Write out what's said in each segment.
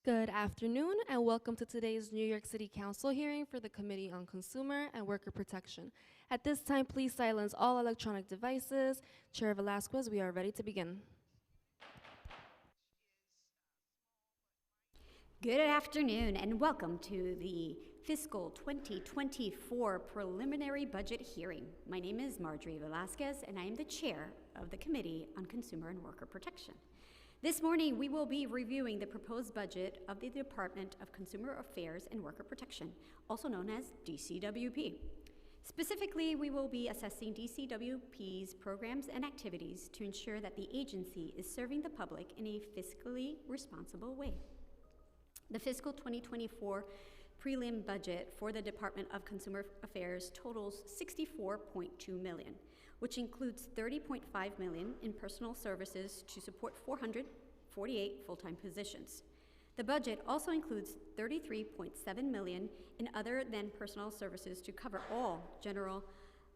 Good afternoon and welcome to today's New York City Council hearing for the Committee on Consumer and Worker Protection. At this time, please silence all electronic devices. Chair Velasquez, we are ready to begin. Good afternoon and welcome to the fiscal 2024 preliminary budget hearing. My name is Marjorie Velasquez and I am the chair of the Committee on Consumer and Worker Protection. This morning, we will be reviewing the proposed budget of the Department of Consumer Affairs and Worker Protection, also known as DCWP. Specifically, we will be assessing DCWP's programs and activities to ensure that the agency is serving the public in a fiscally responsible way. The fiscal 2024 prelim budget for the Department of Consumer Affairs totals $64.2 million, which includes $30.5 million in personal services to support 448 full-time positions. The budget also includes $33.7 million in other than personal services to cover all general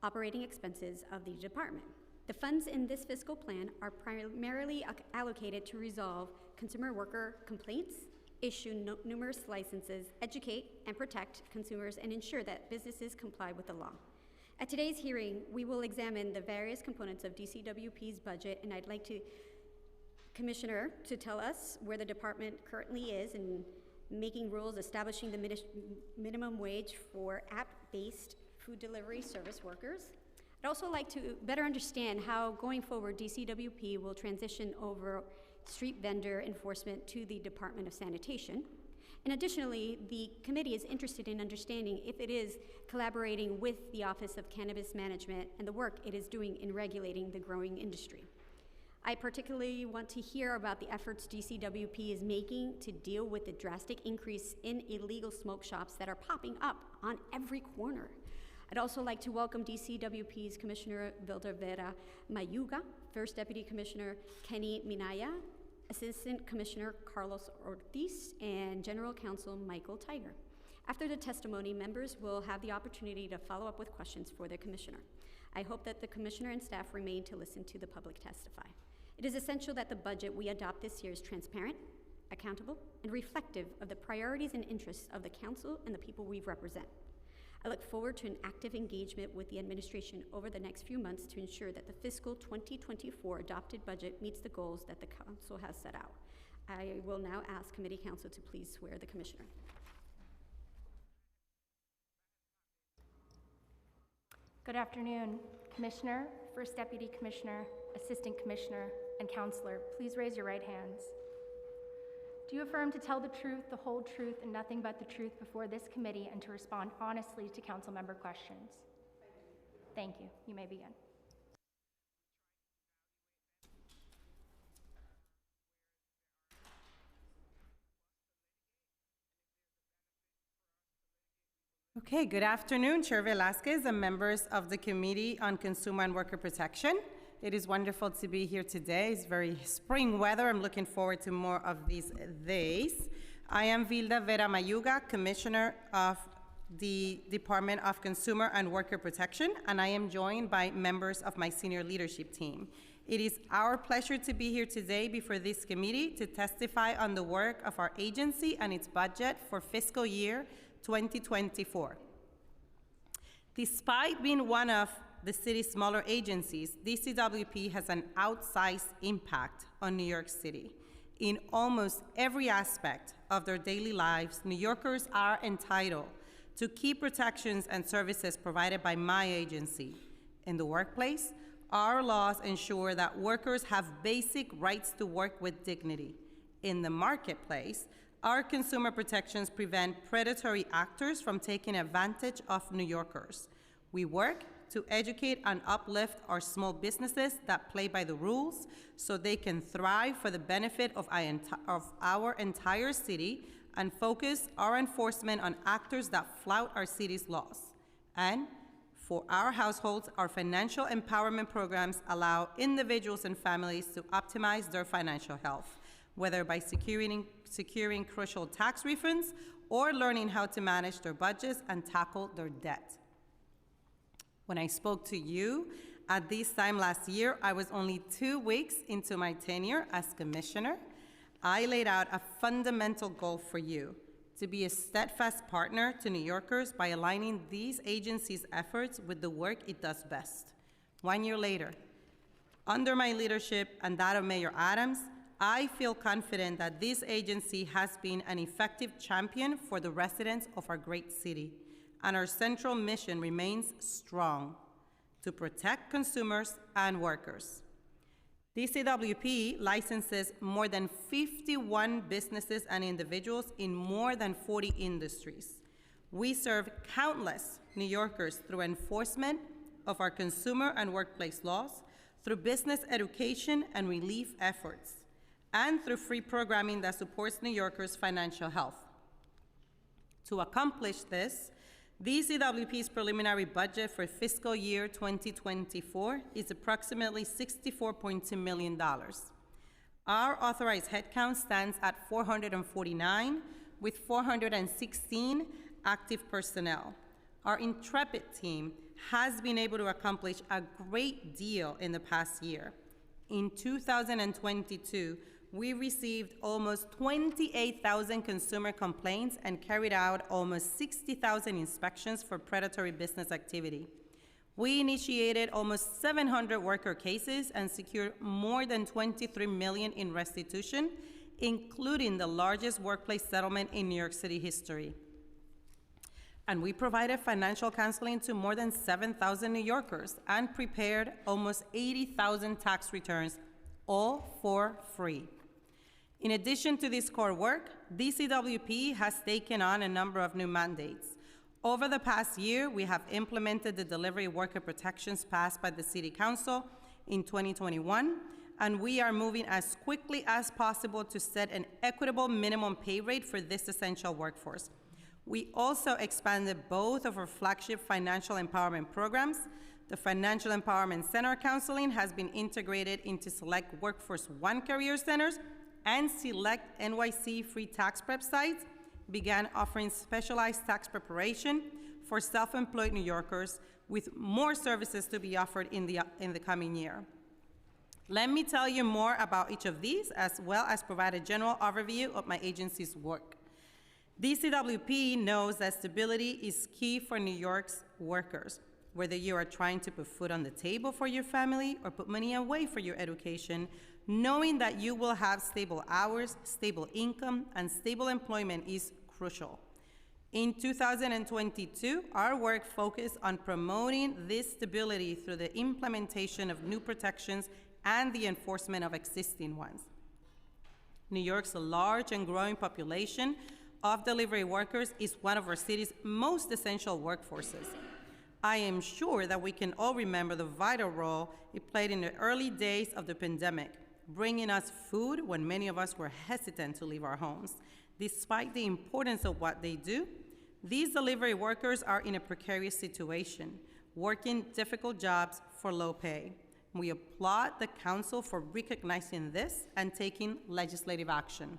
operating expenses of the department. The funds in this fiscal plan are primarily allocated to resolve consumer worker complaints, issue numerous licenses, educate and protect consumers, and ensure that businesses comply with the law. At today's hearing, we will examine the various components of DCWP's budget, and I'd like to Commissioner to tell us where the department currently is in making rules establishing the minimum wage for app-based food delivery service workers. I'd also like to better understand how, going forward, DCWP will transition over street vendor enforcement to the Department of Sanitation. And additionally, the committee is interested in understanding if it is collaborating with the Office of Cannabis Management and the work it is doing in regulating the growing industry. I particularly want to hear about the efforts DCWP is making to deal with the drastic increase in illegal smoke shops that are popping up on every corner. I'd also like to welcome DCWP's Commissioner Vilda Vera Mayuga, First Deputy Commissioner Kenny Minaya, Assistant Commissioner Carlos Ortiz, and General Counsel Michael Tiger. After the testimony, members will have the opportunity to follow up with questions for the Commissioner. I hope that the Commissioner and staff remain to listen to the public testify. It is essential that the budget we adopt this year is transparent, accountable, and reflective of the priorities and interests of the Council and the people we represent. I look forward to an active engagement with the administration over the next few months to ensure that the fiscal 2024 adopted budget meets the goals that the Council has set out. I will now ask Committee Counsel to please swear the Commissioner. Good afternoon, Commissioner, First Deputy Commissioner, Assistant Commissioner, and Counselor. Please raise your right hands. Do you affirm to tell the truth, the whole truth, and nothing but the truth before this committee and to respond honestly to council member questions? Thank you. You may begin. Okay, good afternoon, Chair Velasquez and members of the Committee on Consumer and Worker Protection. It is wonderful to be here today. It's very spring weather. I'm looking forward to more of these days. I am Vilda Vera Mayuga, Commissioner of the Department of Consumer and Worker Protection, and I am joined by members of my senior leadership team. It is our pleasure to be here today before this committee to testify on the work of our agency and its budget for fiscal year 2024. Despite being one of the city's smaller agencies, DCWP has an outsized impact on New York City. In almost every aspect of their daily lives, New Yorkers are entitled to key protections and services provided by my agency. In the workplace, our laws ensure that workers have basic rights to work with dignity. In the marketplace, our consumer protections prevent predatory actors from taking advantage of New Yorkers. We work to educate and uplift our small businesses that play by the rules so they can thrive for the benefit of our entire city and focus our enforcement on actors that flout our city's laws. And for our households, our financial empowerment programs allow individuals and families to optimize their financial health, whether by securing crucial tax refunds or learning how to manage their budgets and tackle their debt. When I spoke to you at this time last year, I was only 2 weeks into my tenure as commissioner. I laid out a fundamental goal for you: to be a steadfast partner to New Yorkers by aligning these agencies' efforts with the work it does best. 1 year later, under my leadership and that of Mayor Adams, I feel confident that this agency has been an effective champion for the residents of our great city, and our central mission remains strong: to protect consumers and workers. DCWP licenses more than 51 businesses and individuals in more than 40 industries. We serve countless New Yorkers through enforcement of our consumer and workplace laws, through business education and relief efforts, and through free programming that supports New Yorkers' financial health. To accomplish this, DCWP's preliminary budget for fiscal year 2024 is approximately $64.2 million. Our authorized headcount stands at 449, with 416 active personnel. Our intrepid team has been able to accomplish a great deal in the past year. In 2022, we received almost 28,000 consumer complaints and carried out almost 60,000 inspections for predatory business activity. We initiated almost 700 worker cases and secured more than $23 million in restitution, including the largest workplace settlement in New York City history. And we provided financial counseling to more than 7,000 New Yorkers and prepared almost 80,000 tax returns, all for free. In addition to this core work, DCWP has taken on a number of new mandates. Over the past year, we have implemented the delivery worker protections passed by the City Council in 2021, and we are moving as quickly as possible to set an equitable minimum pay rate for this essential workforce. We also expanded both of our flagship financial empowerment programs. The Financial Empowerment Center counseling has been integrated into select Workforce One career centers, and select NYC free tax prep sites began offering specialized tax preparation for self-employed New Yorkers, with more services to be offered in the coming year. Let me tell you more about each of these, as well as provide a general overview of my agency's work. DCWP knows that stability is key for New York's workers. Whether you are trying to put food on the table for your family or put money away for your education, knowing that you will have stable hours, stable income, and stable employment is crucial. In 2022, our work focused on promoting this stability through the implementation of new protections and the enforcement of existing ones. New York's large and growing population of delivery workers is one of our city's most essential workforces. I am sure that we can all remember the vital role it played in the early days of the pandemic, bringing us food when many of us were hesitant to leave our homes. Despite the importance of what they do, these delivery workers are in a precarious situation, working difficult jobs for low pay. We applaud the Council for recognizing this and taking legislative action.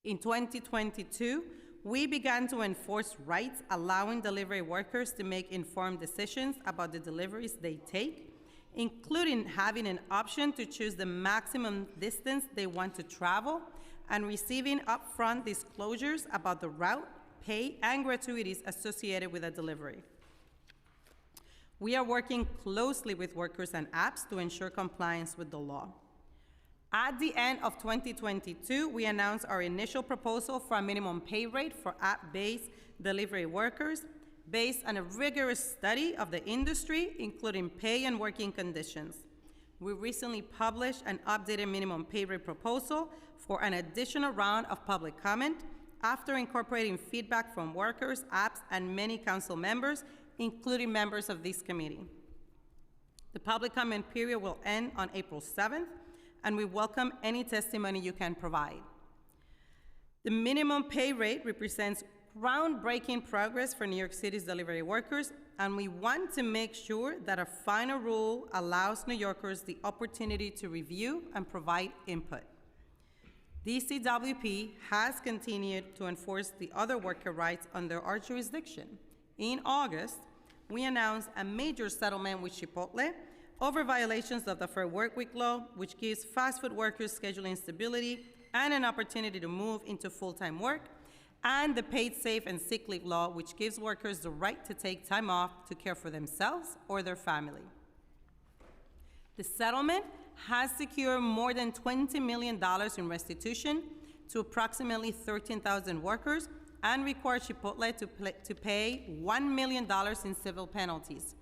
In 2022, we began to enforce rights allowing delivery workers to make informed decisions about the deliveries they take, including having an option to choose the maximum distance they want to travel and receiving upfront disclosures about the route, pay, and gratuities associated with a delivery. We are working closely with workers and apps to ensure compliance with the law. At the end of 2022, we announced our initial proposal for a minimum pay rate for app-based delivery workers based on a rigorous study of the industry, including pay and working conditions. We recently published an updated minimum pay rate proposal for an additional round of public comment after incorporating feedback from workers, apps, and many council members, including members of this committee. The public comment period will end on April 7th, and we welcome any testimony you can provide. The minimum pay rate represents groundbreaking progress for New York City's delivery workers, and we want to make sure that a final rule allows New Yorkers the opportunity to review and provide input. DCWP has continued to enforce the other worker rights under our jurisdiction. In August, we announced a major settlement with Chipotle over violations of the Fair Workweek Law, which gives fast food workers scheduling stability and an opportunity to move into full-time work, and the Paid Safe and Sick Leave Law, which gives workers the right to take time off to care for themselves or their family. The settlement has secured more than $20 million in restitution to approximately 13,000 workers and required Chipotle to pay $1 million in civil penalties.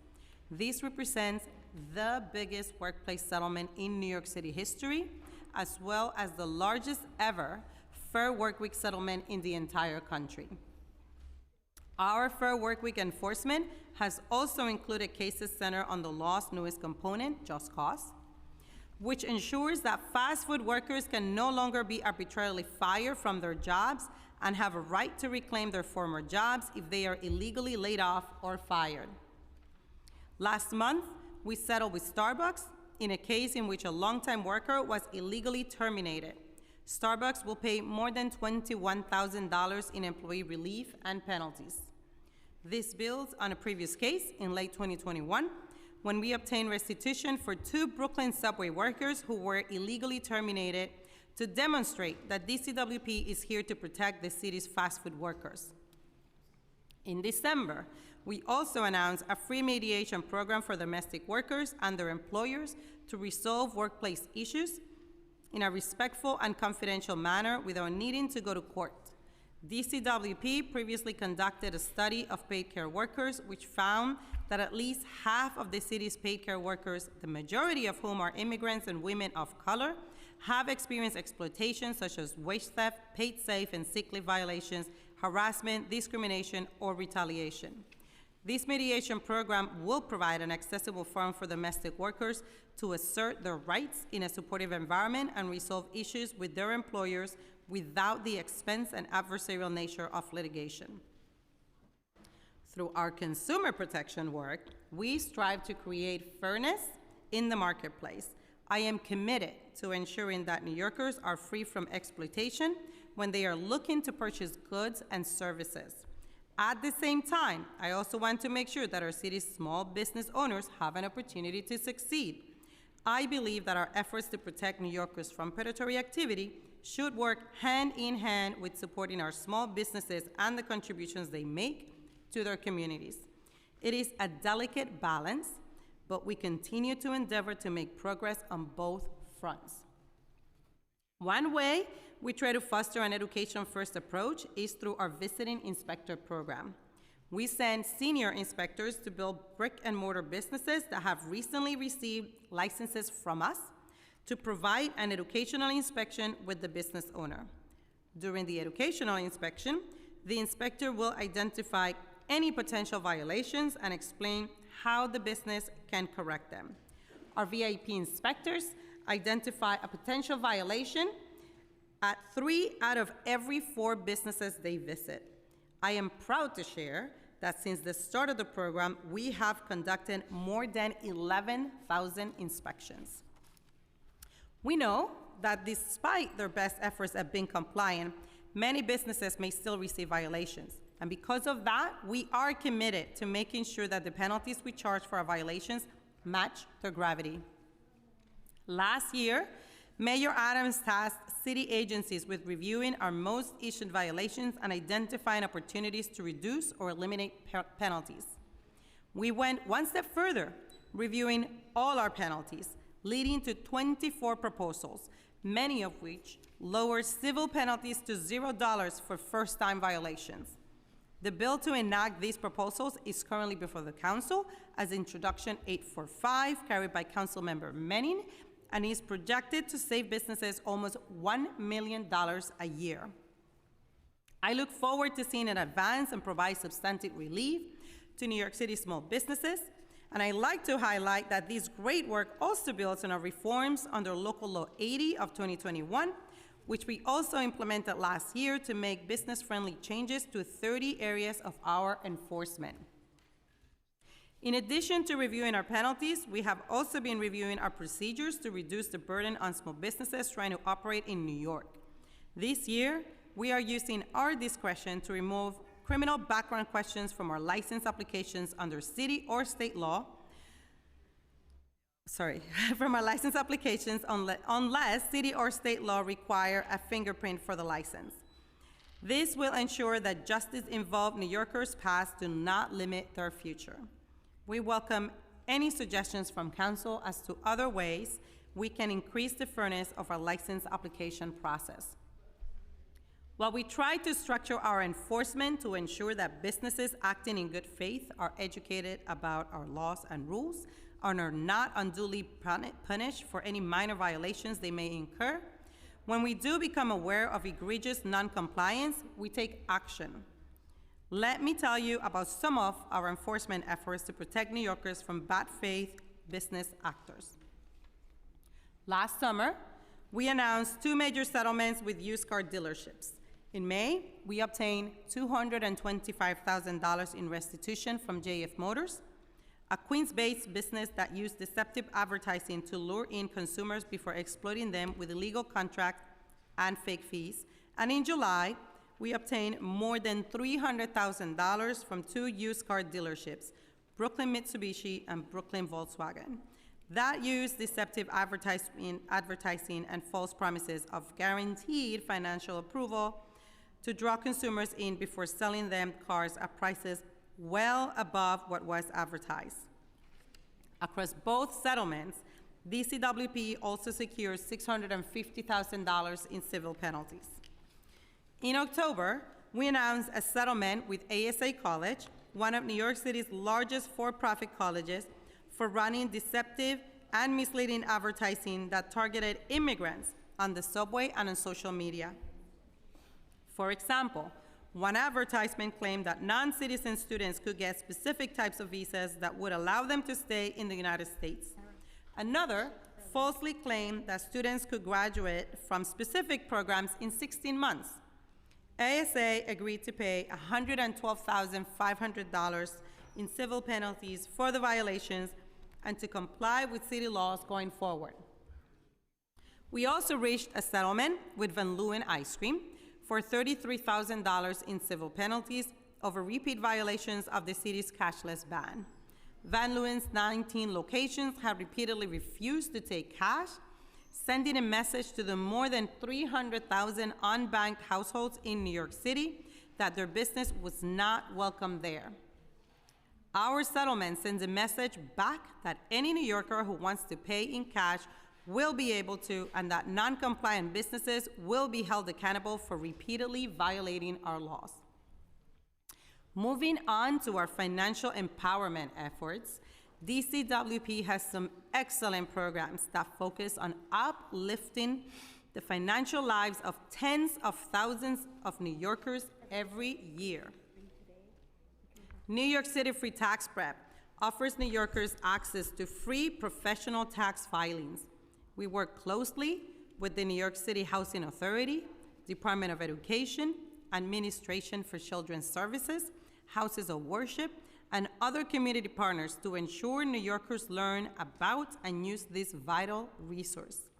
This represents the biggest workplace settlement in New York City history, as well as the largest ever Fair Workweek settlement in the entire country. Our Fair Workweek enforcement has also included cases centered on the law's newest component, just cause, which ensures that fast food workers can no longer be arbitrarily fired from their jobs and have a right to reclaim their former jobs if they are illegally laid off or fired. Last month, we settled with Starbucks in a case in which a longtime worker was illegally terminated. Starbucks will pay more than $21,000 in employee relief and penalties. This builds on a previous case in late 2021 when we obtained restitution for 2 Brooklyn subway workers who were illegally terminated to demonstrate that DCWP is here to protect the city's fast food workers. In December, we also announced a free mediation program for domestic workers and their employers to resolve workplace issues in a respectful and confidential manner without needing to go to court. DCWP previously conducted a study of paid care workers, which found that at least half of the city's paid care workers, the majority of whom are immigrants and women of color, have experienced exploitation such as wage theft, paid safe and sick leave violations, harassment, discrimination, or retaliation. This mediation program will provide an accessible forum for domestic workers to assert their rights in a supportive environment and resolve issues with their employers without the expense and adversarial nature of litigation. Through our consumer protection work, we strive to create fairness in the marketplace. I am committed to ensuring that New Yorkers are free from exploitation when they are looking to purchase goods and services. At the same time, I also want to make sure that our city's small business owners have an opportunity to succeed. I believe that our efforts to protect New Yorkers from predatory activity should work hand in hand with supporting our small businesses and the contributions they make to their communities. It is a delicate balance, but we continue to endeavor to make progress on both fronts. One way we try to foster an education-first approach is through our visiting inspector program. We send senior inspectors to build brick-and-mortar businesses that have recently received licenses from us to provide an educational inspection with the business owner. During the educational inspection, the inspector will identify any potential violations and explain how the business can correct them. Our VIP inspectors identify a potential violation at 3 out of every 4 businesses they visit. I am proud to share that since the start of the program, we have conducted more than 11,000 inspections. We know that despite their best efforts at being compliant, many businesses may still receive violations. And because of that, we are committed to making sure that the penalties we charge for our violations match their gravity. Last year, Mayor Adams tasked city agencies with reviewing our most issued violations and identifying opportunities to reduce or eliminate penalties. We went one step further, reviewing all our penalties, leading to 24 proposals, many of which lower civil penalties to $0 for first-time violations. The bill to enact these proposals is currently before the Council as Introduction 845, carried by Councilmember Menin, and is projected to save businesses almost $1 million a year. I look forward to seeing it advance and provide substantive relief to New York City small businesses, and I'd like to highlight that this great work also builds on our reforms under Local Law 80 of 2021, which we also implemented last year to make business-friendly changes to 30 areas of our enforcement. In addition to reviewing our penalties, we have also been reviewing our procedures to reduce the burden on small businesses trying to operate in New York. This year, we are using our discretion to remove criminal background questions from our license applications under city or state law. from our license applications unless city or state law require a fingerprint for the license. This will ensure that justice-involved New Yorkers' past do not limit their future. We welcome any suggestions from council as to other ways we can increase the fairness of our license application process. While we try to structure our enforcement to ensure that businesses acting in good faith are educated about our laws and rules and are not unduly punished for any minor violations they may incur, when we do become aware of egregious non-compliance, we take action. Let me tell you about some of our enforcement efforts to protect New Yorkers from bad faith business actors. Last summer, we announced 2 major settlements with used car dealerships. In May, we obtained $225,000 in restitution from JF Motors, a Queens-based business that used deceptive advertising to lure in consumers before exploiting them with illegal contracts and fake fees. And in July, we obtained more than $300,000 from 2 used car dealerships, Brooklyn Mitsubishi and Brooklyn Volkswagen, that used deceptive advertising and false promises of guaranteed financial approval to draw consumers in before selling them cars at prices well above what was advertised. Across both settlements, DCWP also secured $650,000 in civil penalties. In October, we announced a settlement with ASA College, one of New York City's largest for-profit colleges, for running deceptive and misleading advertising that targeted immigrants on the subway and on social media. For example, one advertisement claimed that non-citizen students could get specific types of visas that would allow them to stay in the United States. Another falsely claimed that students could graduate from specific programs in 16 months. ASA agreed to pay $112,500 in civil penalties for the violations and to comply with city laws going forward. We also reached a settlement with Van Leeuwen Ice Cream for $33,000 in civil penalties over repeat violations of the city's cashless ban. Van Leeuwen's 19 locations have repeatedly refused to take cash, sending a message to the more than 300,000 unbanked households in New York City that their business was not welcome there. Our settlement sends a message back that any New Yorker who wants to pay in cash will be able to, and that non-compliant businesses will be held accountable for repeatedly violating our laws. Moving on to our financial empowerment efforts, DCWP has some excellent programs that focus on uplifting the financial lives of tens of thousands of New Yorkers every year. New York City Free Tax Prep offers New Yorkers access to free professional tax filings. We work closely with the New York City Housing Authority, Department of Education, Administration for Children's Services, Houses of Worship, and other community partners to ensure New Yorkers learn about and use this vital resource.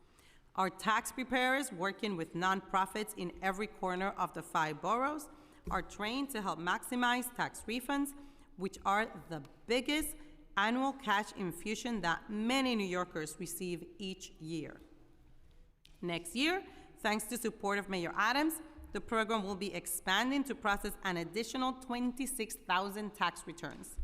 Our tax preparers working with nonprofits in every corner of the 5 boroughs are trained to help maximize tax refunds, which are the biggest annual cash infusion that many New Yorkers receive each year. Next year, thanks to support of Mayor Adams, the program will be expanding to process an additional 26,000 tax returns.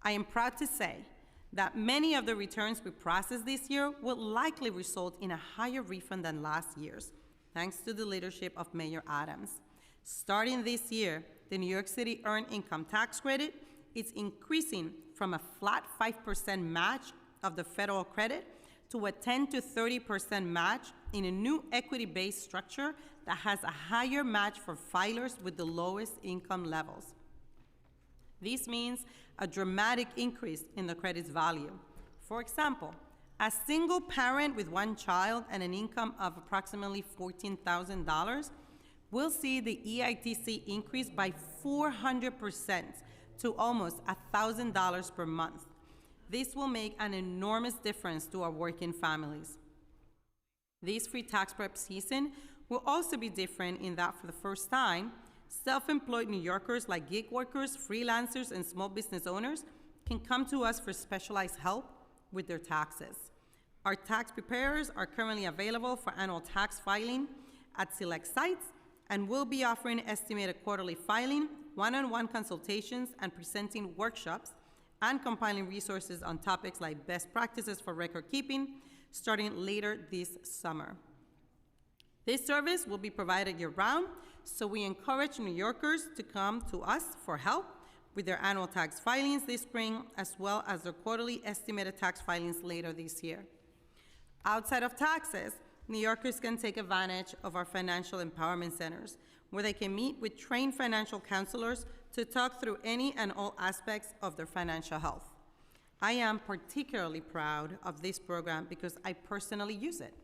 I am proud to say that many of the returns we process this year will likely result in a higher refund than last year's, thanks to the leadership of Mayor Adams. Starting this year, the New York City Earned Income Tax Credit is increasing from a flat 5% match of the federal credit to a 10 to 30% match in a new equity-based structure that has a higher match for filers with the lowest income levels. This means a dramatic increase in the credit's value. For example, a single parent with 1 child and an income of approximately $14,000 will see the EITC increase by 400% to almost $1,000 per month. This will make an enormous difference to our working families. This free tax prep season will also be different in that for the first time, self-employed New Yorkers like gig workers, freelancers, and small business owners can come to us for specialized help with their taxes. Our tax preparers are currently available for annual tax filing at select sites and will be offering estimated quarterly filing, one-on-one consultations, and presenting workshops and compiling resources on topics like best practices for record keeping, starting later this summer. This service will be provided year-round, so we encourage New Yorkers to come to us for help with their annual tax filings this spring, as well as their quarterly estimated tax filings later this year. Outside of taxes, New Yorkers can take advantage of our financial empowerment centers, where they can meet with trained financial counselors to talk through any and all aspects of their financial health. I am particularly proud of this program because I personally use it.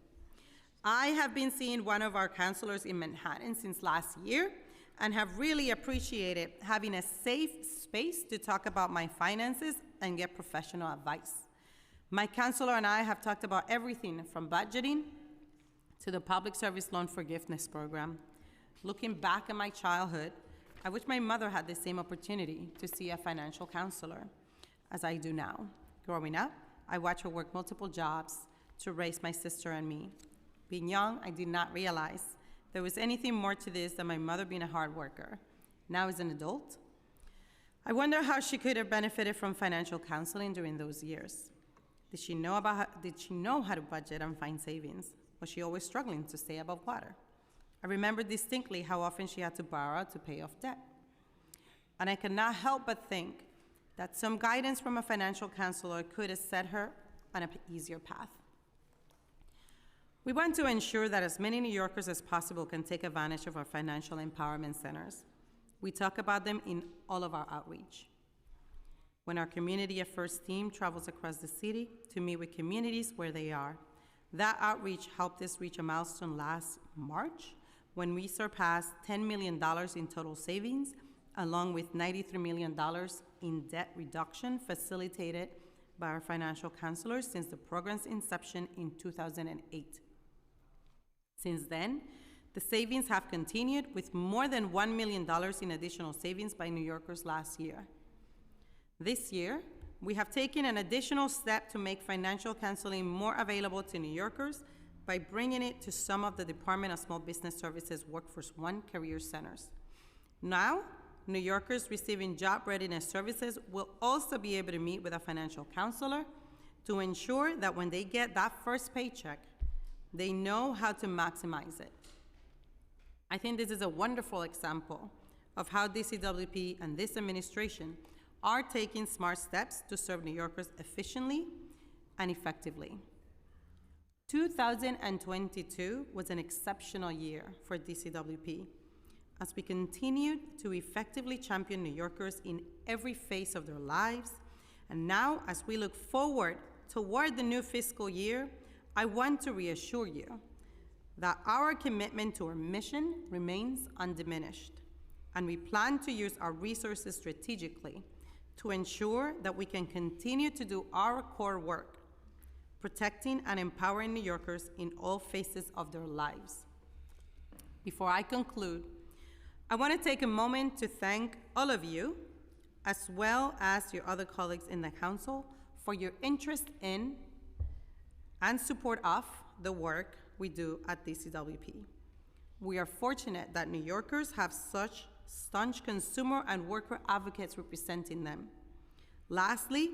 I have been seeing one of our counselors in Manhattan since last year and have really appreciated having a safe space to talk about my finances and get professional advice. My counselor and I have talked about everything from budgeting to the Public Service Loan Forgiveness Program. Looking back at my childhood, I wish my mother had the same opportunity to see a financial counselor as I do now. Growing up, I watched her work multiple jobs to raise my sister and me. Being young, I did not realize there was anything more to this than my mother being a hard worker. Now as an adult, I wonder how she could have benefited from financial counseling during those years. Did she know how to budget and find savings? Was she always struggling to stay above water? I remember distinctly how often she had to borrow to pay off debt. And I could not help but think that some guidance from a financial counselor could have set her on an easier path. We want to ensure that as many New Yorkers as possible can take advantage of our financial empowerment centers. We talk about them in all of our outreach. When our Community at First team travels across the city to meet with communities where they are, that outreach helped us reach a milestone last March when we surpassed $10 million in total savings, along with $93 million in debt reduction facilitated by our financial counselors since the program's inception in 2008. Since then, the savings have continued with more than $1 million in additional savings by New Yorkers last year. This year, we have taken an additional step to make financial counseling more available to New Yorkers by bringing it to some of the Department of Small Business Services Workforce One career centers. Now, New Yorkers receiving job readiness services will also be able to meet with a financial counselor to ensure that when they get that first paycheck, they know how to maximize it. I think this is a wonderful example of how DCWP and this administration are taking smart steps to serve New Yorkers efficiently and effectively. 2022 was an exceptional year for DCWP as we continued to effectively champion New Yorkers in every phase of their lives. And now, as we look forward toward the new fiscal year, I want to reassure you that our commitment to our mission remains undiminished, and we plan to use our resources strategically to ensure that we can continue to do our core work, protecting and empowering New Yorkers in all phases of their lives. Before I conclude, I want to take a moment to thank all of you, as well as your other colleagues in the Council, for your interest in and support of the work we do at DCWP. We are fortunate that New Yorkers have such staunch consumer and worker advocates representing them. Lastly,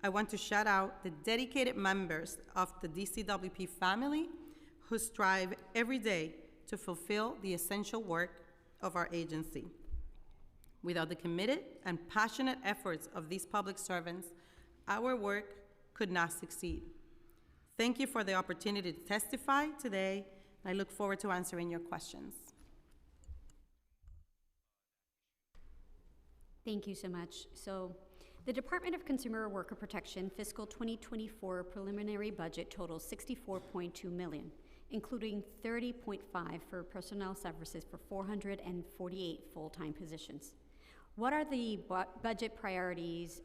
I want to shout out the dedicated members of the DCWP family who strive every day to fulfill the essential work of our agency. Without the committed and passionate efforts of these public servants, our work could not succeed. Thank you for the opportunity to testify today, and I look forward to answering your questions. Thank you so much. So, the Department of Consumer and Worker Protection fiscal 2024 preliminary budget totals $64.2 million, including $30.5 for personnel services for 448 full-time positions. What are the budget priorities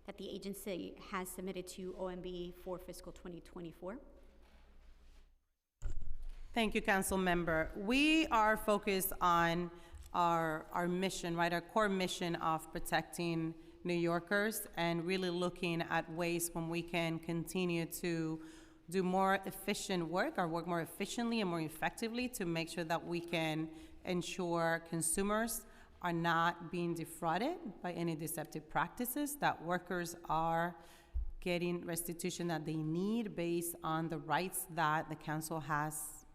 that the agency has submitted to OMB for fiscal 2024? Thank you, Council Member. We are focused on our mission, right? Our core mission of protecting New Yorkers and really looking at ways when we can continue to do more efficient work or work more efficiently and more effectively to make sure that we can ensure consumers are not being defrauded by any deceptive practices, that workers are getting restitution that they need based on the rights that the council has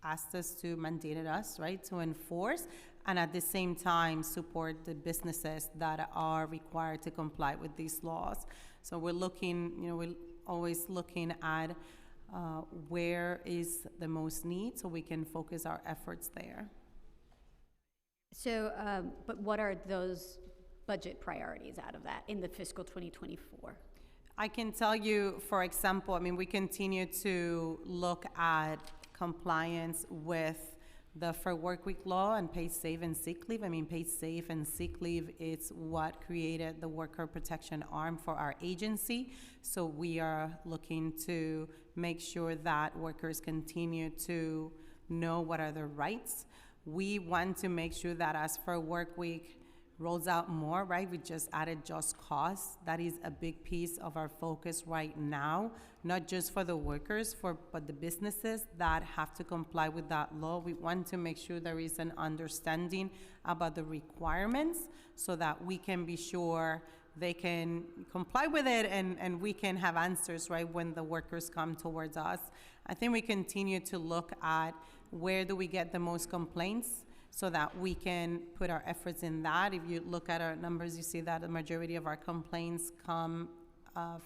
asked us to, mandated us, right, to enforce, and at the same time support the businesses that are required to comply with these laws. So we're looking, we're always looking at where is the most need so we can focus our efforts there. So, but what are those budget priorities out of that in the fiscal 2024? I can tell you, for example, we continue to look at compliance with the Fair Work Week law and paid safe and sick leave. Paid safe and sick leave is what created the worker protection arm for our agency. So we are looking to make sure that workers continue to know what are their rights. We want to make sure that as Fair Work Week rolls out more, right? We just added just cause. That is a big piece of our focus right now, not just for the workers, but the businesses that have to comply with that law. We want to make sure there is an understanding about the requirements so that we can be sure they can comply with it and we can have answers, right, when the workers come towards us. I think we continue to look at where do we get the most complaints so that we can put our efforts in that. If you look at our numbers, you see that the majority of our complaints come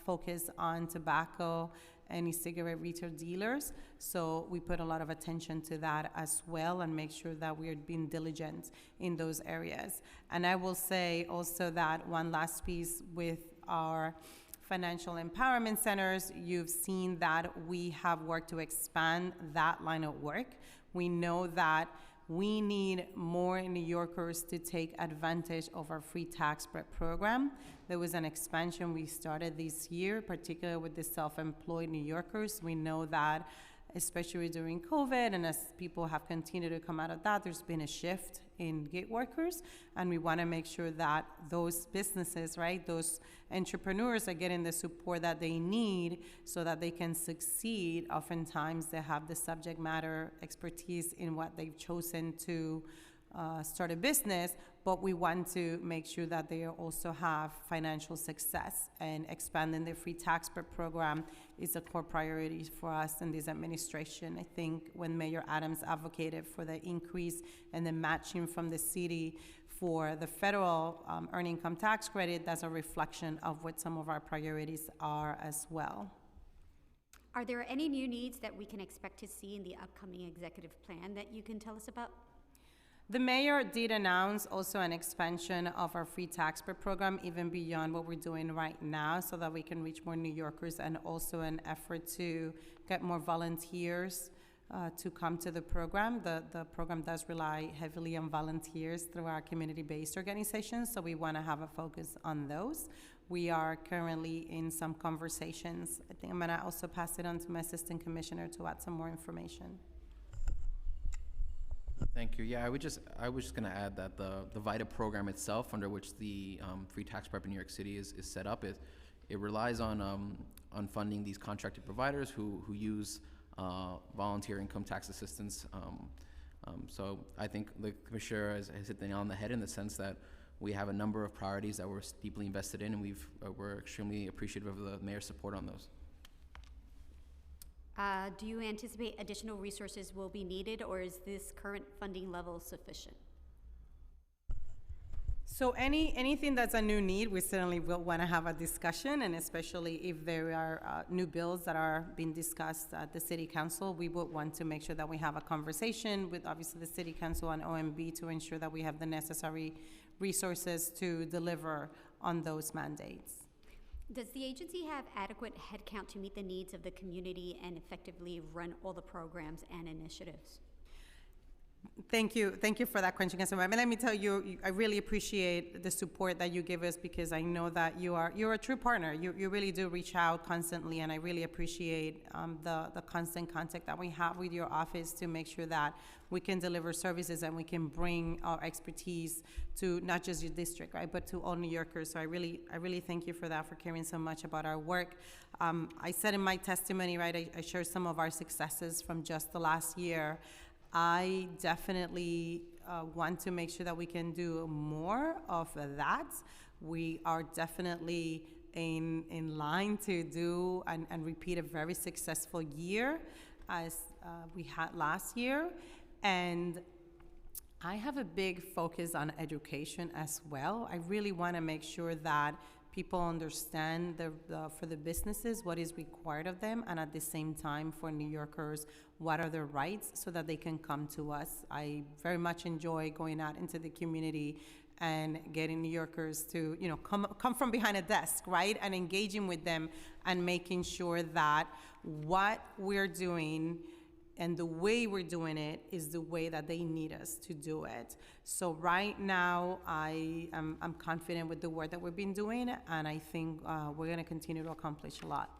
focus on tobacco and e-cigarette retail dealers. So we put a lot of attention to that as well and make sure that we are being diligent in those areas. And I will say also that one last piece with our financial empowerment centers, you've seen that we have worked to expand that line of work. We know that we need more New Yorkers to take advantage of our free tax prep program. There was an expansion we started this year, particularly with the self-employed New Yorkers. We know that, especially during COVID, and as people have continued to come out of that, there's been a shift in gig workers, and we want to make sure that those businesses, right, those entrepreneurs are getting the support that they need so that they can succeed. Oftentimes, they have the subject matter expertise in what they've chosen to start a business, but we want to make sure that they also have financial success, and expanding the free tax prep program is a core priority for us in this administration. I think when Mayor Adams advocated for the increase and the matching from the city for the federal earned income tax credit, that's a reflection of what some of our priorities are as well. Are there any new needs that we can expect to see in the upcoming executive plan that you can tell us about? The mayor did announce also an expansion of our free tax prep program, even beyond what we're doing right now, so that we can reach more New Yorkers, and also an effort to get more volunteers to come to the program. The program does rely heavily on volunteers through our community-based organizations, so we want to have a focus on those. We are currently in some conversations. I think I'm going to also pass it on to my assistant commissioner to add some more information. Thank you. Yeah, I was just going to add that the VITA program itself, under which the free tax prep in New York City is set up, it relies on funding these contracted providers who use volunteer income tax assistance. So I think the commissioner has hit the nail on the head in the sense that we have a number of priorities that we're deeply invested in, and we're extremely appreciative of the mayor's support on those. Do you anticipate additional resources will be needed, or is this current funding level sufficient? So anything that's a new need, we certainly will want to have a discussion, and especially if there are new bills that are being discussed at the City Council, we would want to make sure that we have a conversation with obviously the City Council and OMB to ensure that we have the necessary resources to deliver on those mandates. Does the agency have adequate headcount to meet the needs of the community and effectively run all the programs and initiatives? Thank you for that question, Councilmember. Let me tell you, I really appreciate the support that you give us because I know that you're a true partner. You really do reach out constantly, and I really appreciate the constant contact that we have with your office to make sure that we can deliver services and we can bring our expertise to not just your district, right, but to all New Yorkers. So I really thank you for that, for caring so much about our work. I said in my testimony, right, I shared some of our successes from just the last year. I definitely want to make sure that we can do more of that. We are definitely in line to do and repeat a very successful year as we had last year. And I have a big focus on education as well. I really want to make sure that people understand for the businesses what is required of them, and at the same time for New Yorkers what are their rights so that they can come to us. I very much enjoy going out into the community and getting New Yorkers to come from behind a desk, right, and engaging with them and making sure that what we're doing and the way we're doing it is the way that they need us to do it. So right now, I'm confident with the work that we've been doing, and I think we're going to continue to accomplish a lot.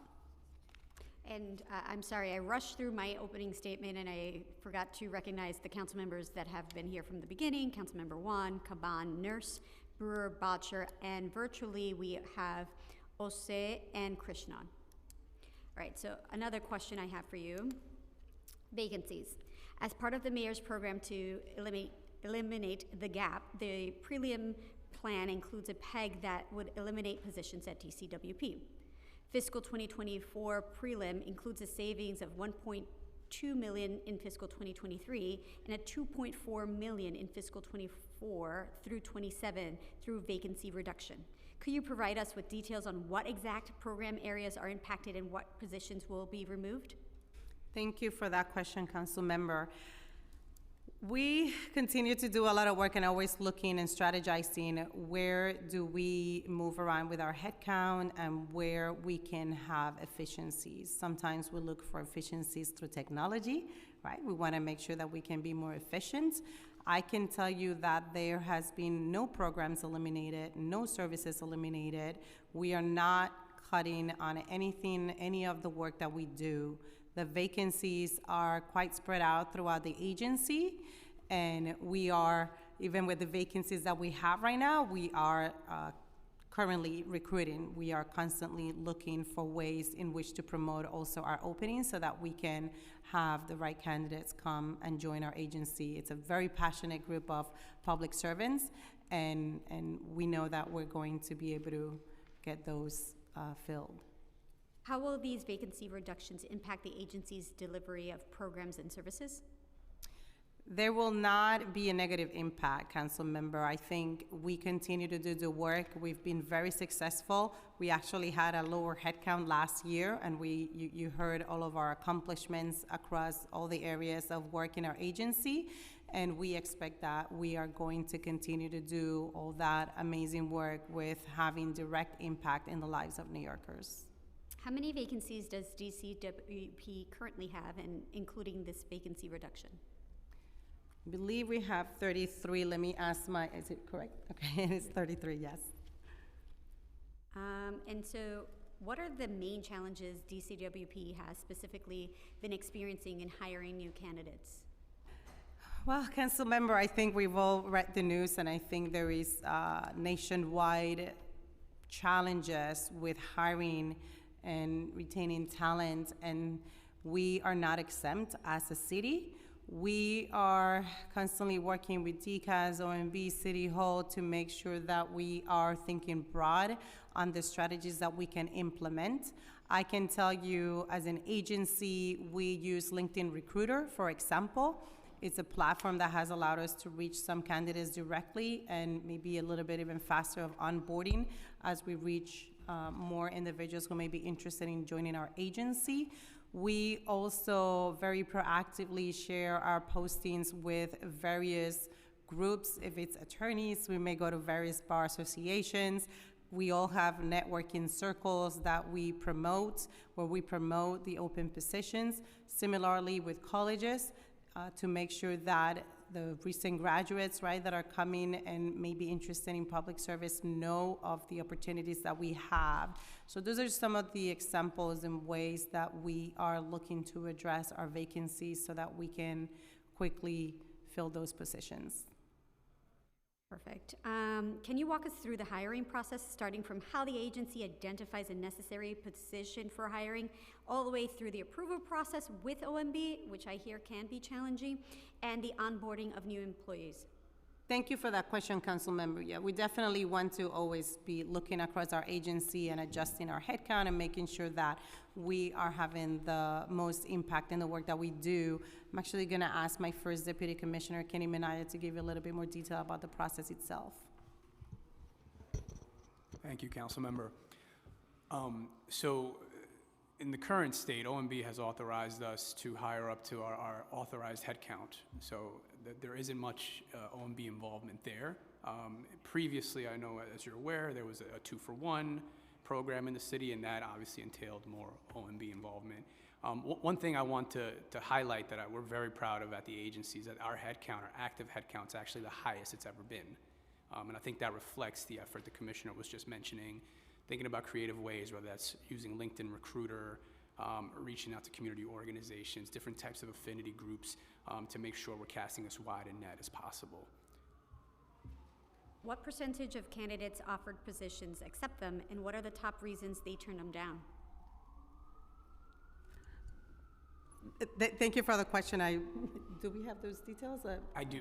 And I'm sorry, I rushed through my opening statement and I forgot to recognize the council members that have been here from the beginning. Councilmember Juan, Caban, Nurse, Brewer, Botcher, and virtually we have Ose and Krishnan. All right, so another question I have for you. Vacancies. As part of the mayor's program to eliminate the gap, the prelim plan includes a peg that would eliminate positions at DCWP. Fiscal 2024 prelim includes a savings of $1.2 million in fiscal 2023 and a $2.4 million in fiscal 24 through 27 through vacancy reduction. Could you provide us with details on what exact program areas are impacted and what positions will be removed? Thank you for that question, Council Member. We continue to do a lot of work and always looking and strategizing where do we move around with our headcount and where we can have efficiencies. Sometimes we look for efficiencies through technology, right? We want to make sure that we can be more efficient. I can tell you that there has been no programs eliminated, no services eliminated. We are not cutting on anything, any of the work that we do. The vacancies are quite spread out throughout the agency, and we are, even with the vacancies that we have right now, we are currently recruiting. We are constantly looking for ways in which to promote also our openings so that we can have the right candidates come and join our agency. It's a very passionate group of public servants, and we know that we're going to be able to get those filled. How will these vacancy reductions impact the agency's delivery of programs and services? There will not be a negative impact, Council Member. I think we continue to do the work. We've been very successful. We actually had a lower headcount last year, and you heard all of our accomplishments across all the areas of work in our agency, and we expect that we are going to continue to do all that amazing work with having direct impact in the lives of New Yorkers. How many vacancies does DCWP currently have, and including this vacancy reduction? I believe we have 33. Let me ask is it correct? Okay, it's 33, yes. And so what are the main challenges DCWP has specifically been experiencing in hiring new candidates? Well, Council Member, I think we've all read the news, and I think there is nationwide challenges with hiring and retaining talent, and we are not exempt as a city. We are constantly working with DCAS, OMB, City Hall to make sure that we are thinking broad on the strategies that we can implement. I can tell you as an agency, we use LinkedIn Recruiter, for example. It's a platform that has allowed us to reach some candidates directly and maybe a little bit even faster of onboarding as we reach more individuals who may be interested in joining our agency. We also very proactively share our postings with various groups. If it's attorneys, we may go to various bar associations. We all have networking circles that we promote, where we promote the open positions. Similarly with colleges, to make sure that the recent graduates, right, that are coming and may be interested in public service know of the opportunities that we have. So those are some of the examples and ways that we are looking to address our vacancies so that we can quickly fill those positions. Perfect. Can you walk us through the hiring process, starting from how the agency identifies a necessary position for hiring, all the way through the approval process with OMB, which I hear can be challenging, and the onboarding of new employees? Thank you for that question, Council Member. Yeah, we definitely want to always be looking across our agency and adjusting our headcount and making sure that we are having the most impact in the work that we do. I'm actually going to ask my first Deputy Commissioner, Kenny Minaya, to give you a little bit more detail about the process itself. Thank you, Council Member. So in the current state, OMB has authorized us to hire up to our authorized headcount. So there isn't much OMB involvement there. Previously, I know, as you're aware, there was a 2-for-1 program in the city, and that obviously entailed more OMB involvement. One thing I want to highlight that we're very proud of at the agency is that our headcount, our active headcount, is actually the highest it's ever been. And I think that reflects the effort the Commissioner was just mentioning, thinking about creative ways, whether that's using LinkedIn Recruiter, reaching out to community organizations, different types of affinity groups, to make sure we're casting as wide a net as possible. What percentage of candidates offered positions accept them, and what are the top reasons they turn them down? Thank you for the question. Do we have those details?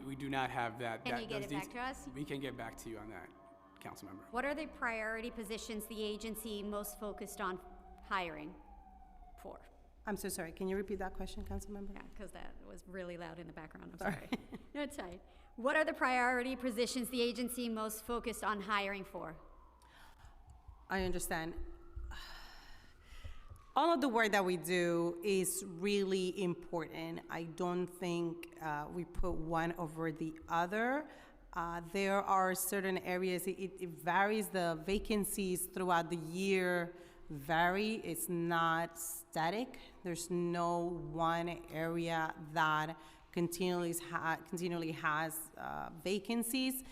We do not have that. Can you get it back to us? We can get back to you on that, Council Member. What are the priority positions the agency most focused on hiring for? I'm so sorry. Can you repeat that question, Council Member? Yeah, because that was really loud in the background. I'm sorry. No, it's fine. What are the priority positions the agency most focused on hiring for? I understand. All of the work that we do is really important. I don't think we put one over the other. There are certain areas, it varies, the vacancies throughout the year vary. It's not static. There's no one area that continually has vacancies.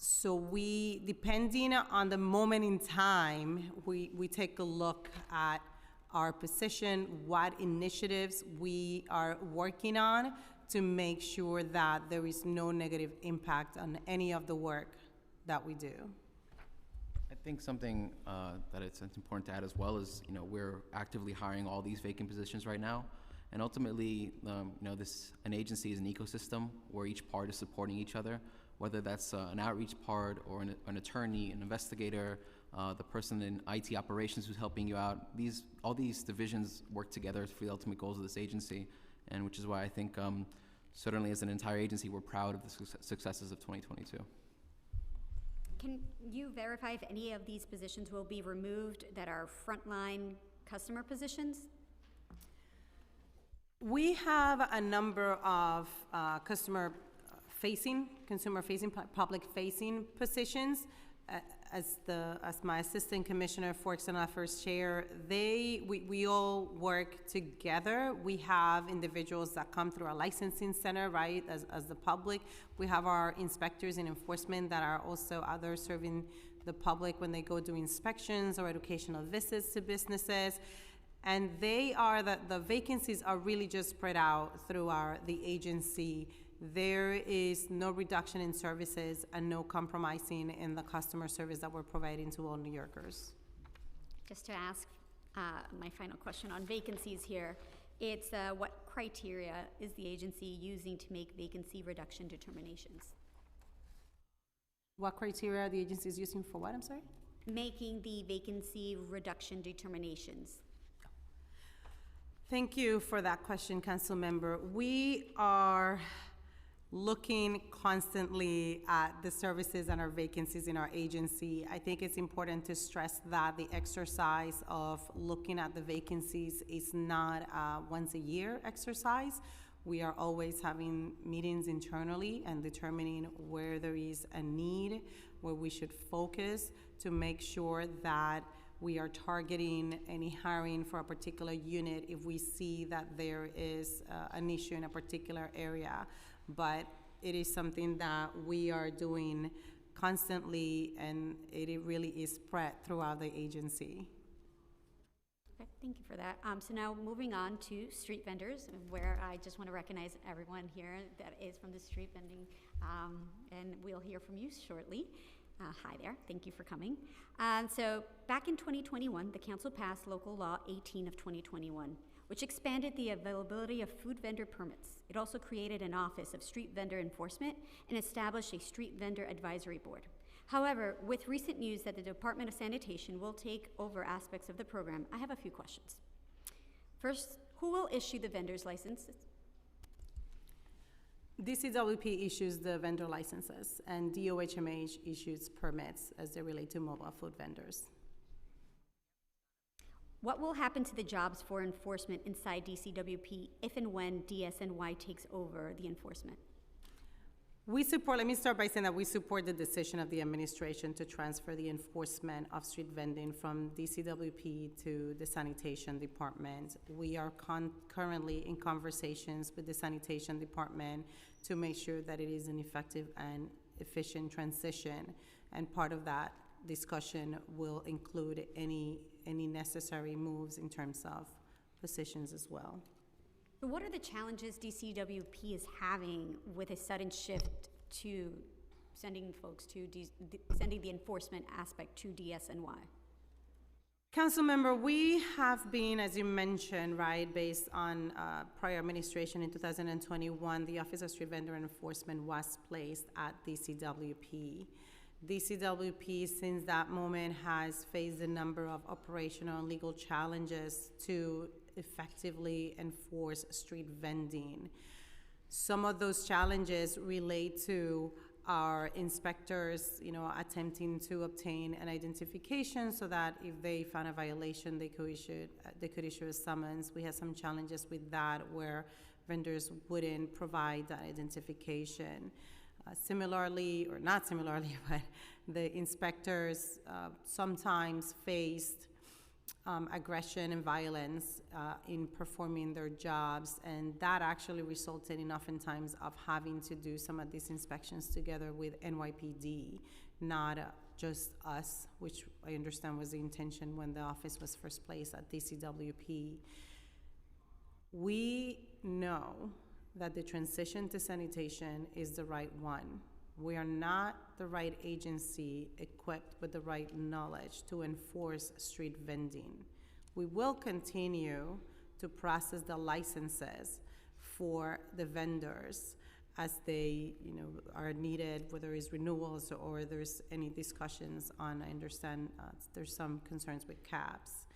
So we, depending on the moment in time, we take a look at our position, what initiatives we are working on to make sure that there is no negative impact on any of the work that we do. I think something that it's important to add as well is, we're actively hiring all these vacant positions right now. And ultimately, an agency is an ecosystem where each part is supporting each other, whether that's an outreach part or an attorney, an investigator, the person in IT operations who's helping you out. All these divisions work together for the ultimate goals of this agency, and which is why I think certainly as an entire agency, we're proud of the successes of 2022. Can you verify if any of these positions will be removed that are frontline customer positions? We have a number of consumer-facing, public-facing positions. As my Assistant Commissioner Forks and I first chair, we all work together. We have individuals that come through our licensing center, right, as the public. We have our inspectors in enforcement that are also out there serving the public when they go do inspections or educational visits to businesses. And the vacancies are really just spread out through the agency. There is no reduction in services and no compromising in the customer service that we're providing to all New Yorkers. Just to ask my final question on vacancies here, it's what criteria is the agency using to make vacancy reduction determinations? What criteria are the agency is using for what, I'm sorry? Making the vacancy reduction determinations. Thank you for that question, Council Member. We are looking constantly at the services and our vacancies in our agency. I think it's important to stress that the exercise of looking at the vacancies is not a once-a-year exercise. We are always having meetings internally and determining where there is a need, where we should focus to make sure that we are targeting any hiring for a particular unit if we see that there is an issue in a particular area. But it is something that we are doing constantly, and it really is spread throughout the agency. Okay, thank you for that. So now moving on to street vendors, where I just want to recognize everyone here that is from the street vending, and we'll hear from you shortly. Hi there, thank you for coming. So back in 2021, the council passed Local Law 18 of 2021, which expanded the availability of food vendor permits. It also created an Office of Street Vendor Enforcement and established a Street Vendor Advisory Board. However, with recent news that the Department of Sanitation will take over aspects of the program, I have a few questions. First, who will issue the vendor's licenses? DCWP issues the vendor licenses, and DOHMH issues permits as they relate to mobile food vendors. What will happen to the jobs for enforcement inside DCWP if and when DSNY takes over the enforcement? Let me start by saying that we support the decision of the administration to transfer the enforcement of street vending from DCWP to the sanitation department. We are currently in conversations with the sanitation department to make sure that it is an effective and efficient transition. And part of that discussion will include any necessary moves in terms of positions as well. So what are the challenges DCWP is having with a sudden shift to sending folks to sending the enforcement aspect to DSNY? Councilmember, we have been, as you mentioned, right, based on prior administration in 2021, the Office of Street Vendor Enforcement was placed at DCWP. DCWP, since that moment, has faced a number of operational and legal challenges to effectively enforce street vending. Some of those challenges relate to our inspectors, attempting to obtain an identification so that if they found a violation, they could issue a summons. We had some challenges with that where vendors wouldn't provide that identification. Similarly, or not similarly, but the inspectors sometimes faced aggression and violence in performing their jobs, and that actually resulted in oftentimes of having to do some of these inspections together with NYPD, not just us, which I understand was the intention when the office was first placed at DCWP. We know that the transition to sanitation is the right one. We are not the right agency equipped with the right knowledge to enforce street vending. We will continue to process the licenses for the vendors as they are needed, whether it's renewals or there's any discussions on, I understand there's some concerns with caps.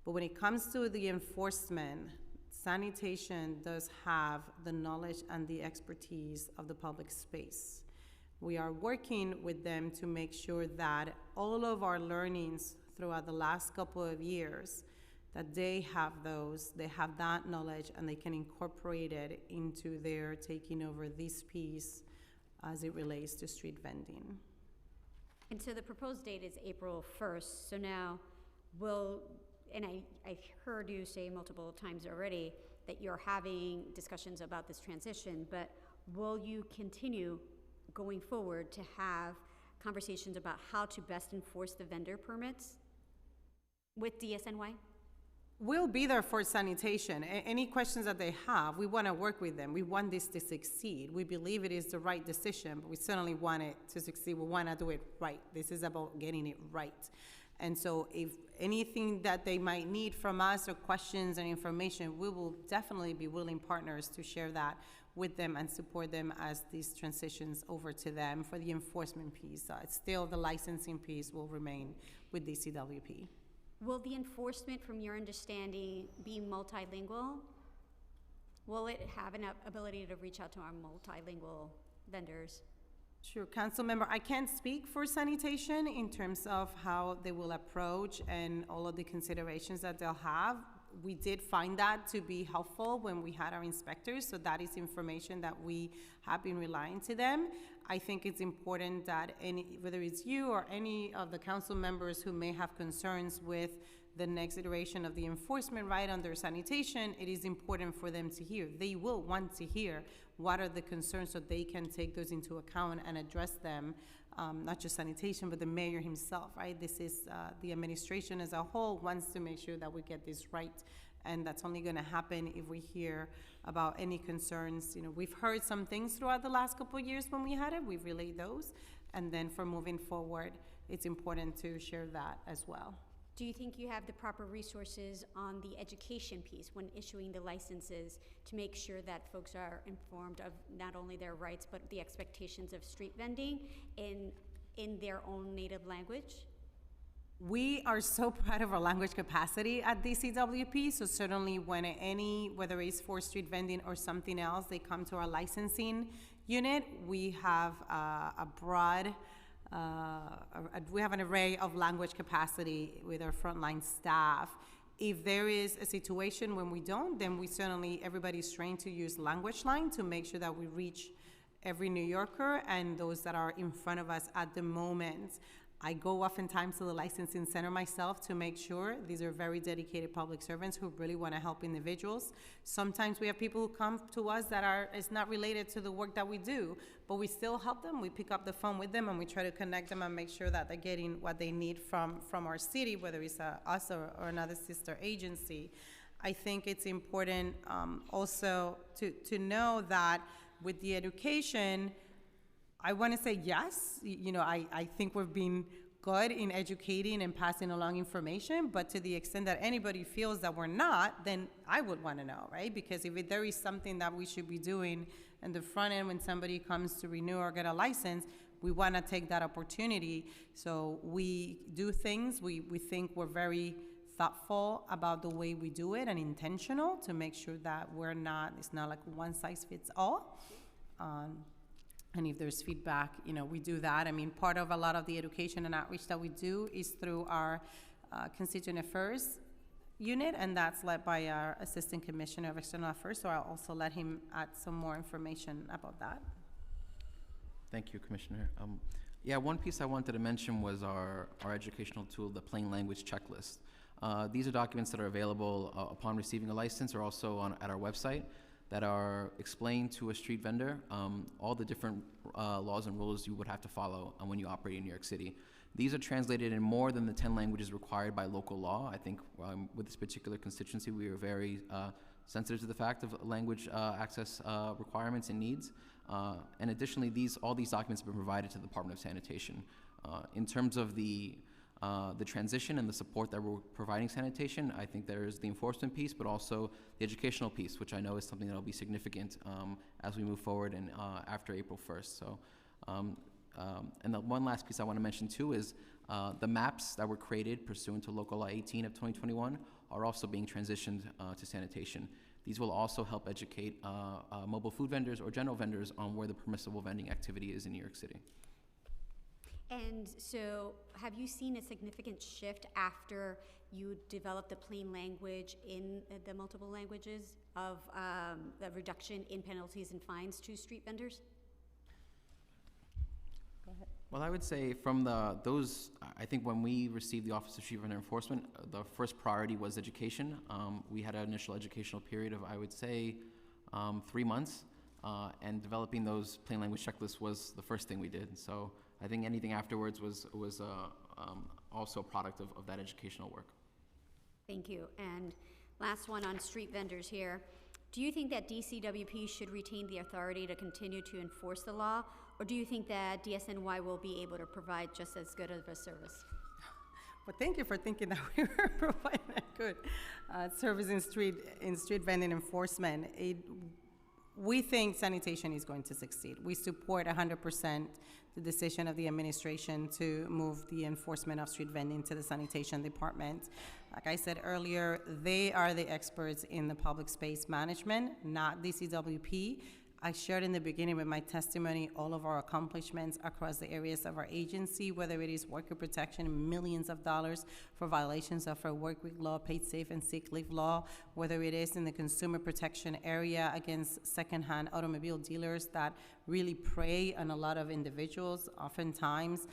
But when it comes to the enforcement, sanitation does have the knowledge and the expertise of the public space. We are working with them to make sure that all of our learnings throughout the last couple of years, that they have that knowledge, and they can incorporate it into their taking over this piece as it relates to street vending. And so the proposed date is April 1st. So now and I heard you say multiple times already that you're having discussions about this transition, but will you continue going forward to have conversations about how to best enforce the vendor permits with DSNY? We'll be there for sanitation. Any questions that they have, we want to work with them. We want this to succeed. We believe it is the right decision, but we certainly want it to succeed. We want to do it right. This is about getting it right. And so if anything that they might need from us or questions and information, we will definitely be willing partners to share that with them and support them as these transitions over to them for the enforcement piece. It's still the licensing piece will remain with DCWP. Will the enforcement, from your understanding, be multilingual? Will it have an ability to reach out to our multilingual vendors? Sure, council member, I can't speak for sanitation in terms of how they will approach and all of the considerations that they'll have. We did find that to be helpful when we had our inspectors, so that is information that we have been relying to them. I think it's important that whether it's you or any of the council members who may have concerns with the next iteration of the enforcement right under sanitation, it is important for them to hear. They will want to hear what are the concerns so they can take those into account and address them, not just sanitation, but the mayor himself, right? This is the administration as a whole wants to make sure that we get this right. And that's only gonna happen if we hear about any concerns. You know, we've heard some things throughout the last couple of years when we had it, we've relayed those. And then for moving forward, it's important to share that as well. Do you think you have the proper resources on the education piece when issuing the licenses to make sure that folks are informed of not only their rights, but the expectations of street vending in their own native language? We are so proud of our language capacity at DCWP, so certainly when whether it's for street vending or something else, they come to our licensing unit, we have a broad, we have an array of language capacity with our frontline staff. If there is a situation when we don't, then everybody's trained to use Language Line to make sure that we reach every New Yorker and those that are in front of us at the moment. I go oftentimes to the licensing center myself to make sure. These are very dedicated public servants who really want to help individuals. Sometimes we have people who come to us that it's not related to the work that we do, but we still help them. We pick up the phone with them and we try to connect them and make sure that they're getting what they need from our city, whether it's us or another sister agency. I think it's important also to know that with the education, I want to say yes. You know, I think we've been good in educating and passing along information, but to the extent that anybody feels that we're not, then I would want to know, right? Because if there is something that we should be doing in the front end when somebody comes to renew or get a license, we want to take that opportunity. So we do things, we think we're very thoughtful about the way we do it and intentional to make sure that it's not like one size fits all. And if there's feedback, you know, we do that. I mean, part of a lot of the education and outreach that we do is through our Constituent Affairs unit, and that's led by our Assistant Commissioner of External Affairs, so I'll also let him add some more information about that. Thank you, Commissioner. Yeah, one piece I wanted to mention was our educational tool, the Plain Language Checklist. These are documents that are available upon receiving a license or also at our website, that are explained to a street vendor all the different laws and rules you would have to follow when you operate in New York City. These are translated in more than the 10 languages required by local law. I think with this particular constituency, we are very sensitive to the fact of language access requirements and needs. And additionally, all these documents have been provided to the Department of Sanitation. In terms of the transition and the support that we're providing sanitation, I think there's the enforcement piece, but also the educational piece, which I know is something that will be significant as we move forward and after April 1st. So, and the one last piece I want to mention too is the maps that were created pursuant to Local Law 18 of 2021 are also being transitioned to sanitation. These will also help educate mobile food vendors or general vendors on where the permissible vending activity is in New York City. And so have you seen a significant shift after you developed the plain language in the multiple languages of the reduction in penalties and fines to street vendors? Go ahead. Well, I would say from I think when we received the Office of Street Vendor Enforcement, the first priority was education. We had an initial educational period of, I would say, 3 months, and developing those plain language checklists was the first thing we did. So I think anything afterwards was also a product of that educational work. Thank you. And last one on street vendors here. Do you think that DCWP should retain the authority to continue to enforce the law, or do you think that DSNY will be able to provide just as good of a service? Well, thank you for thinking that we were providing a good service in street vending enforcement. We think sanitation is going to succeed. We support 100% the decision of the administration to move the enforcement of street vending to the sanitation department. Like I said earlier, they are the experts in the public space management, not DCWP. I shared in the beginning with my testimony all of our accomplishments across the areas of our agency, whether it is worker protection, millions of dollars for violations of our work week law, paid safe and sick leave law, whether it is in the consumer protection area against secondhand automobile dealers that really prey on a lot of individuals, oftentimes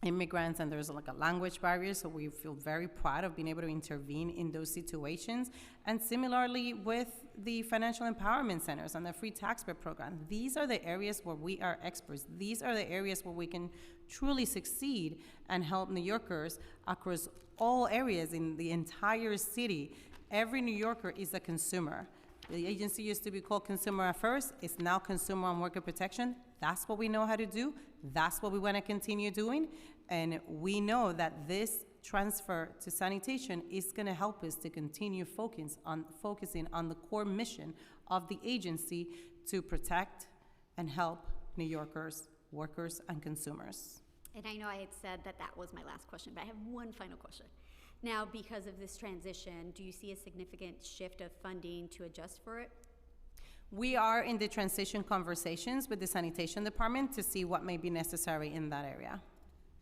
immigrants, and there's like a language barrier, so we feel very proud of being able to intervene in those situations. And similarly with the financial empowerment centers and the free tax break program, these are the areas where we are experts. These are the areas where we can truly succeed and help New Yorkers across all areas in the entire city. Every New Yorker is a consumer. The agency used to be called Consumer First. It's now Consumer and Worker Protection. That's what we know how to do. That's what we want to continue doing. And we know that this transfer to sanitation is going to help us to continue focusing on the core mission of the agency to protect and help New Yorkers, workers, and consumers. And I know I had said that that was my last question, but I have one final question. Now, because of this transition, do you see a significant shift of funding to adjust for it? We are in the transition conversations with the sanitation department to see what may be necessary in that area.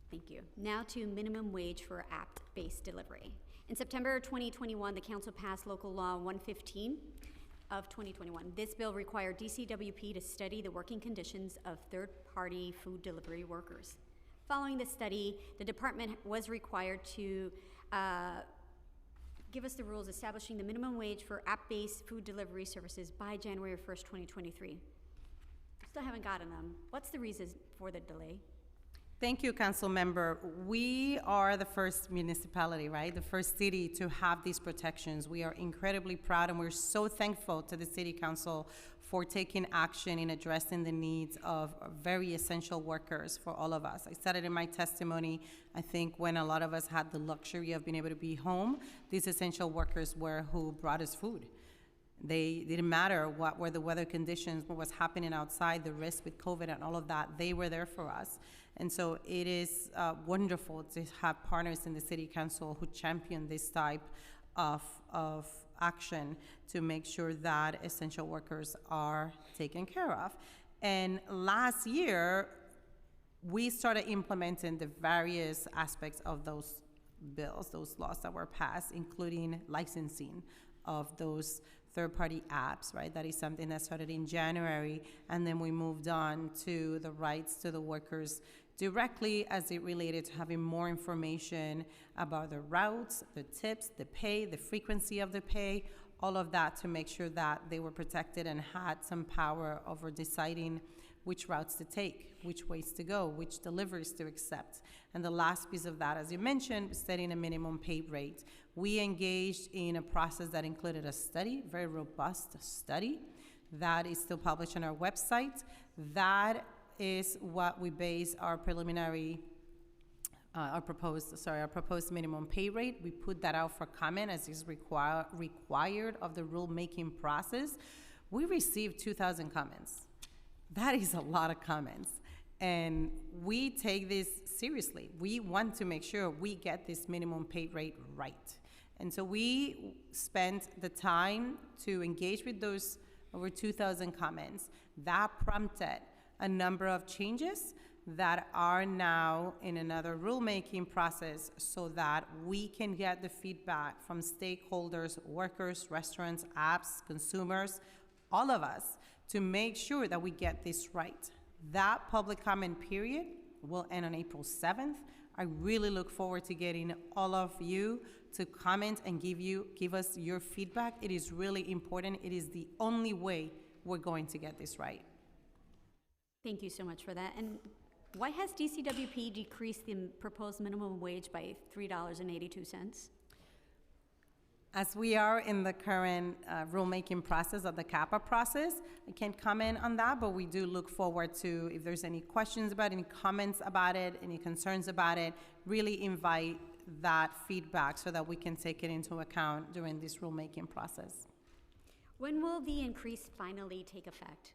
Thank you. Now to minimum wage for app-based delivery. In September 2021, the council passed Local Law 115 of 2021. This bill required DCWP to study the working conditions of third-party food delivery workers. Following the study, the department was required to give us the rules establishing the minimum wage for app-based food delivery services by January 1st, 2023. Still haven't gotten them. What's the reason for the delay? Thank you, Council Member. We are the first municipality, right? The first city to have these protections. We are incredibly proud, and we're so thankful to the City Council for taking action in addressing the needs of very essential workers for all of us. I said it in my testimony. I think when a lot of us had the luxury of being able to be home, these essential workers were who brought us food. They didn't matter what were the weather conditions, what was happening outside, the risk with COVID and all of that. They were there for us. And so it is wonderful to have partners in the City Council who champion this type of action to make sure that essential workers are taken care of. And last year, we started implementing the various aspects of those bills, those laws that were passed, including licensing of those third-party apps, right? That is something that started in January, and then we moved on to the rights to the workers directly as it related to having more information about the routes, the tips, the pay, the frequency of the pay, all of that to make sure that they were protected and had some power over deciding which routes to take, which ways to go, which deliveries to accept. And the last piece of that, as you mentioned, setting a minimum pay rate. We engaged in a process that included a study, very robust study, that is still published on our website. That is what we base our preliminary, our proposed minimum pay rate. We put that out for comment as is required of the rulemaking process. We received 2,000 comments. That is a lot of comments. And we take this seriously. We want to make sure we get this minimum pay rate right. And so we spent the time to engage with those over 2,000 comments. That prompted a number of changes that are now in another rulemaking process so that we can get the feedback from stakeholders, workers, restaurants, apps, consumers, all of us, to make sure that we get this right. That public comment period will end on April 7th. I really look forward to getting all of you to comment and give us your feedback. It is really important. It is the only way we're going to get this right. Thank you so much for that. And why has DCWP decreased the proposed minimum wage by $3.82? As we are in the current rulemaking process of the CAPA process, I can't comment on that, but we do look forward to, if there's any questions about it, any comments about it, any concerns about it, really invite that feedback so that we can take it into account during this rulemaking process. When will the increase finally take effect?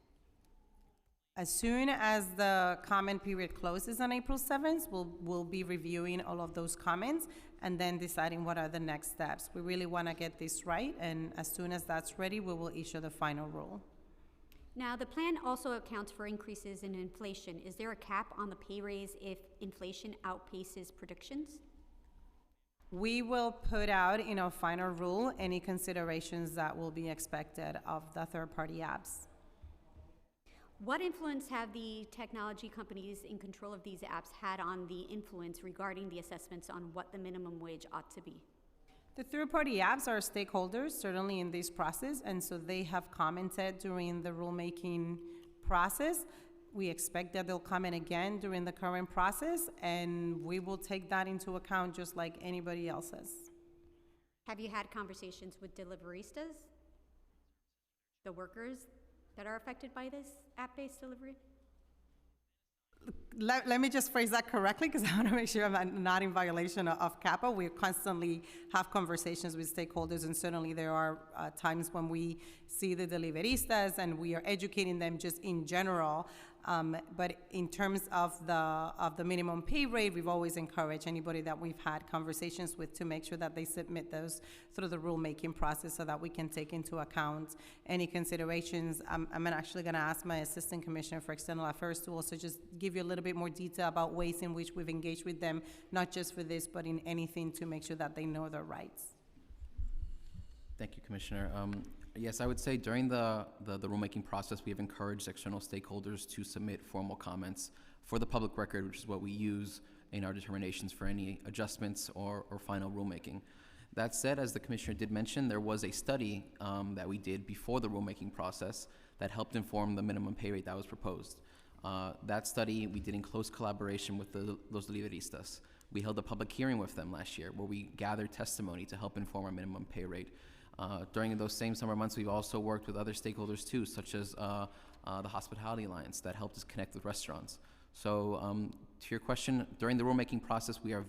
As soon as the comment period closes on April 7th, we'll be reviewing all of those comments and then deciding what are the next steps. We really want to get this right, and as soon as that's ready, we will issue the final rule. Now, the plan also accounts for increases in inflation. Is there a cap on the pay raise if inflation outpaces predictions? We will put out in our final rule any considerations that will be expected of the third-party apps. What influence have the technology companies in control of these apps had on the influence regarding the assessments on what the minimum wage ought to be? The third-party apps are stakeholders, certainly in this process, and so they have commented during the rulemaking process. We expect that they'll comment again during the current process, and we will take that into account just like anybody else's. Have you had conversations with deliveristas, the workers that are affected by this app-based delivery? Let me just phrase that correctly, because I want to make sure I'm not in violation of CAPA. We constantly have conversations with stakeholders, and certainly there are times when we see the deliveristas and we are educating them just in general. But in terms of the minimum pay rate, we've always encouraged anybody that we've had conversations with to make sure that they submit those through the rulemaking process so that we can take into account any considerations. I'm actually going to ask my Assistant Commissioner for External Affairs to also just give you a little bit more detail about ways in which we've engaged with them, not just for this, but in anything to make sure that they know their rights. Thank you, Commissioner. Yes, I would say during the rulemaking process, we have encouraged external stakeholders to submit formal comments for the public record, which is what we use in our determinations for any adjustments or final rulemaking. That said, as the Commissioner did mention, there was a study that we did before the rulemaking process that helped inform the minimum pay rate that was proposed. That study we did in close collaboration with Los Deliveristas. We held a public hearing with them last year where we gathered testimony to help inform our minimum pay rate. During those same summer months, we've also worked with other stakeholders too, such as the Hospitality Alliance that helped us connect with restaurants. So to your question, during the rulemaking process, we are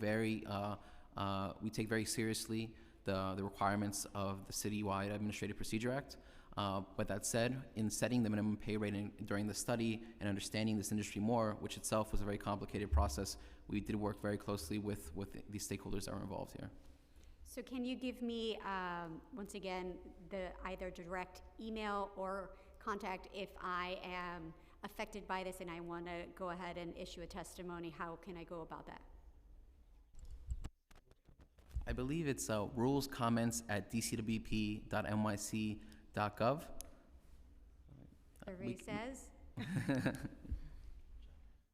we take very seriously the requirements of the Citywide Administrative Procedure Act. But that said, in setting the minimum pay rate during the study and understanding this industry more, which itself was a very complicated process, we did work very closely with the stakeholders that were involved here. So can you give me, once again, the either direct email or contact if I am affected by this and I want to go ahead and issue a testimony? How can I go about that? I believe it's rulescomments@dcwp.nyc.gov. Survey says.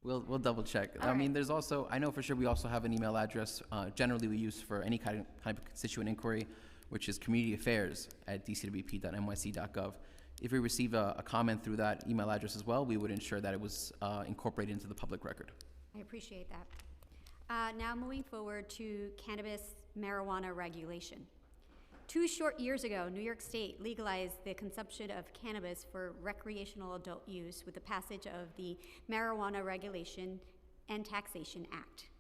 We'll double check. All I mean, right. there's also, I know for sure we also have an email address, generally we use for any type of constituent inquiry, which is communityAffairs@dcwp.nyc.gov. If we receive a comment through that email address as well, we would ensure that it was incorporated into the public record. I appreciate that. Now moving forward to cannabis marijuana regulation. 2 short years ago, New York State legalized the consumption of cannabis for recreational adult use with the passage of the Marijuana Regulation and Taxation Act.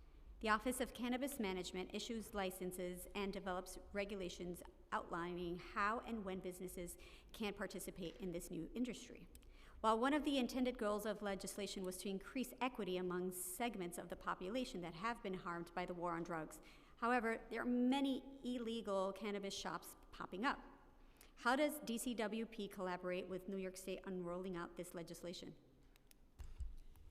The Office of Cannabis Management issues licenses and develops regulations outlining how and when businesses can participate in this new industry. While one of the intended goals of legislation was to increase equity among segments of the population that have been harmed by the war on drugs, however, there are many illegal cannabis shops popping up. How does DCWP collaborate with New York State on rolling out this legislation?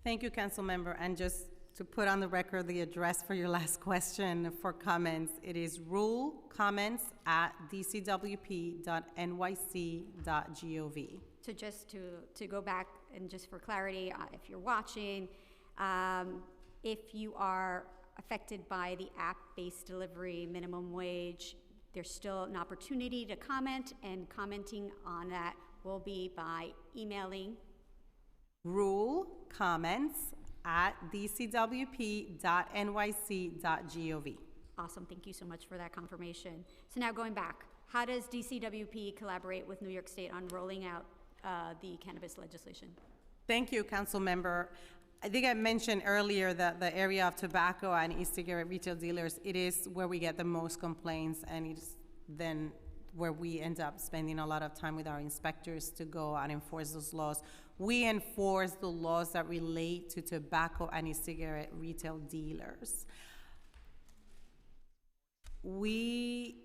Thank you, Council Member. And just to put on the record the address for your last question for comments, it is rulecomments@dcwp.nyc.gov. So just to go back and just for clarity, if you're watching, if you are affected by the app-based delivery minimum wage, there's still an opportunity to comment, and commenting on that will be by emailing rulecomments@dcwp.nyc.gov. Awesome, thank you so much for that confirmation. So now going back, how does DCWP collaborate with New York State on rolling out the cannabis legislation? Thank you, Council Member. I think I mentioned earlier that the area of tobacco and e-cigarette retail dealers, it is where we get the most complaints, and it's then where we end up spending a lot of time with our inspectors to go and enforce those laws. We enforce the laws that relate to tobacco and e-cigarette retail dealers. We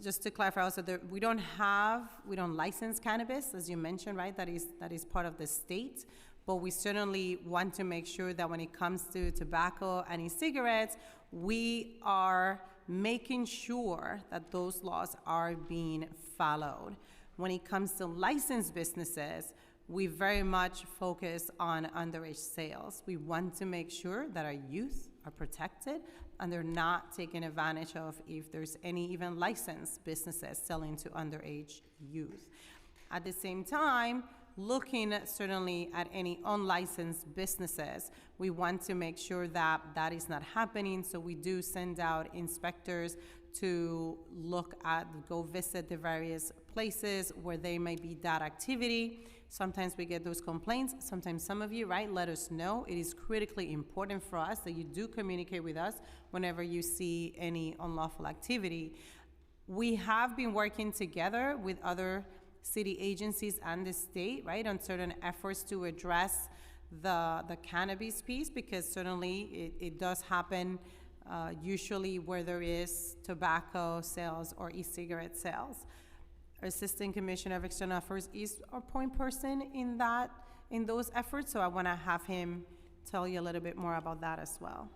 just to clarify also, we don't license cannabis, as you mentioned, right? That is part of the state. But we certainly want to make sure that when it comes to tobacco and e-cigarettes, we are making sure that those laws are being followed. When it comes to licensed businesses, we very much focus on underage sales. We want to make sure that our youth are protected and they're not taken advantage of if there's any even licensed businesses selling to underage youth. At the same time, looking certainly at any unlicensed businesses, we want to make sure that that is not happening. So we do send out inspectors to go visit the various places where there may be that activity. Sometimes we get those complaints. Sometimes some of you, right, let us know. It is critically important for us that you do communicate with us whenever you see any unlawful activity. We have been working together with other city agencies and the state, right, on certain efforts to address the cannabis piece, because certainly it does happen usually where there is tobacco sales or e-cigarette sales. Our Assistant Commissioner of External Affairs is our point person in those efforts, so I want to have him tell you a little bit more about that as well.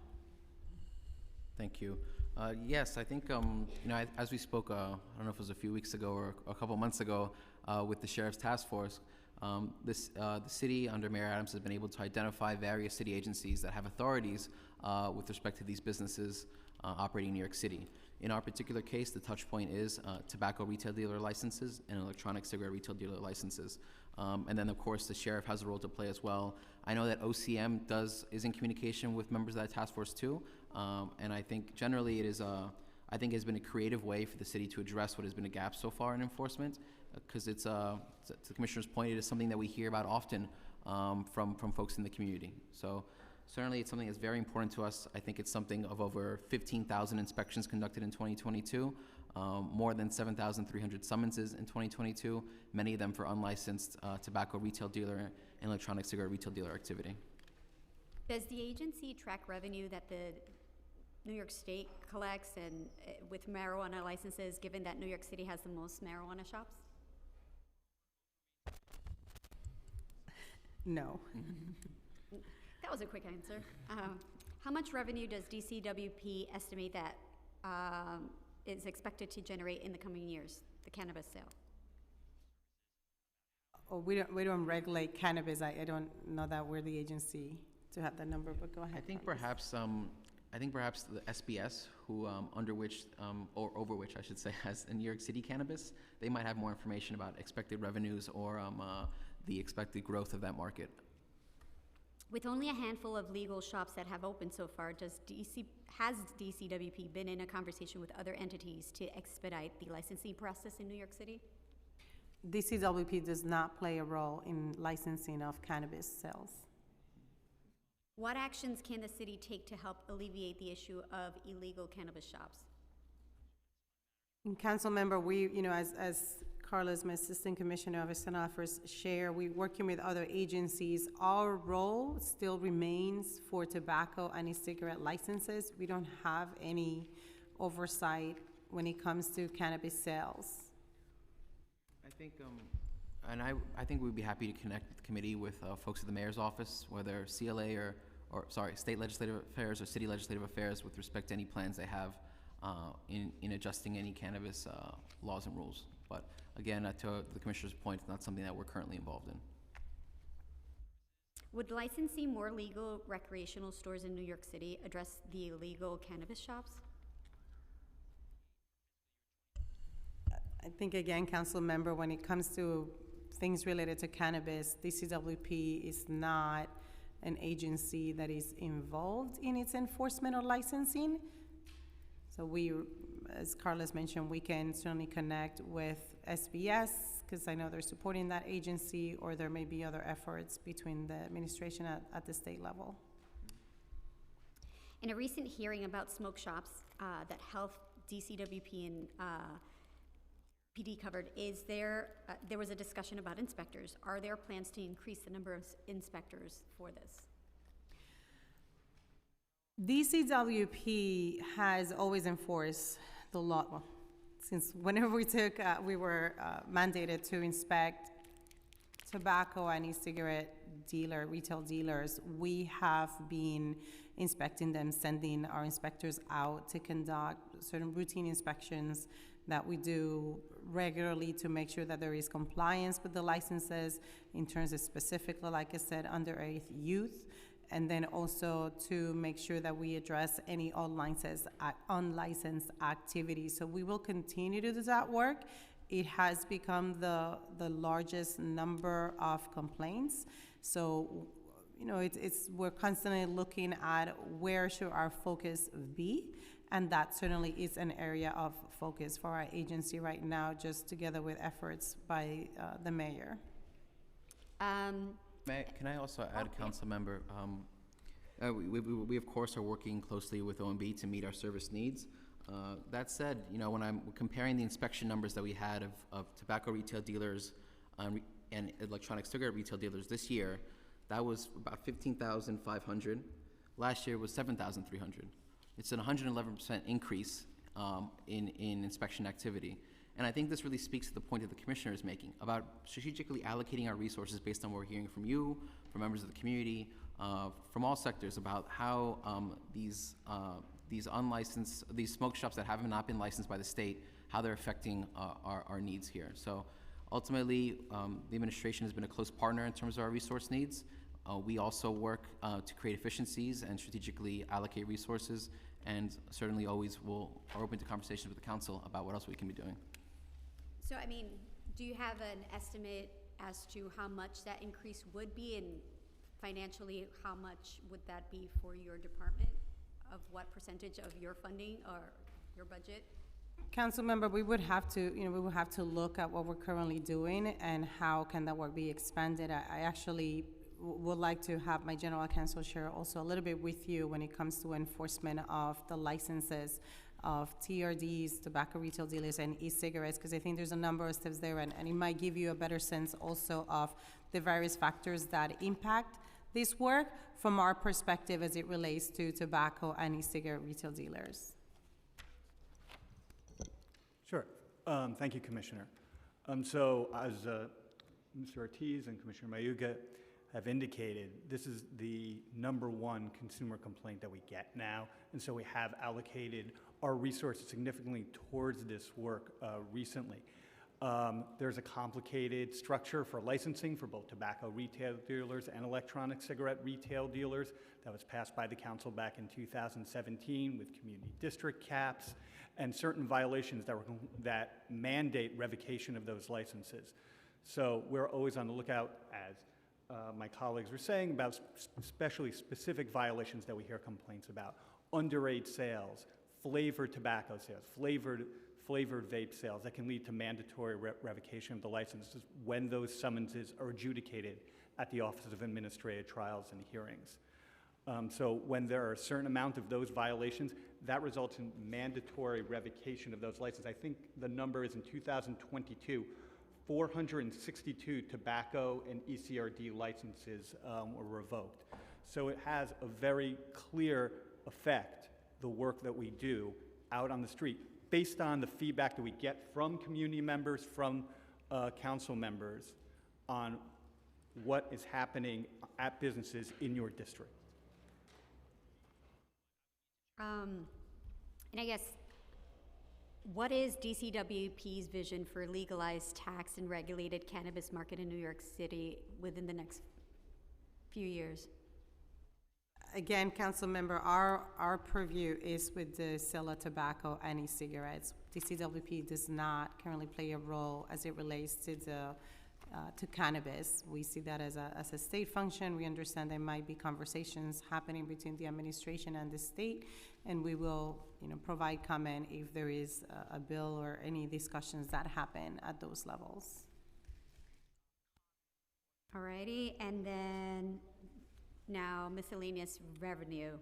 Thank you. Yes, I think, as we spoke, I don't know if it was a few weeks ago or a couple months ago, with the Sheriff's Task Force, the city under Mayor Adams has been able to identify various city agencies that have authorities with respect to these businesses operating in New York City. In our particular case, the touch point is tobacco retail dealer licenses and electronic cigarette retail dealer licenses. And then, of course, the sheriff has a role to play as well. I know that OCM is in communication with members of that task force too. And I think generally it has been a creative way for the city to address what has been a gap so far in enforcement, because it's, to the Commissioner's point, it is something that we hear about often from folks in the community. So certainly it's something that's very important to us. I think it's something of over 15,000 inspections conducted in 2022, more than 7,300 summonses in 2022, many of them for unlicensed tobacco retail dealer and electronic cigarette retail dealer activity. Does the agency track revenue that the New York State collects and with marijuana licenses, given that New York City has the most marijuana shops? No. That was a quick answer. How much revenue does DCWP estimate that is expected to generate in the coming years, the cannabis sale? Oh, we don't regulate cannabis. I don't know that we're the agency to have that number, but go ahead. I think perhaps the SBS, who over which I should say has in New York City cannabis, they might have more information about expected revenues or the expected growth of that market. With only a handful of legal shops that have opened so far, has DCWP been in a conversation with other entities to expedite the licensing process in New York City? DCWP does not play a role in licensing of cannabis sales. What actions can the city take to help alleviate the issue of illegal cannabis shops? And Council Member, we, as Carla's my Assistant Commissioner of External Affairs share, we're working with other agencies. Our role still remains for tobacco and e-cigarette licenses. We don't have any oversight when it comes to cannabis sales. I think, I think we'd be happy to connect with the committee with folks at the mayor's office, whether CLA or state legislative affairs or city legislative affairs, with respect to any plans they have in adjusting any cannabis laws and rules. But again, to the Commissioner's point, it's not something that we're currently involved in. Would licensing more legal recreational stores in New York City address the illegal cannabis shops? I think, again, Council Member, when it comes to things related to cannabis, DCWP is not an agency that is involved in its enforcement or licensing. So we, as Carlos mentioned, we can certainly connect with SBS, because I know they're supporting that agency, or there may be other efforts between the administration at the state level. In a recent hearing about smoke shops that Health, DCWP, and PD covered, there was a discussion about inspectors. Are there plans to increase the number of inspectors for this? DCWP has always enforced the law, well, since whenever we were mandated to inspect tobacco and e-cigarette retail dealers, we have been inspecting them, sending our inspectors out to conduct certain routine inspections that we do regularly to make sure that there is compliance with the licenses in terms of specifically, like I said, underage youth, and then also to make sure that we address any unlicensed activities. So we will continue to do that work. It has become the largest number of complaints. So, you know, we're constantly looking at where should our focus be, and that certainly is an area of focus for our agency right now, just together with efforts by the mayor. Can I also add, council member? We of course are working closely with OMB to meet our service needs. That said, you know, when I'm comparing the inspection numbers that we had of tobacco retail dealers and electronic cigarette retail dealers this year, that was about 15,500. Last year was 7,300. It's an 111% increase in inspection activity. And I think this really speaks to the point that the commissioner is making about strategically allocating our resources based on what we're hearing from you, from members of the community, from all sectors, about how these smoke shops that have not been licensed by the state, how they're affecting our needs here. So ultimately, the administration has been a close partner in terms of our resource needs. We also work to create efficiencies and strategically allocate resources, and certainly always are open to conversations with the council about what else we can be doing. So, I mean, do you have an estimate as to how much that increase would be, and financially, how much would that be for your department? Of what percentage of your funding or your budget? Council member, we would have to look at what we're currently doing and how can that work be expanded. I actually would like to have my general counsel share also a little bit with you when it comes to enforcement of the licenses of TRDs, tobacco retail dealers, and e-cigarettes, because I think there's a number of steps there, and it might give you a better sense also of the various factors that impact this work from our perspective as it relates to tobacco and e-cigarette retail dealers. Sure. Thank you, Commissioner. So as Mr. Ortiz and Commissioner Mayuga have indicated, this is the #1 consumer complaint that we get now, and so we have allocated our resources significantly towards this work recently. There's a complicated structure for licensing for both tobacco retail dealers and electronic cigarette retail dealers that was passed by the council back in 2017 with community district caps and certain violations that mandate revocation of those licenses. So we're always on the lookout, as my colleagues were saying, about especially specific violations that we hear complaints about: underage sales, flavored tobacco sales, flavored vape sales that can lead to mandatory revocation of the licenses when those summonses are adjudicated at the Office of Administrative Trials and Hearings. So when there are a certain amount of those violations, that results in mandatory revocation of those licenses. I think the number is in 2022, 462 tobacco and ECRD licenses were revoked. So it has a very clear effect, the work that we do out on the street, based on the feedback that we get from community members, from council members, on what is happening at businesses in your district. And I guess, what is DCWP's vision for legalized, taxed, and regulated cannabis market in New York City within the next few years? Again, council member, our purview is with the sale of tobacco and e-cigarettes. DCWP does not currently play a role as it relates to to cannabis. We see that as a state function. We understand there might be conversations happening between the administration and the state, and we will, provide comment if there is a bill or any discussions that happen at those levels. Alrighty, and then now miscellaneous revenue.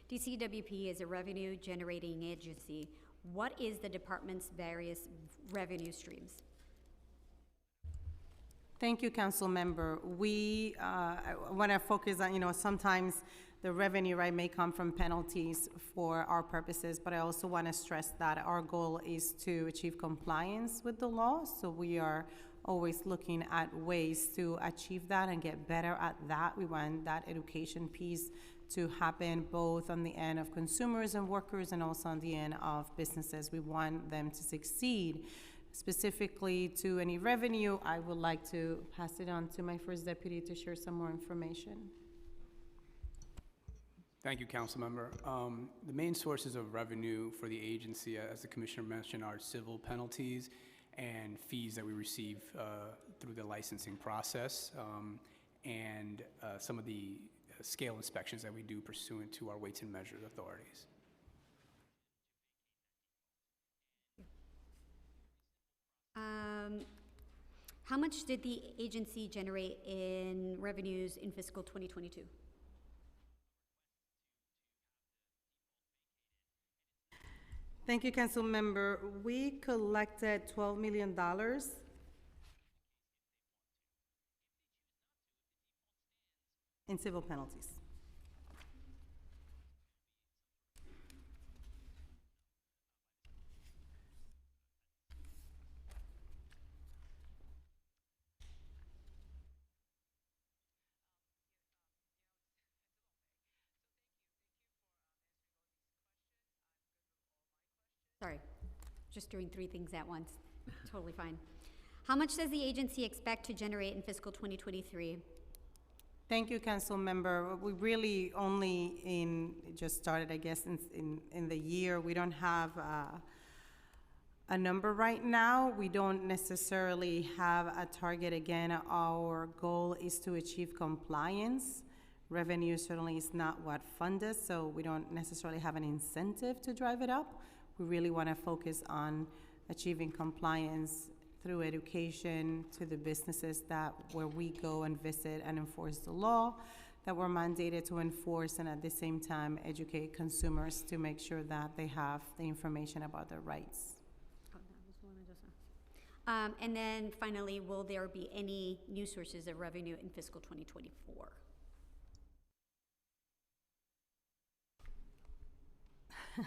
DCWP is a revenue generating agency. What is the department's various revenue streams? Thank you, council member. We want to focus on, sometimes the revenue, right, may come from penalties for our purposes, but I also want to stress that our goal is to achieve compliance with the law. So we are always looking at ways to achieve that and get better at that. We want that education piece to happen both on the end of consumers and workers and also on the end of businesses. We want them to succeed. Specifically to any revenue, I would like to pass it on to my first deputy to share some more information. Thank you, Councilmember. The main sources of revenue for the agency, as the Commissioner mentioned, are civil penalties and fees that we receive through the licensing process, and some of the scale inspections that we do pursuant to our weights and measures authorities. How much did the agency generate in revenues in fiscal 2022? Thank you, Council Member. We collected $12 million. In civil penalties. Sorry, just doing three things at once. Totally fine. How much does the agency expect to generate in fiscal 2023? Thank you, Council Member. We really only just started, I guess, in the year. We don't have a number right now. We don't necessarily have a target. Again, our goal is to achieve compliance. Revenue certainly is not what funds us, so we don't necessarily have an incentive to drive it up. We really want to focus on achieving compliance through education to the businesses where we go and visit and enforce the law that we're mandated to enforce, and at the same time educate consumers to make sure that they have the information about their rights. Oh, that was the one I just asked. And then finally, will there be any new sources of revenue in fiscal 2024?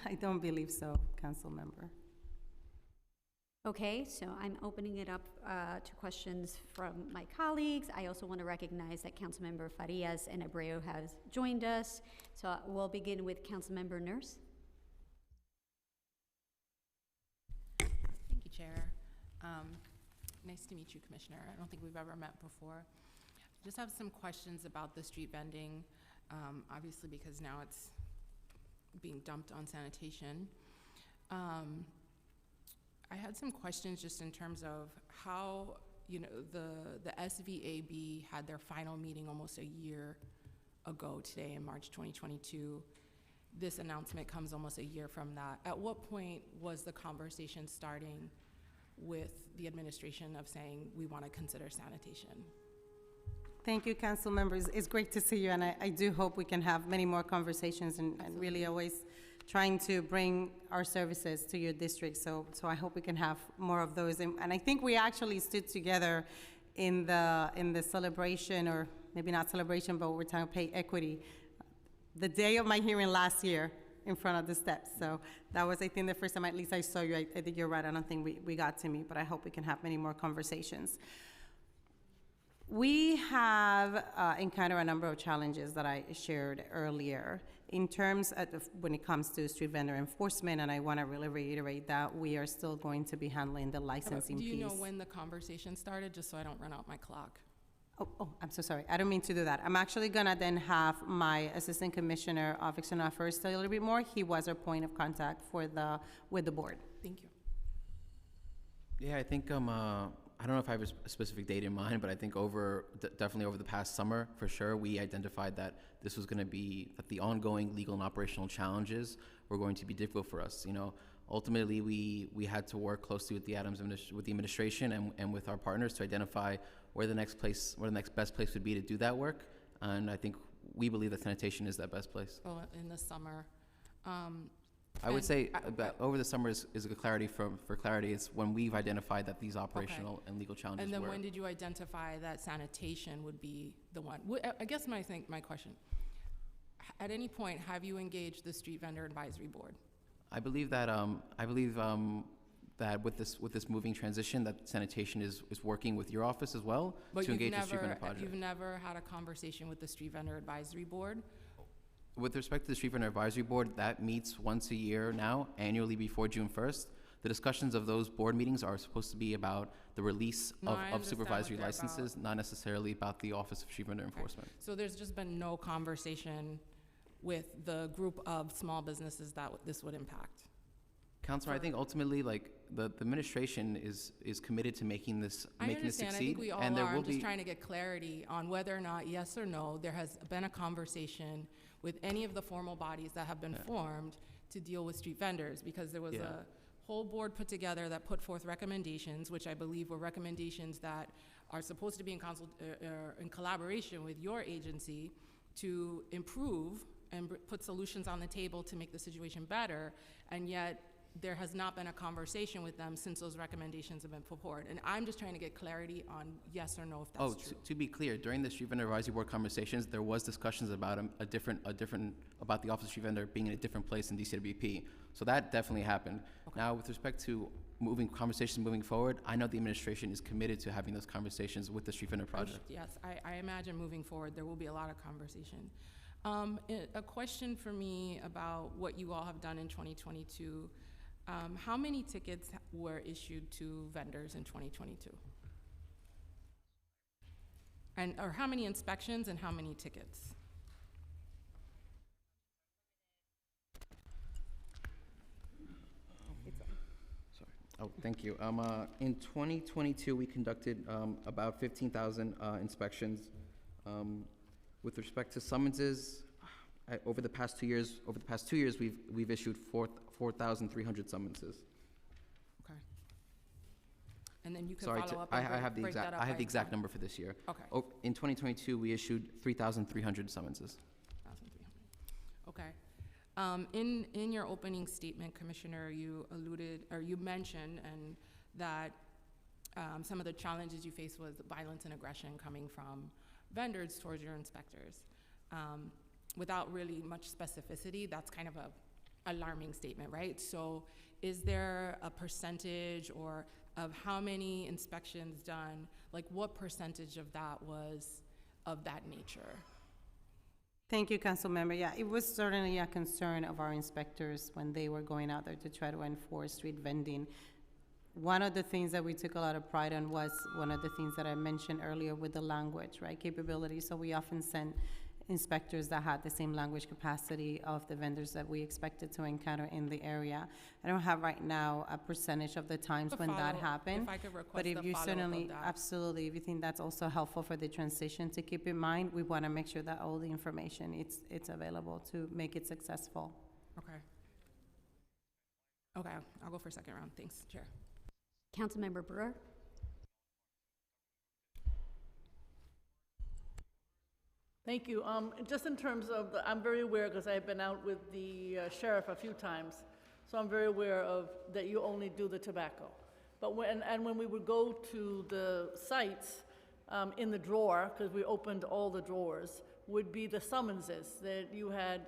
I don't believe so, Council Member. Okay, so I'm opening it up to questions from my colleagues. I also want to recognize that Councilmember Farias and Abreu has joined us. So we'll begin with Councilmember Nurse. Thank you, Chair. Nice to meet you, Commissioner. I don't think we've ever met before. Just have some questions about the street vending, obviously because now it's being dumped on sanitation. I had some questions just in terms of how, the SVAB had their final meeting almost a year ago today in March 2022. This announcement comes almost a year from that. At what point was the conversation starting with the administration of saying we want to consider sanitation? Thank you, Council Members. It's great to see you, and I do hope we can have many more conversations and really always trying to bring our services to your district. So I hope we can have more of those. And I think we actually stood together in the celebration, or maybe not celebration, but we're talking pay equity, the day of my hearing last year in front of the steps. So that was, I think, the first time at least I saw you. I think you're right. I don't think we got to meet, but I hope we can have many more conversations. We have encountered a number of challenges that I shared earlier in terms of when it comes to street vendor enforcement, and I want to really reiterate that we are still going to be handling the licensing piece. Do you know when the conversation started, just so I don't run out my clock? Oh, I'm so sorry. I don't mean to do that. I'm actually going to then have my Assistant Commissioner of External Affairs tell you a little bit more. He was our point of contact with the board. Thank you. Yeah, I think I don't know if I have a specific date in mind, but I think definitely over the past summer, for sure, we identified that this was going to be, that the ongoing legal and operational challenges were going to be difficult for us. Ultimately, we had to work closely with the administration and with our partners to identify where the next best place would be to do that work. And I think we believe that sanitation is that best place. Well, in the summer. I would say that over the summer is a clarity for clarity. It's when we've identified that these operational and legal challenges And then were. when did you identify that sanitation would be the one? I guess my question, at any point, have you engaged the Street Vendor Advisory Board? I believe that that with this moving transition, that sanitation is working with your office as well But to you've engage the street vendor never, project. you've never had a conversation with the Street Vendor Advisory Board? With respect to the Street Vendor Advisory Board, that meets once a year now, annually before June 1st. The discussions of those board meetings are supposed to be about the release No, I of understand supervisory what they're licenses, not necessarily about the Office of Street Vendor Enforcement. So there's just been no conversation with the group of small businesses that this would impact? Councilor, I think ultimately, like, the administration is committed to making this I succeed. understand, I think we all and there are. will I'm just be- trying to get clarity on whether or not, yes or no, there has been a conversation with any of the formal bodies that have been formed to deal with street vendors, because there was Yeah. a whole board put together that put forth recommendations, which I believe were recommendations that are supposed to be in collaboration with your agency to improve and put solutions on the table to make the situation better, and yet there has not been a conversation with them since those recommendations have been put forward. And I'm just trying to get clarity on yes or no if that's Oh, true. to be clear, during the Street Vendor Advisory Board conversations, there was discussions about about the Office of Street Vendor being in a different place in DCWP. So that definitely happened. Now, with respect to conversations moving forward, I know the administration is committed to having those conversations with the Street Vendor project. Yes, I imagine moving forward, there will be a lot of conversation. A question for me about what you all have done in 2022. How many tickets were issued to vendors in 2022? Or how many inspections and how many tickets? Sorry. Oh, thank you. In 2022, we conducted about 15,000 inspections. With respect to summonses, over the past 2 years, we've issued 4,300 summonses. Okay. And then you can Sorry, follow up I and have the break that exact, up I have by the exact time. number for this year. Okay. In 2022, we issued 3,300 summonses. 1,300. Okay. In your opening statement, Commissioner, you mentioned that some of the challenges you faced was violence and aggression coming from vendors towards your inspectors. Without really much specificity, that's kind of a alarming statement, right? So is there a percentage or of how many inspections done, like what percentage of that was of that nature? Thank you, Councilmember. Yeah, it was certainly a concern of our inspectors when they were going out there to try to enforce street vending. One of the things that we took a lot of pride on was one of the things that I mentioned earlier with the language, right, capability. So we often sent inspectors that had the same language capacity of the vendors that we expected to encounter in the area. I don't have right now a percentage of the times when that Follow-up, happened. If I could request But if a you follow-up certainly, of that. absolutely, if you think that's also helpful for the transition to keep in mind, we want to make sure that all the information, it's available to make it successful. Okay. Okay, I'll go for a second round. Thanks, Chair. Councilmember Brewer? Thank you. Just in terms of, I'm very aware, because I've been out with the sheriff a few times, so I'm very aware of that you only do the tobacco. But when we would go to the sites, in the drawer, because we opened all the drawers, would be the summonses that you had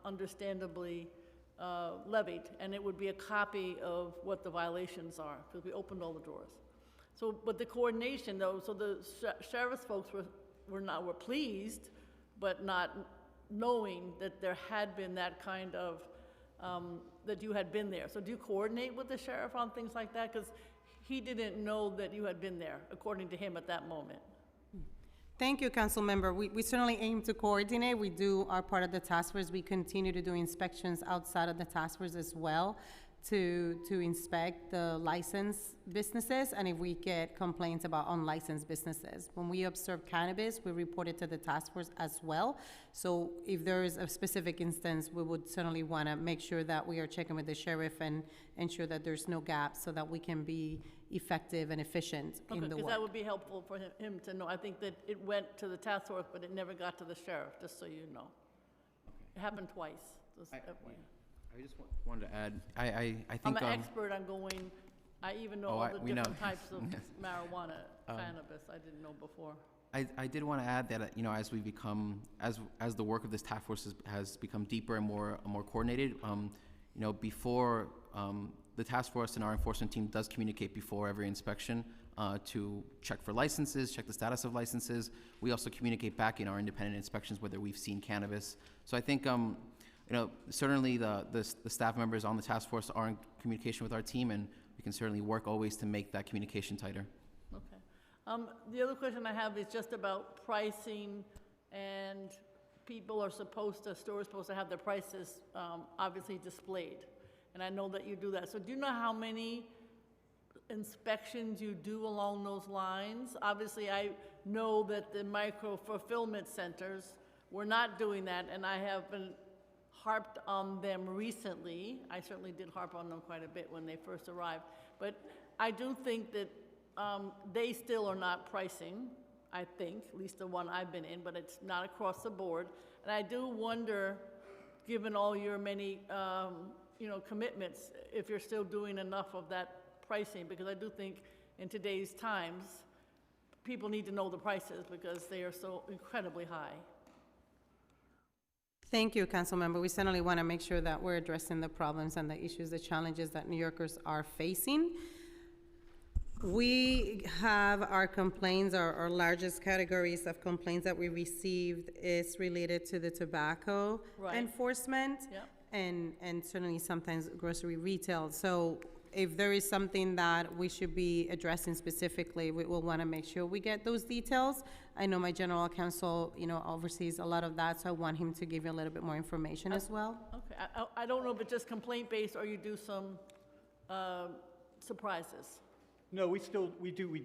understandably levied, and it would be a copy of what the violations are, because we opened all the drawers. So, but the coordination though, so the sheriff's folks were pleased, but not knowing that there had been that kind of, that you had been there. So do you coordinate with the sheriff on things like that? Because he didn't know that you had been there, according to him at that moment. Thank you, Councilmember. We certainly aim to coordinate. We do our part of the task force. We continue to do inspections outside of the task force as well to inspect the licensed businesses and if we get complaints about unlicensed businesses. When we observe cannabis, we report it to the task force as well. So if there is a specific instance, we would certainly want to make sure that we are checking with the sheriff and ensure that there's no gaps so that we can be effective and efficient in the Because work. that would be helpful for him to know. I think that it went to the task force, but it never got to the sheriff, just so you know. It happened twice. I just wanted to add, I think. I'm an expert on I even know all the we know. different types of marijuana, cannabis, I didn't know before. I did want to add that, as we become, as the work of this task force has become deeper and more coordinated, before the task force and our enforcement team does communicate before every inspection to check for licenses, check the status of licenses. We also communicate back in our independent inspections whether we've seen cannabis. So I think, certainly the staff members on the task force are in communication with our team, and we can certainly work always to make that communication tighter. Okay. The other question I have is just about pricing, and stores are supposed to have their prices obviously displayed. And I know that you do that. So do you know how many inspections you do along those lines? Obviously, I know that the micro-fulfillment centers were not doing that, and I have been harped on them recently. I certainly did harp on them quite a bit when they first arrived. But I do think that they still are not pricing, I think, at least the one I've been in, but it's not across the board. And I do wonder, given all your many commitments, if you're still doing enough of that pricing, because I do think in today's times, people need to know the prices because they are so incredibly high. Thank you, Councilmember. We certainly want to make sure that we're addressing the problems and the issues, the challenges that New Yorkers are facing. We have our complaints, our largest categories of complaints that we received is related to the tobacco enforcement. Yep. And certainly sometimes grocery retail. So if there is something that we should be addressing specifically, we will want to make sure we get those details. I know my general counsel, oversees a lot of that, so I want him to give you a little bit more information as well. Okay, I don't know if it's just complaint-based or you do some surprises. No, we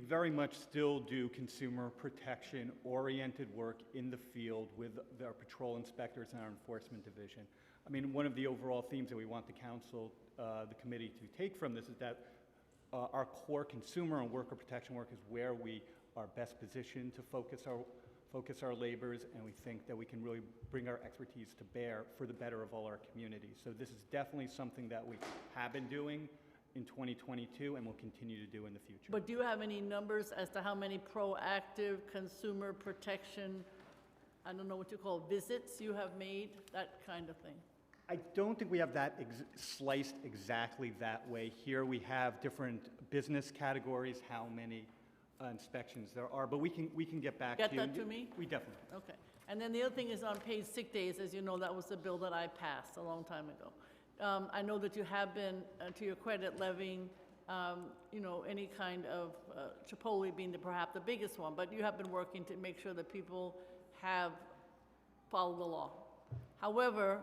very much still do consumer protection-oriented work in the field with our patrol inspectors and our enforcement division. I mean, one of the overall themes that we want the council, the committee to take from this is that our core consumer and worker protection work is where we are best positioned to focus our labors, and we think that we can really bring our expertise to bear for the better of all our communities. So this is definitely something that we have been doing in 2022 and will continue to do in the future. But do you have any numbers as to how many proactive consumer protection, I don't know what you call visits you have made, that kind of thing? I don't think we have that sliced exactly that way. Here we have different business categories, how many inspections there are, but we can get back to you. Get that to me? We definitely. Okay. And then the other thing is on paid sick days. As you know, that was the bill that I passed a long time ago. I know that you have been, to your credit, levying, any kind of, Chipotle being perhaps the biggest one, but you have been working to make sure that people have followed the law. However,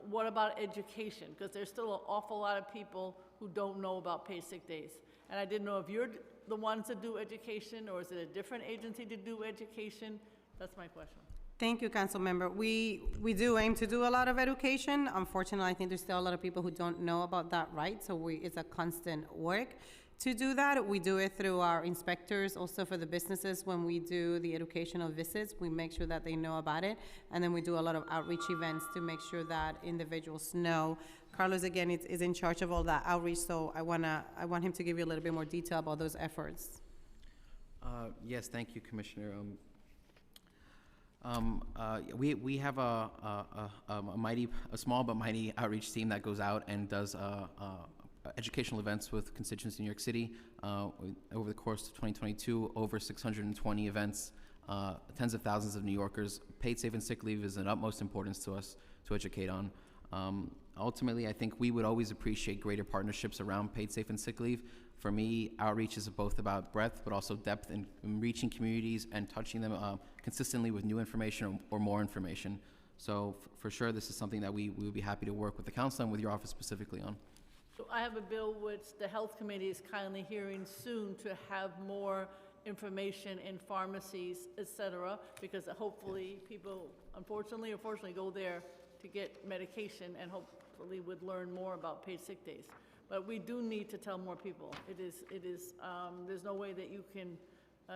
what about education? Because there's still an awful lot of people who don't know about paid sick days. And I didn't know if you're the ones that do education, or is it a different agency to do education? That's my question. Thank you, Councilmember. We do aim to do a lot of education. Unfortunately, I think there's still a lot of people who don't know about that right, so it's a constant work to do that. We do it through our inspectors, also for the businesses. When we do the educational visits, we make sure that they know about it, and then we do a lot of outreach events to make sure that individuals know. Carlos, again, is in charge of all that outreach, so I want him to give you a little bit more detail about those efforts. Yes, thank you, Commissioner. We have a small but mighty outreach team that goes out and does educational events with constituents in New York City. Over the course of 2022, over 620 events, tens of thousands of New Yorkers. Paid safe and sick leave is an utmost importance to us to educate on. Ultimately, I think we would always appreciate greater partnerships around paid safe and sick leave. For me, outreach is both about breadth, but also depth in reaching communities and touching them consistently with new information or more information. So for sure, this is something that we would be happy to work with the council and with your office specifically on. So I have a bill which the Health Committee is kindly hearing soon to have more information in pharmacies, et cetera, because hopefully people, unfortunately or fortunately, go there to get medication and hopefully would learn more about paid sick days. But we do need to tell more people. There's no way that you can,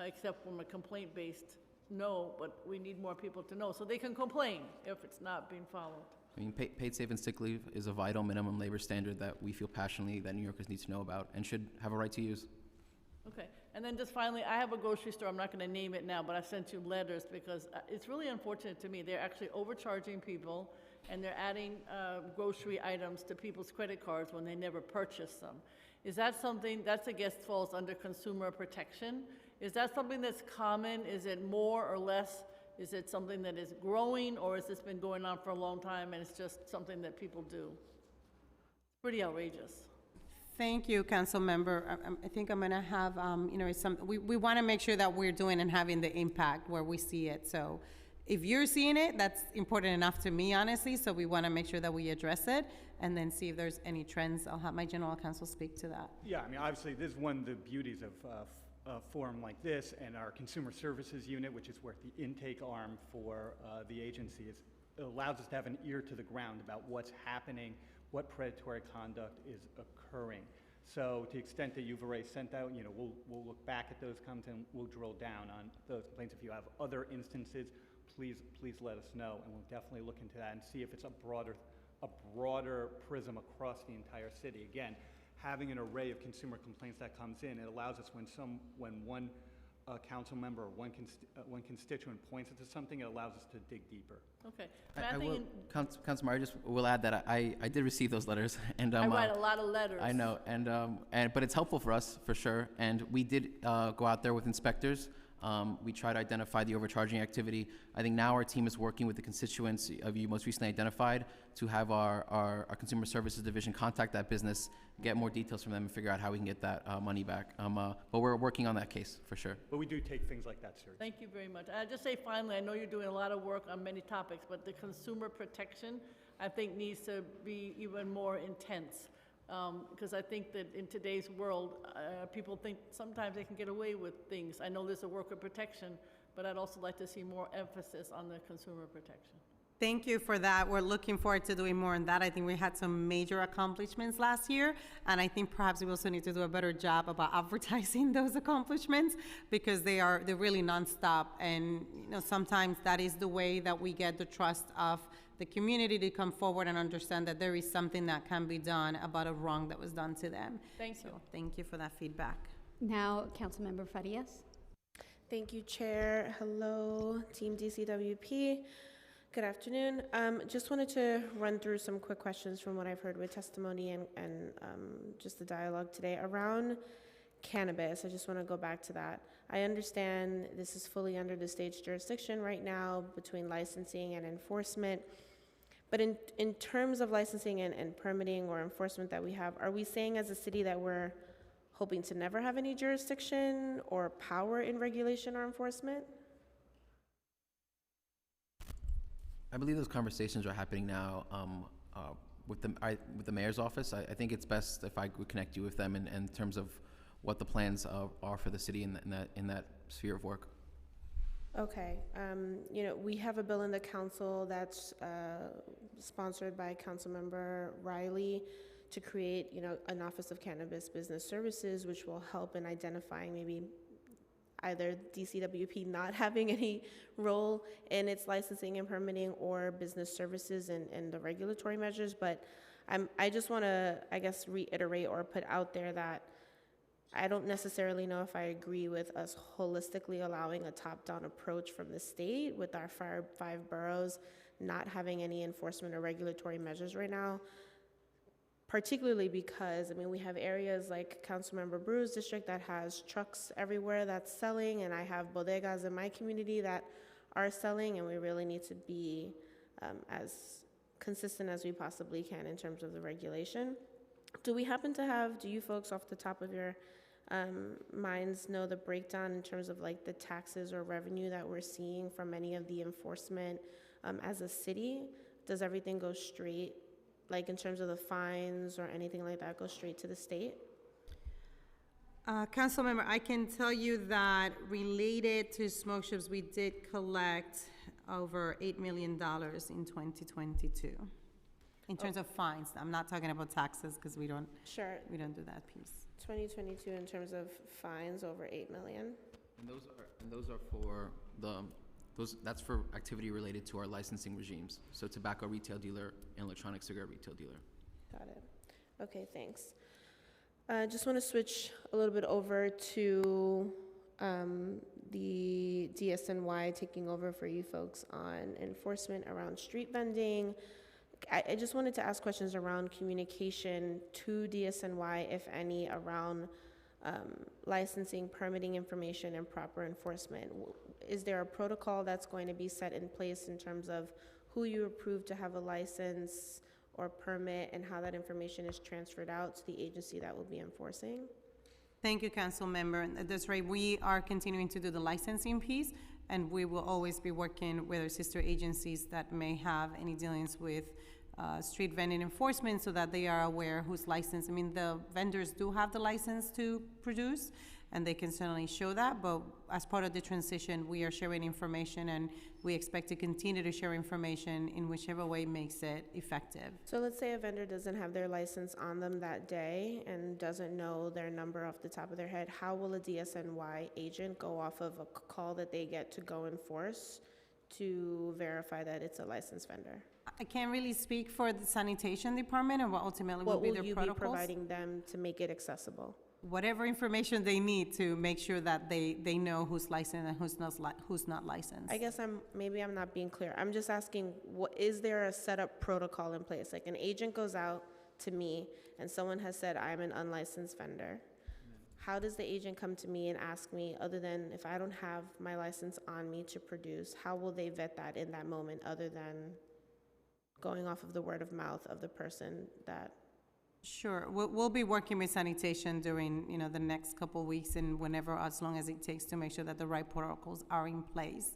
except from a complaint-based, know, but we need more people to know so they can complain if it's not being followed. I mean, paid safe and sick leave is a vital minimum labor standard that we feel passionately that New Yorkers need to know about and should have a right to use. Okay. And then just finally, I have a grocery store, I'm not gonna name it now, but I sent you letters because it's really unfortunate to me. They're actually overcharging people and they're adding grocery items to people's credit cards when they never purchased them. Is that something, that's I guess falls under consumer protection? Is that something that's common? Is it more or less? Is it something that is growing, or has this been going on for a long time and it's just something that people do? Pretty outrageous. Thank you, Council Member. I think I'm going to have, we want to make sure that we're doing and having the impact where we see it. So if you're seeing it, that's important enough to me, honestly. So we want to make sure that we address it and then see if there's any trends. I'll have my General Counsel speak to that. Yeah, I mean, obviously, this is one of the beauties of a forum like this, and our Consumer Services Unit, which is where the intake arm for the agency is. It allows us to have an ear to the ground about what's happening, what predatory conduct is occurring. So to the extent that you've already sent out, we'll look back at those comments and we'll drill down on those complaints. If you have other instances, please let us know, and we'll definitely look into that and see if it's a broader prism across the entire city. Again, having an array of consumer complaints that comes in, it allows us when one council member or one constituent points it to something, it allows us to dig deeper. Okay. I will, Councilmember, I just will add that I did receive those letters, and I write a lot of letters. I know, but it's helpful for us for sure. And we did go out there with inspectors. We try to identify the overcharging activity. I think now our team is working with the constituents of you most recently identified to have our Consumer Services Division contact that business, get more details from them, and figure out how we can get that money back. But we're working on that case for sure. But we do take things like that seriously. Thank you very much. I'll just say finally, I know you're doing a lot of work on many topics, but the consumer protection, I think, needs to be even more intense. Because I think that in today's world, people think sometimes they can get away with things. I know there's a worker protection, but I'd also like to see more emphasis on the consumer protection. Thank you for that. We're looking forward to doing more on that. I think we had some major accomplishments last year, and I think perhaps we also need to do a better job about advertising those accomplishments, because they're really nonstop. And sometimes that is the way that we get the trust of the community to come forward and understand that there is something that can be done about a wrong that was done to them. Thank you. Thank you for that feedback. Now, Councilmember Farias. Thank you, Chair. Hello, Team DCWP. Good afternoon. Just wanted to run through some quick questions from what I've heard with testimony and just the dialogue today around cannabis. I just want to go back to that. I understand this is fully under the state's jurisdiction right now between licensing and enforcement. But in terms of licensing and permitting or enforcement that we have, are we saying as a city that we're hoping to never have any jurisdiction or power in regulation or enforcement? I believe those conversations are happening now with the mayor's office. I think it's best if I would connect you with them in terms of what the plans are for the city in that sphere of work. Okay. We have a bill in the council that's sponsored by Councilmember Riley to create, an Office of Cannabis Business Services, which will help in identifying maybe either DCWP not having any role in its licensing and permitting or business services and the regulatory measures. But I just want to, reiterate or put out there that I don't necessarily know if I agree with us holistically allowing a top-down approach from the state with our five boroughs not having any enforcement or regulatory measures right now. Particularly because, we have areas like Councilmember Brew's district that has trucks everywhere that's selling, and I have bodegas in my community that are selling, and we really need to be as consistent as we possibly can in terms of the regulation. Do you folks off the top of your minds know the breakdown in terms of the taxes or revenue that we're seeing from any of the enforcement as a city? Does everything go straight, in terms of the fines or anything like that, go straight to the state? Councilmember, I can tell you that related to smoke shops, we did collect over $8 million in 2022 in terms of fines. I'm not talking about taxes because we don't do that piece. 2022 in terms of fines over $8 million. And those are for that's for activity related to our licensing regimes. So tobacco retail dealer and electronic cigarette retail dealer. Got it. Okay, thanks. I just want to switch a little bit over to the DSNY taking over for you folks on enforcement around street vending. I just wanted to ask questions around communication to DSNY, if any, around licensing, permitting information, and proper enforcement. Is there a protocol that's going to be set in place in terms of who you approve to have a license or permit and how that information is transferred out to the agency that will be enforcing? Thank you, Council Member. That's right. We are continuing to do the licensing piece, and we will always be working with our sister agencies that may have any dealings with street vending enforcement so that they are aware who's licensed. I mean, the vendors do have the license to produce, and they can certainly show that, but as part of the transition, we are sharing information, and we expect to continue to share information in whichever way makes it effective. So let's say a vendor doesn't have their license on them that day and doesn't know their number off the top of their head. How will a DSNY agent go off of a call that they get to go enforce to verify that it's a licensed vendor? I can't really speak for the sanitation department and what ultimately will What be will their you be protocols. providing them to make it accessible? Whatever information they need to make sure that they know who's licensed and who's not licensed. I guess maybe I'm not being clear. I'm just asking, is there a setup protocol in place? Like an agent goes out to me and someone has said, I'm an unlicensed vendor. How does the agent come to me and ask me, other than if I don't have my license on me to produce, how will they vet that in that moment other than going off of the word of mouth of the person that? Sure, we'll be working with sanitation during, the next couple of weeks and whenever, as long as it takes to make sure that the right protocols are in place.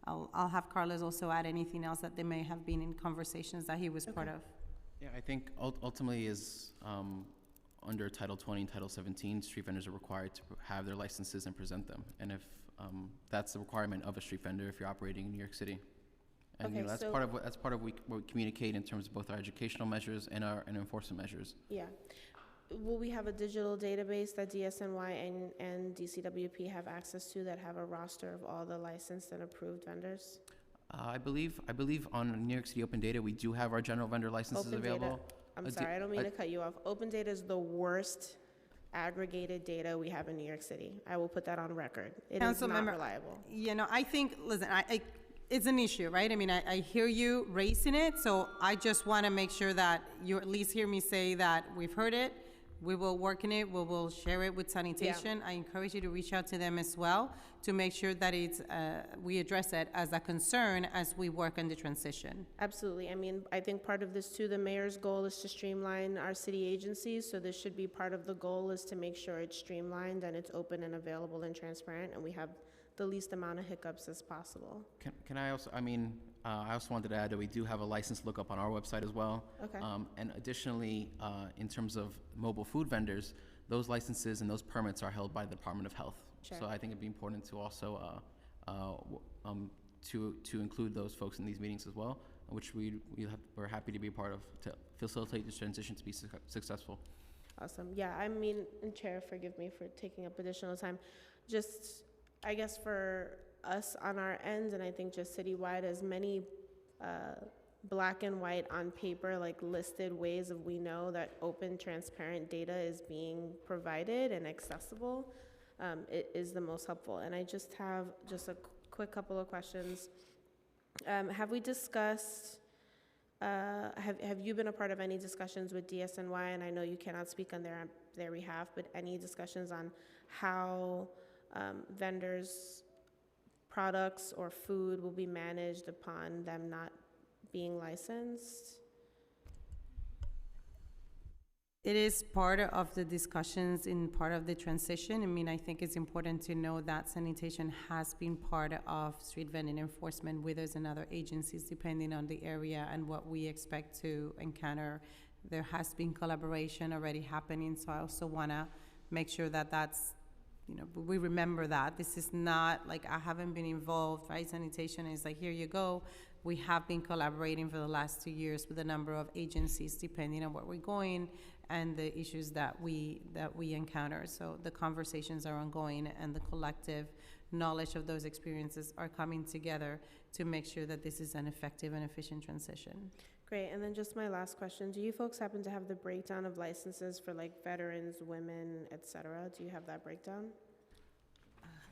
I'll have Carlos also add anything else that they may have been in conversations that he was part of. Yeah, I think ultimately is under Title 20 and Title 17, street vendors are required to have their licenses and present them. And if that's the requirement of a street vendor if you're operating in New York City. And Okay, that's so- part of what we communicate in terms of both our educational measures and our enforcement measures. Yeah. Will we have a digital database that DSNY and DCWP have access to that have a roster of all the licensed and approved vendors? I believe on New York City Open Data, we do have our general vendor licenses Open data. available. I'm Uh, sorry, I don't mean I- to cut you off. Open data is the worst aggregated data we have in New York City. I will put that on record. It is not Councilmember, reliable. I think, listen, it's an issue, right? I mean, I hear you raising it, so I just want to make sure that you at least hear me say that we've heard it. We will work in it. We will share it with sanitation. I encourage you to reach out to them as well to make sure that we address it as a concern as we work on the transition. Absolutely. I mean, I think part of this too, the mayor's goal is to streamline our city agencies. So this should be part of the goal, is to make sure it's streamlined and it's open and available and transparent, and we have the least amount of hiccups as possible. Can I also, I also wanted to add that we do have a license lookup on our website as well. Okay. And additionally, in terms of mobile food vendors, those licenses and those permits are held by the Department of Health. Sure. So I think it'd be important to also, to include those folks in these meetings as well, which we're happy to be a part of to facilitate this transition to be successful. Awesome. Yeah, I mean, and Chair, forgive me for taking up additional time. Just, I guess for us on our end, and I think just citywide, as many black and white on paper, like listed ways of we know that open, transparent data is being provided and accessible, it is the most helpful. And I just have just a quick couple of questions. Have we discussed, have you been a part of any discussions with DSNY? And I know you cannot speak on their behalf, but any discussions on how vendors' products or food will be managed upon them not being licensed? It is part of the discussions in part of the transition. I mean, I think it's important to know that sanitation has been part of street vending enforcement with us and other agencies, depending on the area and what we expect to encounter. There has been collaboration already happening, so I also want to make sure that that's, we remember that. This is not like I haven't been involved, right? Sanitation is like, here you go. We have been collaborating for the last 2 years with a number of agencies, depending on where we're going and the issues that we encounter. So the conversations are ongoing, and the collective knowledge of those experiences are coming together to make sure that this is an effective and efficient transition. Great, and then just my last question, do you folks happen to have the breakdown of licenses for like veterans, women, et cetera? Do you have that breakdown?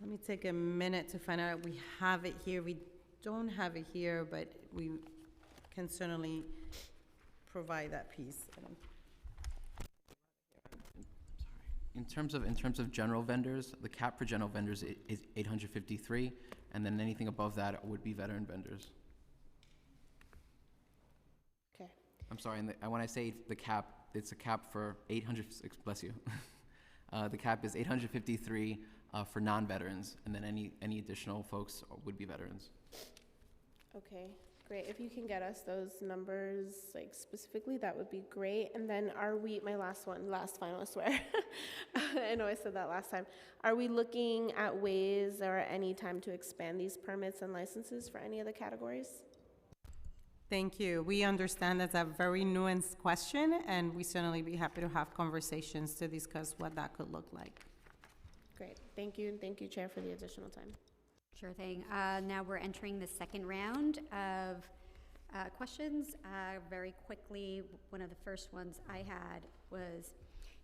Let me take a minute to find out. We have it here. We don't have it here, but we can certainly provide that piece. In terms of general vendors, the cap for general vendors is 853, and then anything above that would be veteran vendors. Okay. I'm sorry, and when I say the cap, it's a cap for 800, bless you. The cap is 853 for non-veterans, and then any additional folks would be veterans. Okay, great. If you can get us those numbers, like specifically, that would be great. And then last final, I swear. I know I said that last time. Are we looking at ways or any time to expand these permits and licenses for any of the categories? Thank you. We understand that's a very nuanced question, and we certainly be happy to have conversations to discuss what that could look like. Great, thank you, and thank you, Chair, for the additional time. Sure thing. Now we're entering the second round of questions. Very quickly, one of the first ones I had was,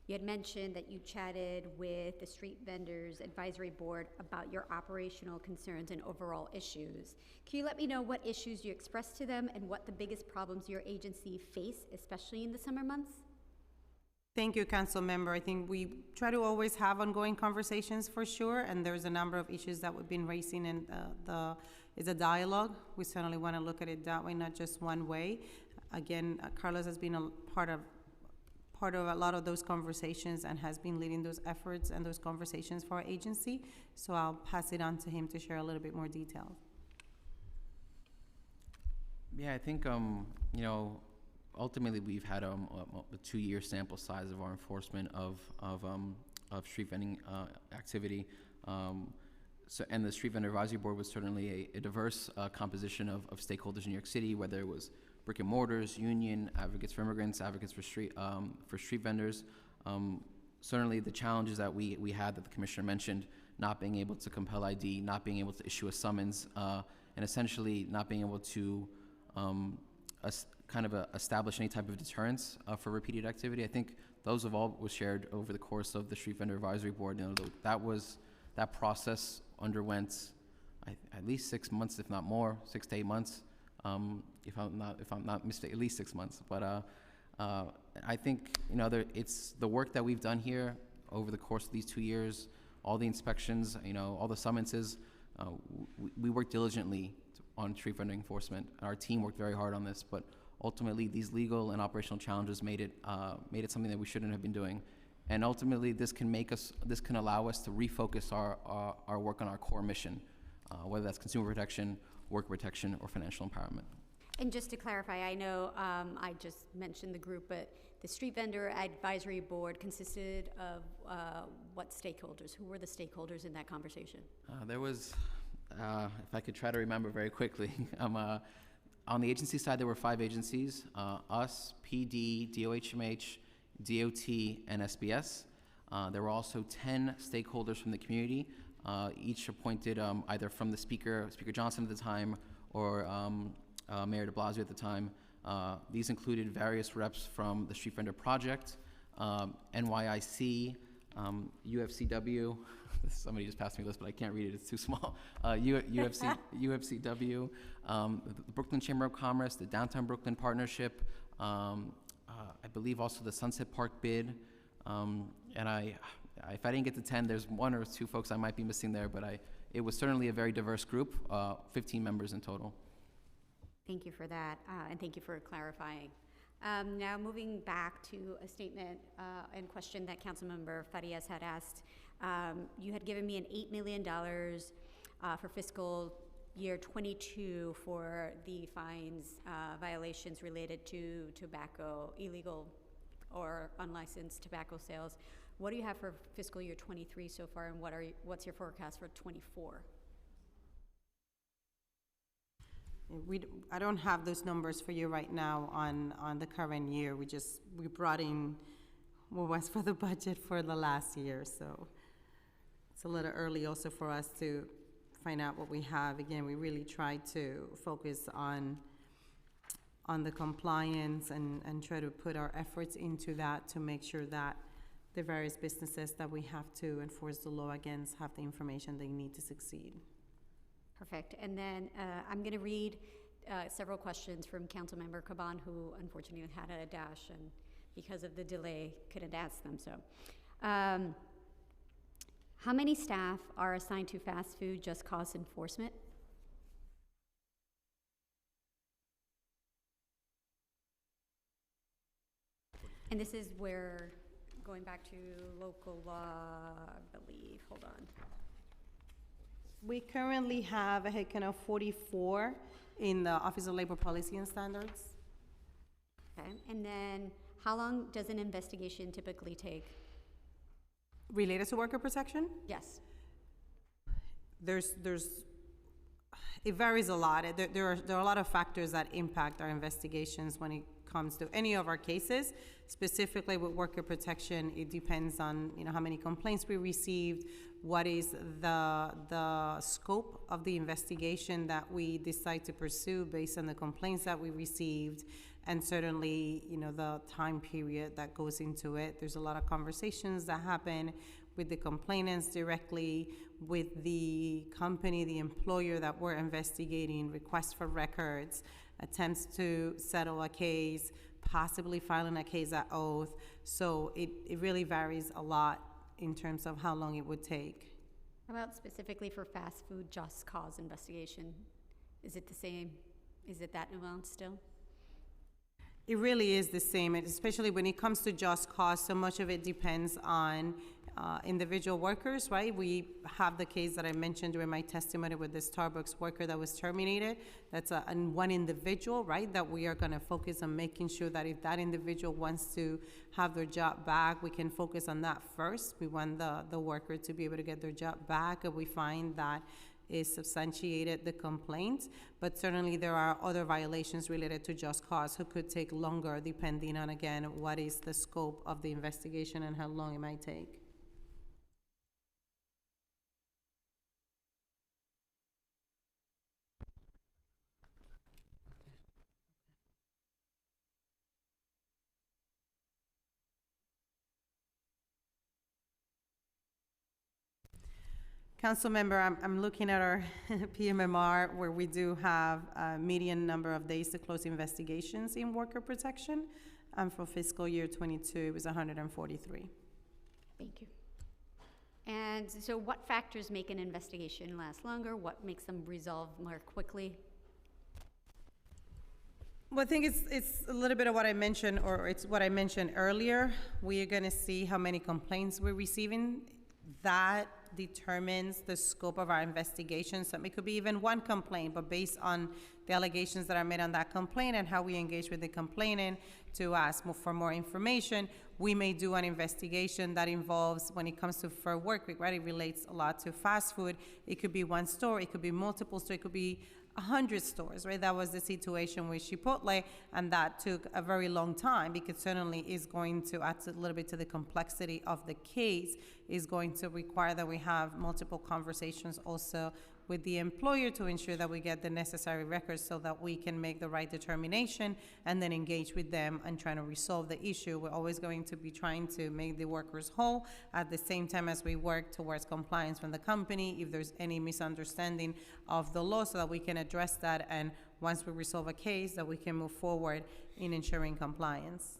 you had mentioned that you chatted with the Street Vendors Advisory Board about your operational concerns and overall issues. Can you let me know what issues you expressed to them and what the biggest problems your agency face, especially in the summer months? Thank you, Council Member. I think we try to always have ongoing conversations for sure, and there's a number of issues that we've been raising, and is a dialogue. We certainly want to look at it that way, not just one way. Again, Carlos has been a part of a lot of those conversations and has been leading those efforts and those conversations for our agency. So I'll pass it on to him to share a little bit more detail. Yeah, I think ultimately, we've had a 2-year sample size of our enforcement of street vending activity. And the Street Vendor Advisory Board was certainly a diverse composition of stakeholders in New York City, whether it was brick and mortars, union, advocates for immigrants, advocates for street vendors. Certainly, the challenges that we had that the Commissioner mentioned, not being able to compel ID, not being able to issue a summons, and essentially not being able to establish any type of deterrence for repeated activity. I think those have all was shared over the course of the Street Vendor Advisory Board. That process underwent at least 6 months, if not more, 6 to 8 months, if I'm not mistaken, at least 6 months. But I think it's the work that we've done here over the course of these 2 years, all the inspections, all the summonses. We worked diligently on street vending enforcement. Our team worked very hard on this, but ultimately, these legal and operational challenges made it something that we shouldn't have been doing. And ultimately, this can allow us to refocus our work on our core mission, whether that's consumer protection, worker protection, or financial empowerment. And just to clarify, I know I just mentioned the group, but the Street Vendor Advisory Board consisted of what stakeholders? Who were the stakeholders in that conversation? There was, if I could try to remember very quickly, on the agency side, there were 5 agencies, us, PD, DOHMH, DOT, and SBS. There were also 10 stakeholders from the community, each appointed either from the Speaker Johnson at the time, or Mayor de Blasio at the time. These included various reps from the Street Vendor Project, NYIC, UFCW, somebody just passed me a list, but I can't read it, it's too small. UFCW, the Brooklyn Chamber of Commerce, the Downtown Brooklyn Partnership, I believe also the Sunset Park bid, and if I didn't get to 10, there's 1 or 2 folks I might be missing there, but it was certainly a very diverse group, 15 members in total. Thank you for that, and thank you for clarifying. Now moving back to a statement and question that Councilmember Farias had asked. You had given me an $8 million for fiscal year 22 for the fines, violations related to tobacco, illegal or unlicensed tobacco sales. What do you have for fiscal year 23 so far, and what's your forecast for 24? I don't have those numbers for you right now on the current year. We brought in what was for the budget for the last year, so it's a little early also for us to find out what we have. Again, we really try to focus on the compliance and try to put our efforts into that to make sure that the various businesses that we have to enforce the law against have the information they need to succeed. Perfect. And then I'm going to read several questions from Councilmember Caban, who unfortunately had a dash and because of the delay couldn't ask them. So, how many staff are assigned to fast food just cause enforcement? And this is where, going back to local law, I believe, hold on. We currently have a headcount of 44 in the Office of Labor Policy and Standards. Okay, and then how long does an investigation typically take? Related to worker protection? Yes. It varies a lot. There are a lot of factors that impact our investigations when it comes to any of our cases. Specifically with worker protection, it depends on how many complaints we received, what is the scope of the investigation that we decide to pursue based on the complaints that we received, and certainly the time period that goes into it. There's a lot of conversations that happen with the complainants directly, with the company, the employer that we're investigating, requests for records, attempts to settle a case, possibly filing a case at oath. So it really varies a lot in terms of how long it would take. How about specifically for fast food just cause investigation? Is it the same? Is it that amount still? It really is the same, and especially when it comes to just cause, so much of it depends on individual workers, right? We have the case that I mentioned during my testimony with the Starbucks worker that was terminated. That's one individual, right, that we are going to focus on making sure that if that individual wants to have their job back, we can focus on that first. We want the worker to be able to get their job back, and we find that is substantiated the complaint, but certainly there are other violations related to just cause who could take longer depending on, again, what is the scope of the investigation and how long it might take. Council member, I'm looking at our PMMR where we do have a median number of days to close investigations in worker protection. For fiscal year 22, it was 143. Thank you. And so what factors make an investigation last longer? What makes them resolve more quickly? Well, I think it's a little bit of what I mentioned, or it's what I mentioned earlier. We are going to see how many complaints we're receiving. That determines the scope of our investigation. So it could be even one complaint, but based on the allegations that are made on that complaint and how we engage with the complainant to ask for more information, we may do an investigation that involves, when it comes to Fair Work Week, right, it relates a lot to fast food. It could be one store, it could be multiple stores, it could be 100 stores, right? That was the situation with Chipotle, and that took a very long time because certainly is going to add a little bit to the complexity of the case, is going to require that we have multiple conversations also with the employer to ensure that we get the necessary records so that we can make the right determination and then engage with them and trying to resolve the issue. We're always going to be trying to make the workers whole at the same time as we work towards compliance from the company if there's any misunderstanding of the law, so that we can address that, and once we resolve a case that we can move forward in ensuring compliance.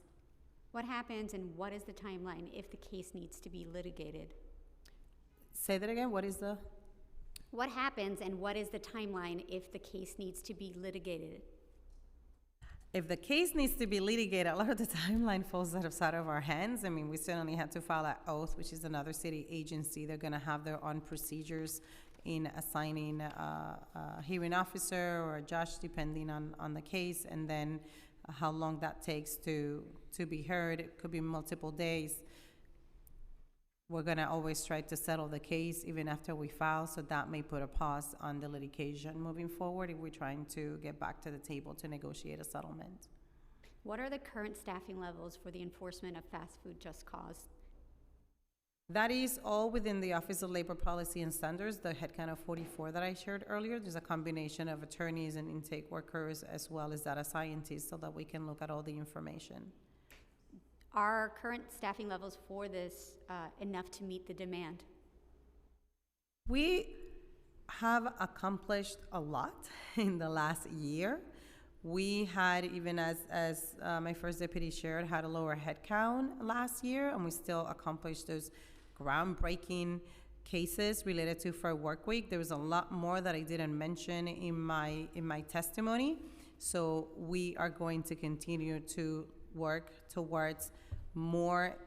What happens and what is the timeline if the case needs to be litigated? Say that again, what is What happens and what is the timeline if the case needs to be litigated? If the case needs to be litigated, a lot of the timeline falls outside of our hands. I mean, we certainly had to file an oath, which is another city agency. They're going to have their own procedures in assigning a hearing officer or a judge, depending on the case, and then how long that takes to be heard. It could be multiple days. We're going to always try to settle the case even after we file, so that may put a pause on the litigation moving forward if we're trying to get back to the table to negotiate a settlement. What are the current staffing levels for the enforcement of fast food just cause? That is all within the Office of Labor Policy and Standards, the headcount of 44 that I shared earlier. There's a combination of attorneys and intake workers as well as data scientists so that we can look at all the information. Are current staffing levels for this enough to meet the demand? We have accomplished a lot in the last year. We had, even as my first deputy shared, had a lower headcount last year, and we still accomplished those groundbreaking cases related to Fair Work Week. There was a lot more that I didn't mention in my testimony. So we are going to continue to work towards more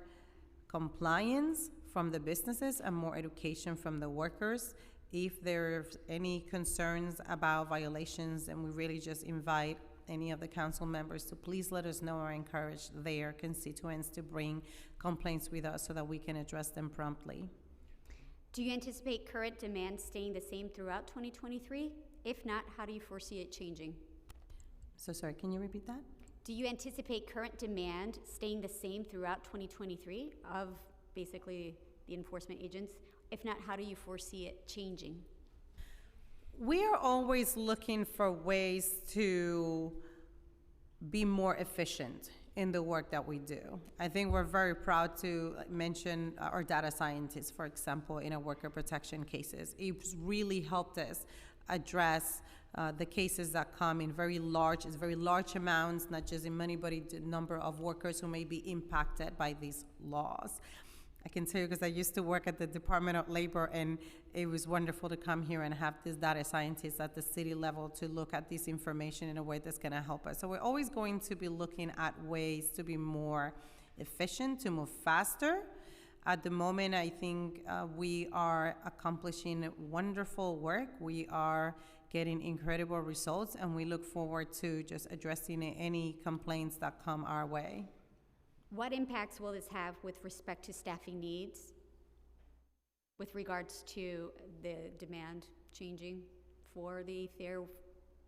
compliance from the businesses and more education from the workers. If there's any concerns about violations, and we really just invite any of the council members to please let us know or encourage their constituents to bring complaints with us so that we can address them promptly. Do you anticipate current demand staying the same throughout 2023? If not, how do you foresee it changing? So sorry, can you repeat that? Do you anticipate current demand staying the same throughout 2023 of basically the enforcement agents? If not, how do you foresee it changing? We are always looking for ways to be more efficient in the work that we do. I think we're very proud to mention our data scientists, for example, in our worker protection cases. It's really helped us address the cases that come in very large amounts, not just in money, but in the number of workers who may be impacted by these laws. I can tell you because I used to work at the Department of Labor, and it was wonderful to come here and have these data scientists at the city level to look at this information in a way that's going to help us. So we're always going to be looking at ways to be more efficient, to move faster. At the moment, I think we are accomplishing wonderful work. We are getting incredible results, and we look forward to just addressing any complaints that come our way. What impacts will this have with respect to staffing needs, with regards to the demand changing for the Fair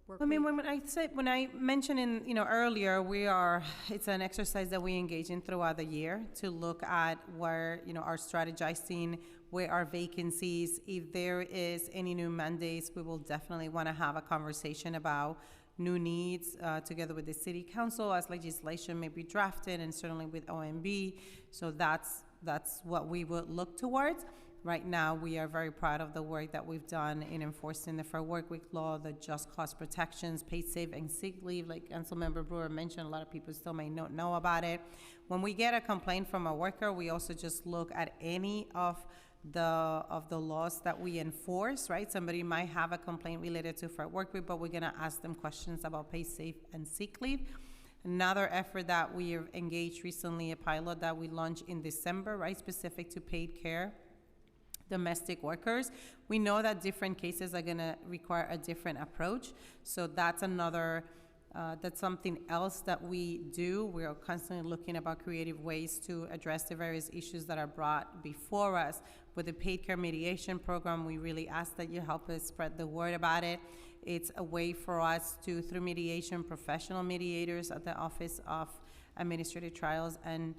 Work I mean, Week? when I mentioned earlier, it's an exercise that we engage in throughout the year to look at where, our strategizing, where our vacancies, if there is any new mandates, we will definitely want to have a conversation about new needs together with the city council as legislation may be drafted, and certainly with OMB. So that's what we would look towards. Right now, we are very proud of the work that we've done in enforcing the Fair Work Week law, the just cause protections, paid sick and sick leave, like Councilmember Brewer mentioned. A lot of people still may not know about it. When we get a complaint from a worker, we also just look at any of the laws that we enforce, right? Somebody might have a complaint related to Fair Work Week, but we're gonna ask them questions about paid sick and sick leave. Another effort that we have engaged recently, a pilot that we launched in December, right, specific to paid care domestic workers. We know that different cases are gonna require a different approach. So that's that's something else that we do. We are constantly looking about creative ways to address the various issues that are brought before us. With the paid care mediation program, we really ask that you help us spread the word about it. It's a way for us to, through mediation, professional mediators at the Office of Administrative Trials and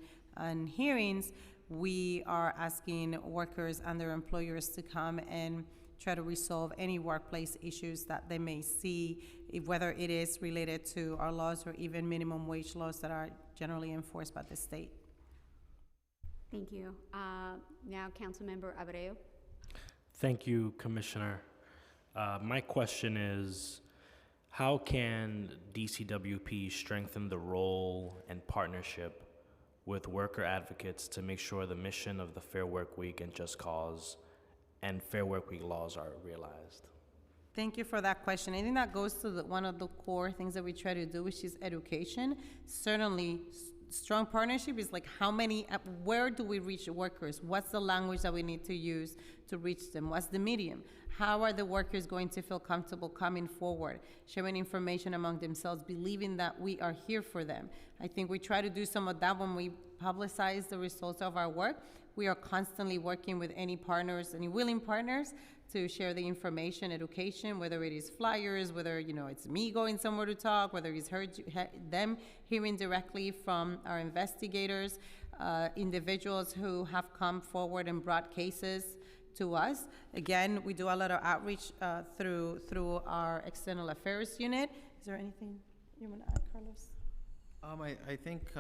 Hearings, we are asking workers and their employers to come and try to resolve any workplace issues that they may see, whether it is related to our laws or even minimum wage laws that are generally enforced by the state. Thank you. Now, Councilmember Abreu. Thank you, Commissioner. My question is, how can DCWP strengthen the role and partnership with worker advocates to make sure the mission of the Fair Work Week and Just Cause and Fair Work Week laws are realized? Thank you for that question. I think that goes to one of the core things that we try to do, which is education. Certainly, strong partnership is like where do we reach workers? What's the language that we need to use to reach them? What's the medium? How are the workers going to feel comfortable coming forward, sharing information among themselves, believing that we are here for them? I think we try to do some of that when we publicize the results of our work, We are constantly working with any partners, any willing partners, to share the information, education, whether it is flyers, whether, it's me going somewhere to talk, whether it's them hearing directly from our investigators, individuals who have come forward and brought cases to us. Again, we do a lot of outreach through our external affairs unit. Is there anything you want to add, Carlos? I think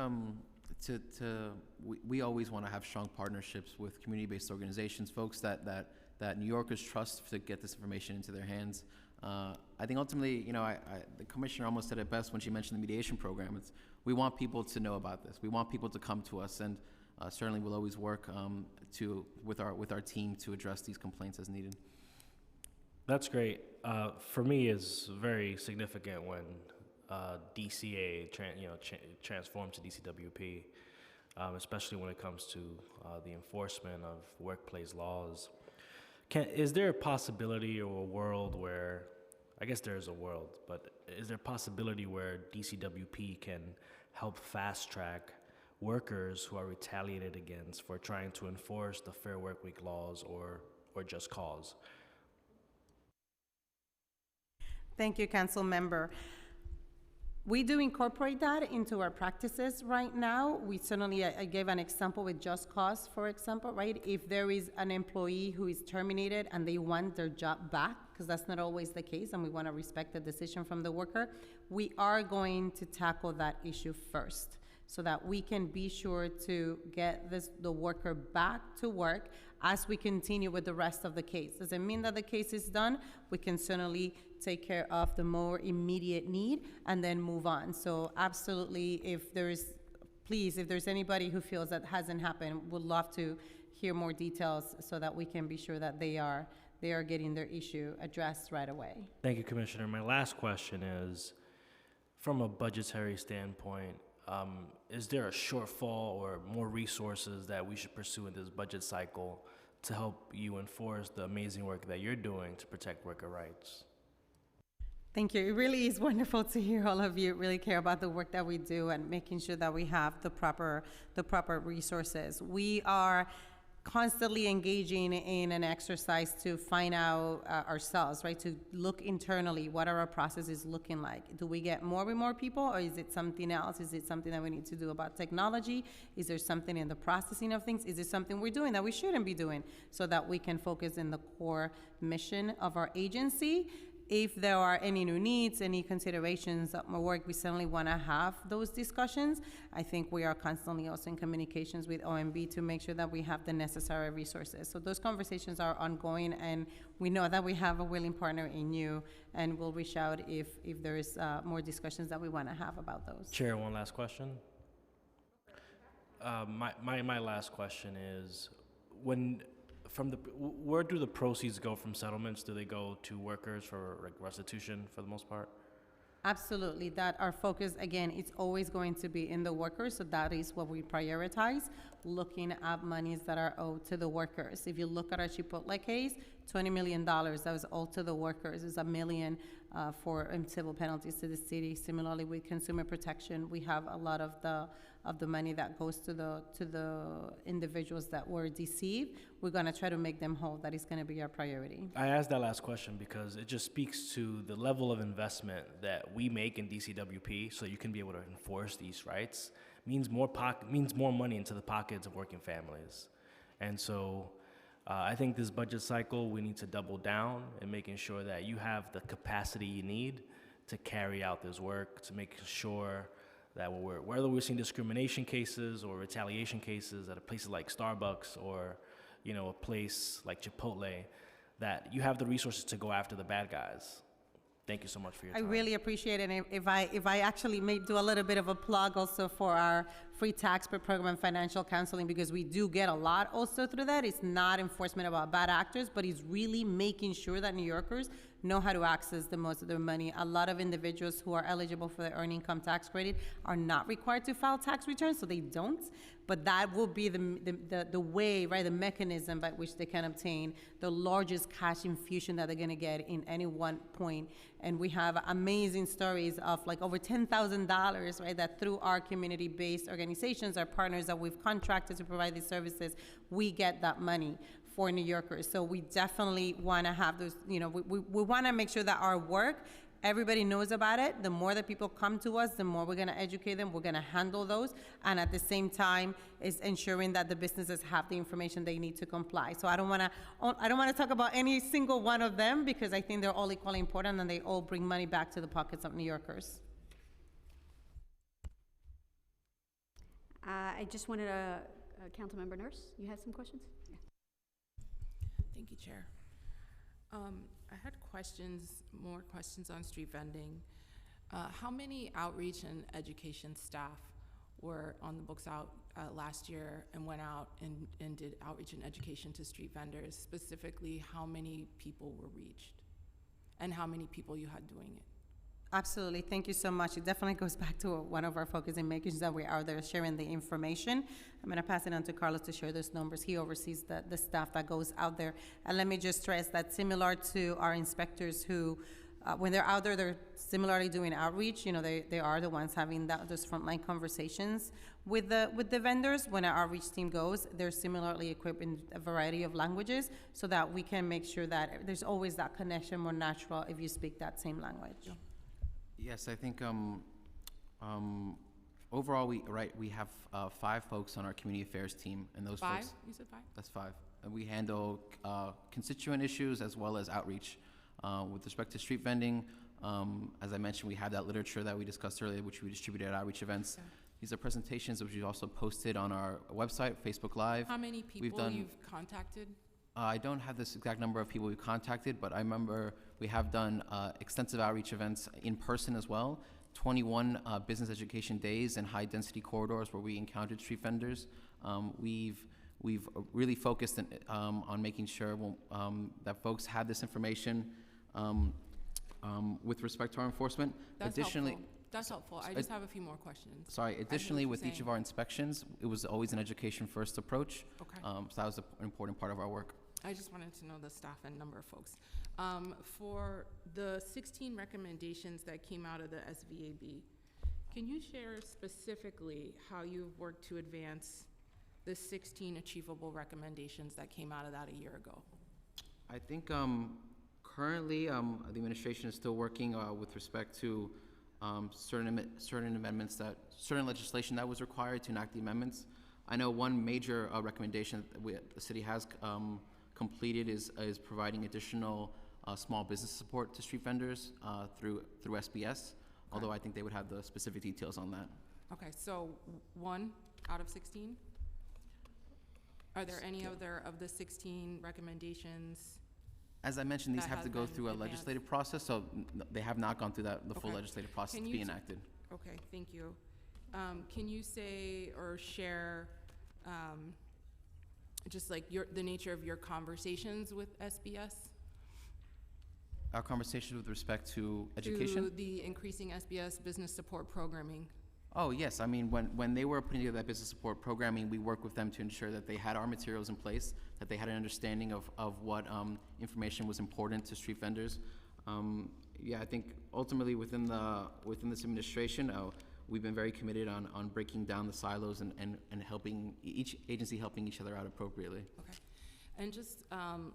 we always want to have strong partnerships with community-based organizations, folks that New Yorkers trust to get this information into their hands. I think ultimately, the commissioner almost said it best when she mentioned the mediation program. We want people to know about this. We want people to come to us, and certainly we'll always work with our team to address these complaints as needed. That's great. For me, it's very significant when DCA transformed to DCWP, especially when it comes to the enforcement of workplace laws. Is there a possibility or a world where, I guess there is a world, but is there a possibility where DCWP can help fast track workers who are retaliated against for trying to enforce the Fair Workweek laws or just cause? Thank you, Council Member. We do incorporate that into our practices right now. We certainly, I gave an example with Just Cause, for example, right? If there is an employee who is terminated and they want their job back, because that's not always the case, and we want to respect the decision from the worker, we are going to tackle that issue first so that we can be sure to get the worker back to work as we continue with the rest of the case. Does it mean that the case is done? We can certainly take care of the more immediate need and then move on. So absolutely, if there's anybody who feels that hasn't happened, would love to hear more details so that we can be sure that they are getting their issue addressed right away. Thank you, Commissioner. My last question is, from a budgetary standpoint, is there a shortfall or more resources that we should pursue in this budget cycle to help you enforce the amazing work that you're doing to protect worker rights? Thank you. It really is wonderful to hear all of you really care about the work that we do and making sure that we have the proper resources. We are constantly engaging in an exercise to find out ourselves, right? To look internally, what are our processes looking like? Do we get more and more people, or is it something else? Is it something that we need to do about technology? Is there something in the processing of things? Is it something we're doing that we shouldn't be doing so that we can focus in the core mission of our agency? If there are any new needs, any considerations of my work, we certainly want to have those discussions. I think we are constantly also in communications with OMB to make sure that we have the necessary resources. So those conversations are ongoing, and we know that we have a willing partner in you, and we'll reach out if there is more discussions that we want to have about those. Chair, one last question. My last question is, where do the proceeds go from settlements? Do they go to workers for restitution for the most part? Absolutely. That our focus, again, it's always going to be in the workers, so that is what we prioritize, looking at monies that are owed to the workers. If you look at our Chipotle case, $20 million that was owed to the workers. Is $1 million for civil penalties to the city. Similarly, with consumer protection, we have a lot of the money that goes to the individuals that were deceived. We're going to try to make them whole. That is going to be our priority. I asked that last question because it just speaks to the level of investment that we make in DCWP, so you can be able to enforce these rights. Means more money into the pockets of working families, and so. I think this budget cycle, we need to double down in making sure that you have the capacity you need to carry out this work, to make sure that whether we're seeing discrimination cases or retaliation cases at places like Starbucks or, a place like Chipotle, that you have the resources to go after the bad guys. Thank you so much for your time. I really appreciate it. And if I actually may do a little bit of a plug also for our free tax per program and financial counseling, because we do get a lot also through that. It's not enforcement about bad actors, but it's really making sure that New Yorkers know how to access the most of their money. A lot of individuals who are eligible for the earned income tax credit are not required to file tax returns, so they don't. But that will be the way, right, the mechanism by which they can obtain the largest cash infusion that they're gonna get in any one point. And we have amazing stories of like over $10,000, right, that through our community-based organizations, our partners that we've contracted to provide these services, we get that money for New Yorkers. So we definitely wanna have those, you know, we wanna make sure that our work, everybody knows about it. The more that people come to us, the more we're gonna educate them, we're gonna handle those, and at the same time, is ensuring that the businesses have the information they need to comply. So I don't wanna talk about any single one of them, because I think they're all equally important, and they all bring money back to the pockets of New Yorkers. I just wanted Councilmember Nurse, you had some questions? Yeah. Thank you, Chair. I had more questions on street vending. How many outreach and education staff were on the books out last year and went out and did outreach and education to street vendors? Specifically, how many people were reached? And how many people you had doing it? Absolutely, thank you so much. It definitely goes back to one of our focus in making sure that we are there sharing the information. I'm gonna pass it on to Carlos to share those numbers. He oversees the staff that goes out there. And let me just stress that similar to our inspectors who, when they're out there, they're similarly doing outreach. You know, they are the ones having those frontline conversations with the vendors. When our outreach team goes, they're similarly equipped in a variety of languages so that we can make sure that there's always that connection more natural if you speak that same language. Yeah. Yes, I think overall we have 5 folks on our community affairs team, and those 5? folks. You said 5? That's 5. And we handle constituent issues as well as outreach. With respect to street vending, as I mentioned, we have that literature that we discussed earlier, which we distributed at outreach events. Yeah. These are presentations which we also posted on our website, Facebook Live. How many people you've contacted? I don't have this exact number of people we've contacted, but I remember we have done extensive outreach events in person as well. 21 business education days in high-density corridors where we encountered street vendors. We've really focused on making sure that folks have this information with respect to our enforcement. That's Additionally, helpful. That's helpful. I just have a few more questions. Sorry, additionally, with each of our inspections, it was always an education-first approach. Okay. So that was an important part of our work. I just wanted to know the staff and number of folks. For the 16 recommendations that came out of the SVAB, can you share specifically how you've worked to advance the 16 achievable recommendations that came out of that a year ago? I think currently the administration is still working with respect to certain amendments certain legislation that was required to enact the amendments. I know one major recommendation that the city has completed is providing additional small business support to street vendors through SBS, although I think they would have the specific details on that. Okay, so 1 out of 16? Are there any other of the 16 recommendations? As I mentioned, these That have has to go been through a advanced. legislative process, so they have not gone through the full Okay. legislative process Can to you be t- enacted. Okay, thank you. Can you say or share just like the nature of your conversations with SBS? Our conversation with respect to education? To the increasing SBS business support programming. Oh, yes. I mean, when they were putting together that business support programming, we worked with them to ensure that they had our materials in place, that they had an understanding of what information was important to street vendors. Yeah, I think ultimately within this administration, we've been very committed on breaking down the silos and helping each agency helping each other out appropriately. Okay. And just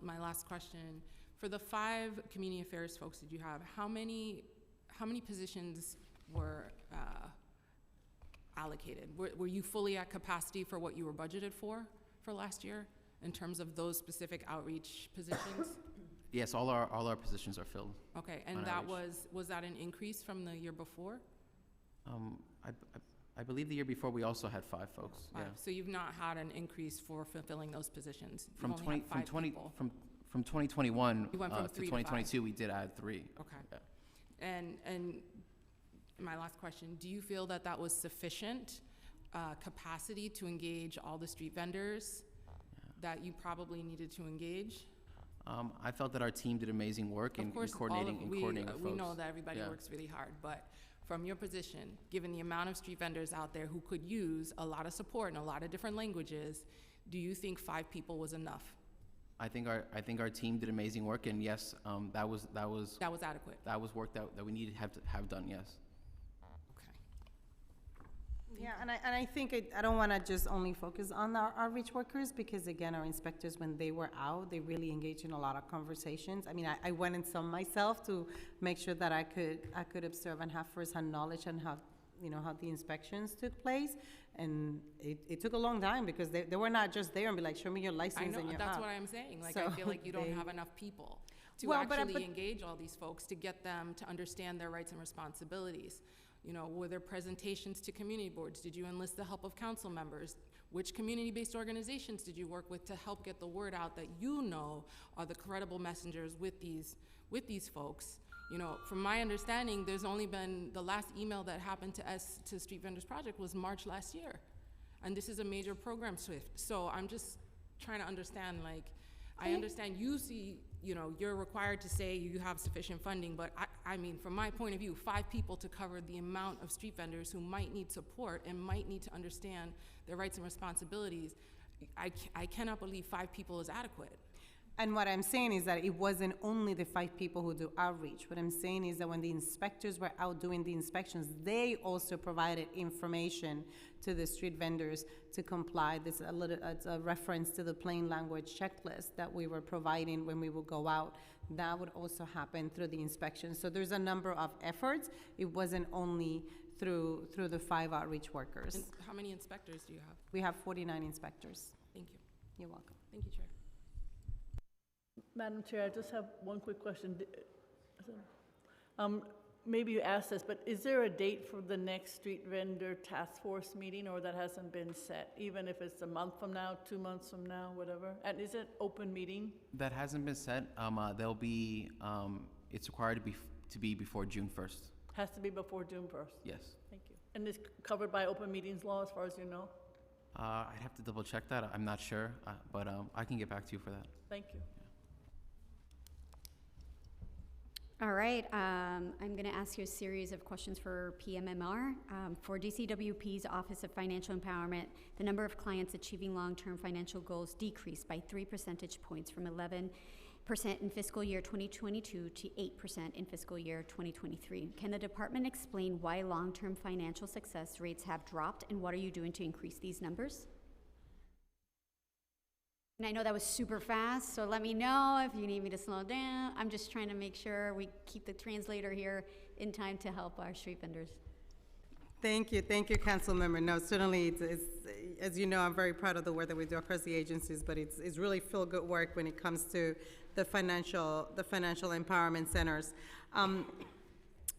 my last question, for the 5 community affairs folks that you have, how many positions were allocated? Were you fully at capacity for what you were budgeted for last year in terms of those specific outreach positions? Yes, all our positions are filled. Okay, and that was that an increase from the year before? I believe the year before we also had 5 folks. 5. Yeah. So you've not had an increase for fulfilling those positions? From You've only had 5 people. From 2021 You went from to 3 to 5. 2022, we did add 3. Okay. Yeah. And my last question, do you feel that that was sufficient capacity to engage all the street vendors that you probably needed to engage? I felt that our team did amazing work in Of course, coordinating we folks. know that everybody Yeah. works really hard, but from your position, given the amount of street vendors out there who could use a lot of support in a lot of different languages, do you think 5 people was enough? I think our team did amazing work, and yes, that was That was adequate. work that we needed to have done. Yes. Okay. Yeah, and I think I don't want to just only focus on our outreach workers, because again, our inspectors, when they were out, they really engaged in a lot of conversations. I mean, I went in some myself to make sure that I could observe and have firsthand knowledge on how the inspections took place. And it took a long time, because they were not just there and be like, show me your I license know, and your that's app. what I'm saying. Like, So I feel like you don't they- have enough people to Well, but- actually engage all these folks, to get them to understand their rights and responsibilities. You know, were there presentations to community boards? Did you enlist the help of council members? Which community-based organizations did you work with to help get the word out that you know are the credible messengers with these folks? You know, from my understanding, there's only been, the last email that happened to Street Vendors Project was March last year. And this is a major program shift. So I'm just trying to understand, like, I understand you see, you know, you're required to say you have sufficient funding, but I mean, from my point of view, 5 people to cover the amount of street vendors who might need support and might need to understand their rights and responsibilities, I cannot believe 5 people is adequate. And what I'm saying is that it wasn't only the 5 people who do outreach. What I'm saying is that when the inspectors were out doing the inspections, they also provided information to the street vendors to comply. This it's a reference to the plain language checklist that we were providing when we would go out. That would also happen through the inspection. So there's a number of efforts. It wasn't only through the 5 outreach workers. And how many inspectors do you have? We have 49 inspectors. Thank you. You're welcome. Thank you, Chair. Madam Chair, I just have one quick question. Maybe you asked this, but is there a date for the next street vendor task force meeting, or that hasn't been set, even if it's a month from now, 2 months from now, whatever? And is it open meeting? That hasn't been set. There'll be, it's required to be before June 1st. Has to be before June 1st? Yes. Thank you. And it's covered by open meetings law, as far as you know? I'd have to double check that. I'm not sure, but I can get back to you for that. Thank you. All right, I'm going to ask you a series of questions for PMMR. For DCWP's Office of Financial Empowerment, the number of clients achieving long-term financial goals decreased by 3 percentage points from 11% in fiscal year 2022 to 8% in fiscal year 2023. Can the department explain why long-term financial success rates have dropped, and what are you doing to increase these numbers? And I know that was super fast, so let me know if you need me to slow down. I'm just trying to make sure we keep the translator here in time to help our street vendors. Thank you, Council Member. No, certainly, it's, as you know, I'm very proud of the work that we do across the agencies, but it's really feel-good work when it comes to the financial empowerment centers.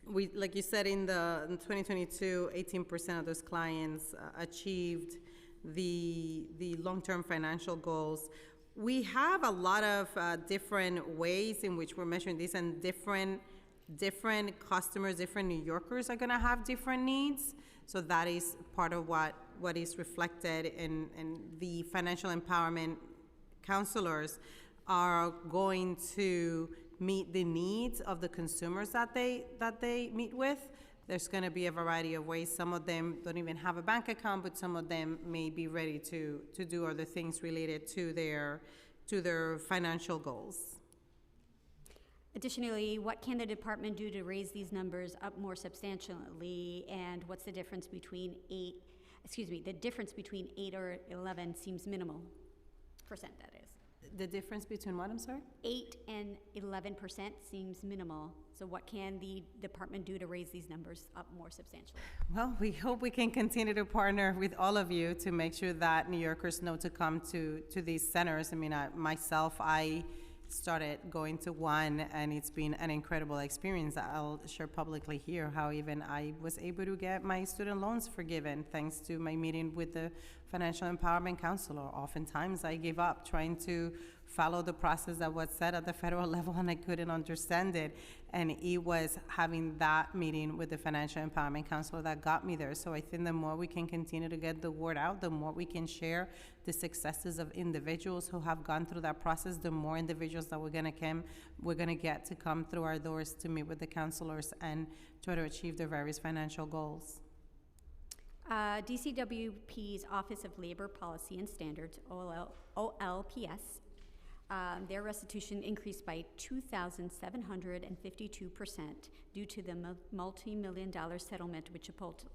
We, like you said, in 2022, 18% of those clients achieved the long-term financial goals. We have a lot of different ways in which we're measuring this, and different customers, different New Yorkers are going to have different needs. So that is part of what is reflected in the financial empowerment counselors are going to meet the needs of the consumers that they meet with. There's going to be a variety of ways. Some of them don't even have a bank account, but some of them may be ready to do other things related to their financial goals. Additionally, what can the department do to raise these numbers up more substantially, and what's the difference between 8 or 11 seems minimal, percent that is. The difference between what, I'm sorry? 8 and 11% seems minimal. So what can the department do to raise these numbers up more substantially? Well, we hope we can continue to partner with all of you to make sure that New Yorkers know to come to these centers. I mean, I started going to one, and it's been an incredible experience. I'll share publicly here how even I was able to get my student loans forgiven thanks to my meeting with the Financial Empowerment Counselor. Oftentimes I give up trying to follow the process that was set at the federal level, and I couldn't understand it. And it was having that meeting with the Financial Empowerment Council that got me there. So I think the more we can continue to get the word out, the more we can share the successes of individuals who have gone through that process, the more individuals that we're gonna get to come through our doors to meet with the counselors and try to achieve their various financial goals. DCWP's Office of Labor Policy and Standards, OLPS, their restitution increased by 2,752% due to the multi-million-dollar settlement with Chipotle,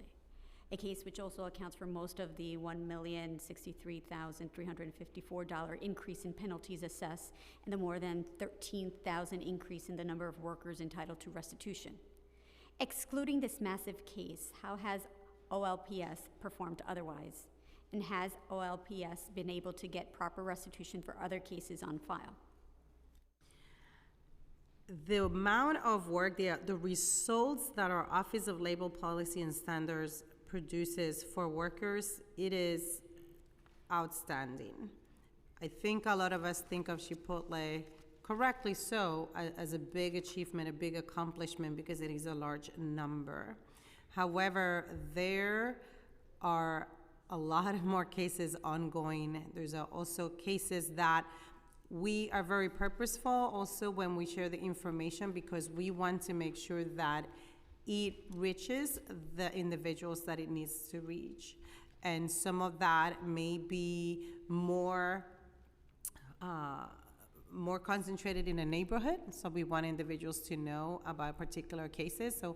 a case which also accounts for most of the $1,063,354 increase in penalties assessed and the more than 13,000 increase in the number of workers entitled to restitution. Excluding this massive case, how has OLPS performed otherwise? And has OLPS been able to get proper restitution for other cases on file? The amount of work, the results that our Office of Labor Policy and Standards produces for workers, it is outstanding. I think a lot of us think of Chipotle, correctly so, as a big achievement, a big accomplishment, because it is a large number. However, there are a lot of more cases ongoing. There's also cases that we are very purposeful also when we share the information, because we want to make sure that it reaches the individuals that it needs to reach. And some of that may be more concentrated in a neighborhood, so we want individuals to know about particular cases. So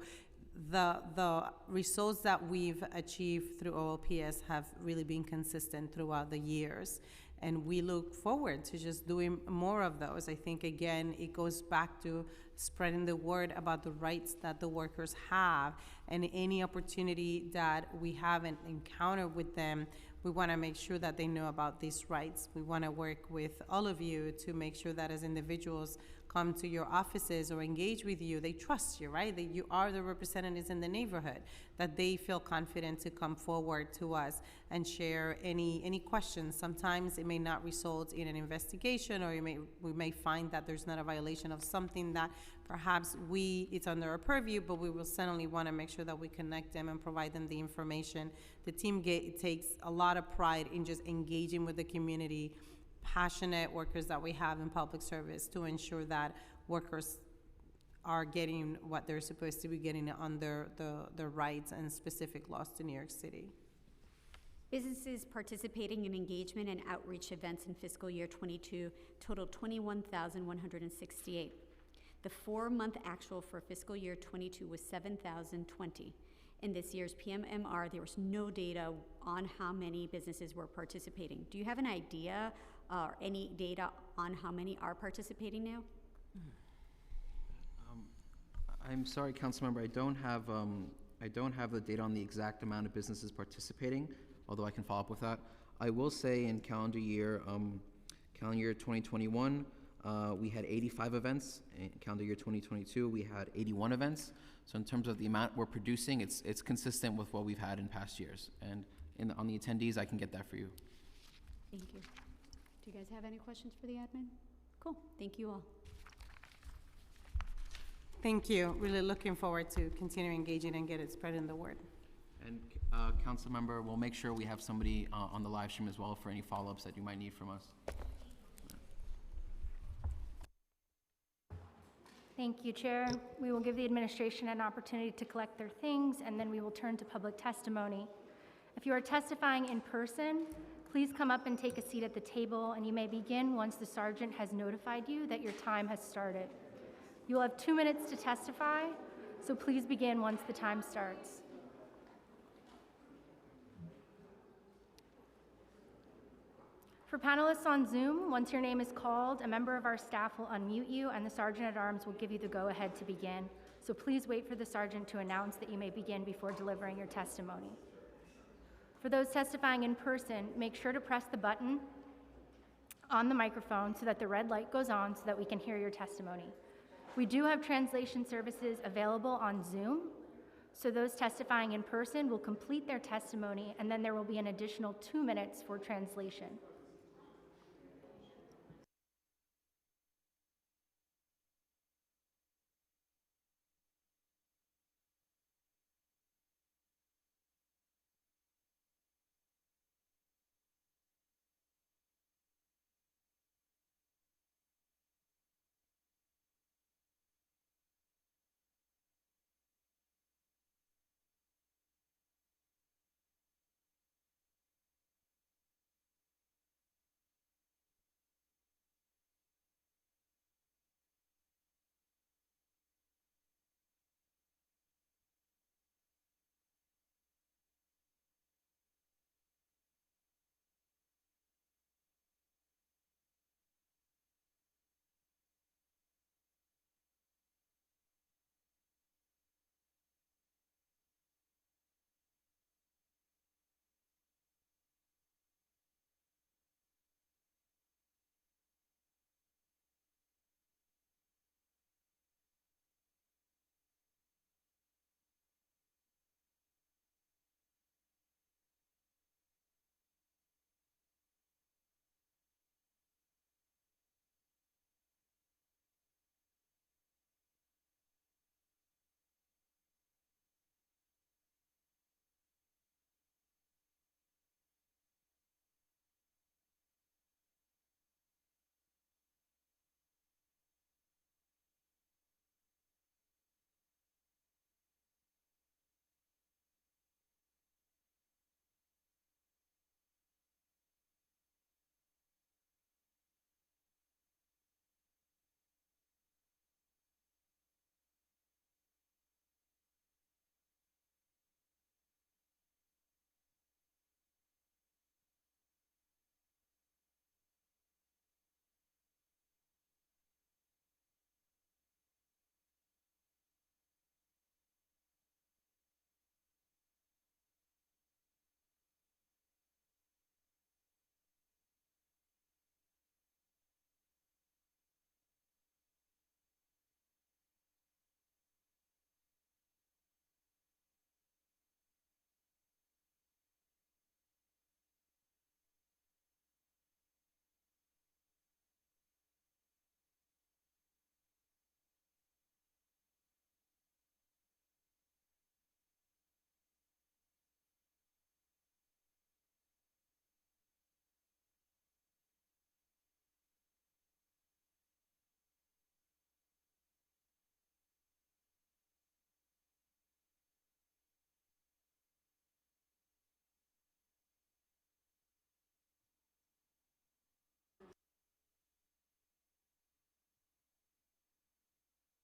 the results that we've achieved through OLPS have really been consistent throughout the years, and we look forward to just doing more of those. I think, again, it goes back to spreading the word about the rights that the workers have, and any opportunity that we have an encounter with them, we want to make sure that they know about these rights. We want to work with all of you to make sure that as individuals come to your offices or engage with you, they trust you, right? That you are the representatives in the neighborhood, that they feel confident to come forward to us and share any questions. Sometimes it may not result in an investigation, or we may find that there's not a violation of something that perhaps it's under our purview, but we will certainly want to make sure that we connect them and provide them the information. The team takes a lot of pride in just engaging with the community, passionate workers that we have in public service, to ensure that workers are getting what they're supposed to be getting under the rights and specific laws to New York City. Businesses participating in engagement and outreach events in fiscal year 22 totaled 21,168. The 4-month actual for fiscal year 22 was 7,020. In this year's PMMR, there was no data on how many businesses were participating. Do you have an idea or any data on how many are participating now? I'm sorry, Councilmember, I don't have the data on the exact amount of businesses participating, although I can follow up with that. I will say in calendar year 2021, we had 85 events. In calendar year 2022, we had 81 events. So in terms of the amount we're producing, it's consistent with what we've had in past years. And on the attendees, I can get that for you. Thank you. Do you guys have any questions for the admin? Cool. Thank you all. Thank you. Really looking forward to continue engaging and get it spreading the word. And Council Member, we'll make sure we have somebody on the live stream as well for any follow-ups that you might need from us. Thank you, Chair. We will give the administration an opportunity to collect their things, and then we will turn to public testimony. If you are testifying in person, please come up and take a seat at the table, and you may begin once the sergeant has notified you that your time has started. You will have 2 minutes to testify, so please begin once the time starts. For panelists on Zoom, once your name is called, a member of our staff will unmute you, and the Sergeant-at-Arms will give you the go-ahead to begin. So please wait for the sergeant to announce that you may begin before delivering your testimony. For those testifying in person, make sure to press the button on the microphone so that the red light goes on so that we can hear your testimony. We do have translation services available on Zoom, so those testifying in person will complete their testimony, and then there will be an additional 2 minutes for translation.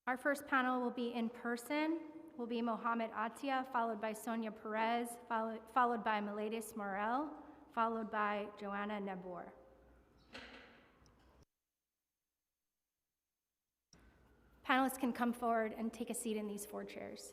Our first panel will be in person, will be Mohamed Atia, followed by Sonia Perez, followed by Miladis Morel, followed by Joanna Nebor. Panelists can come forward and take a seat in these 4 chairs.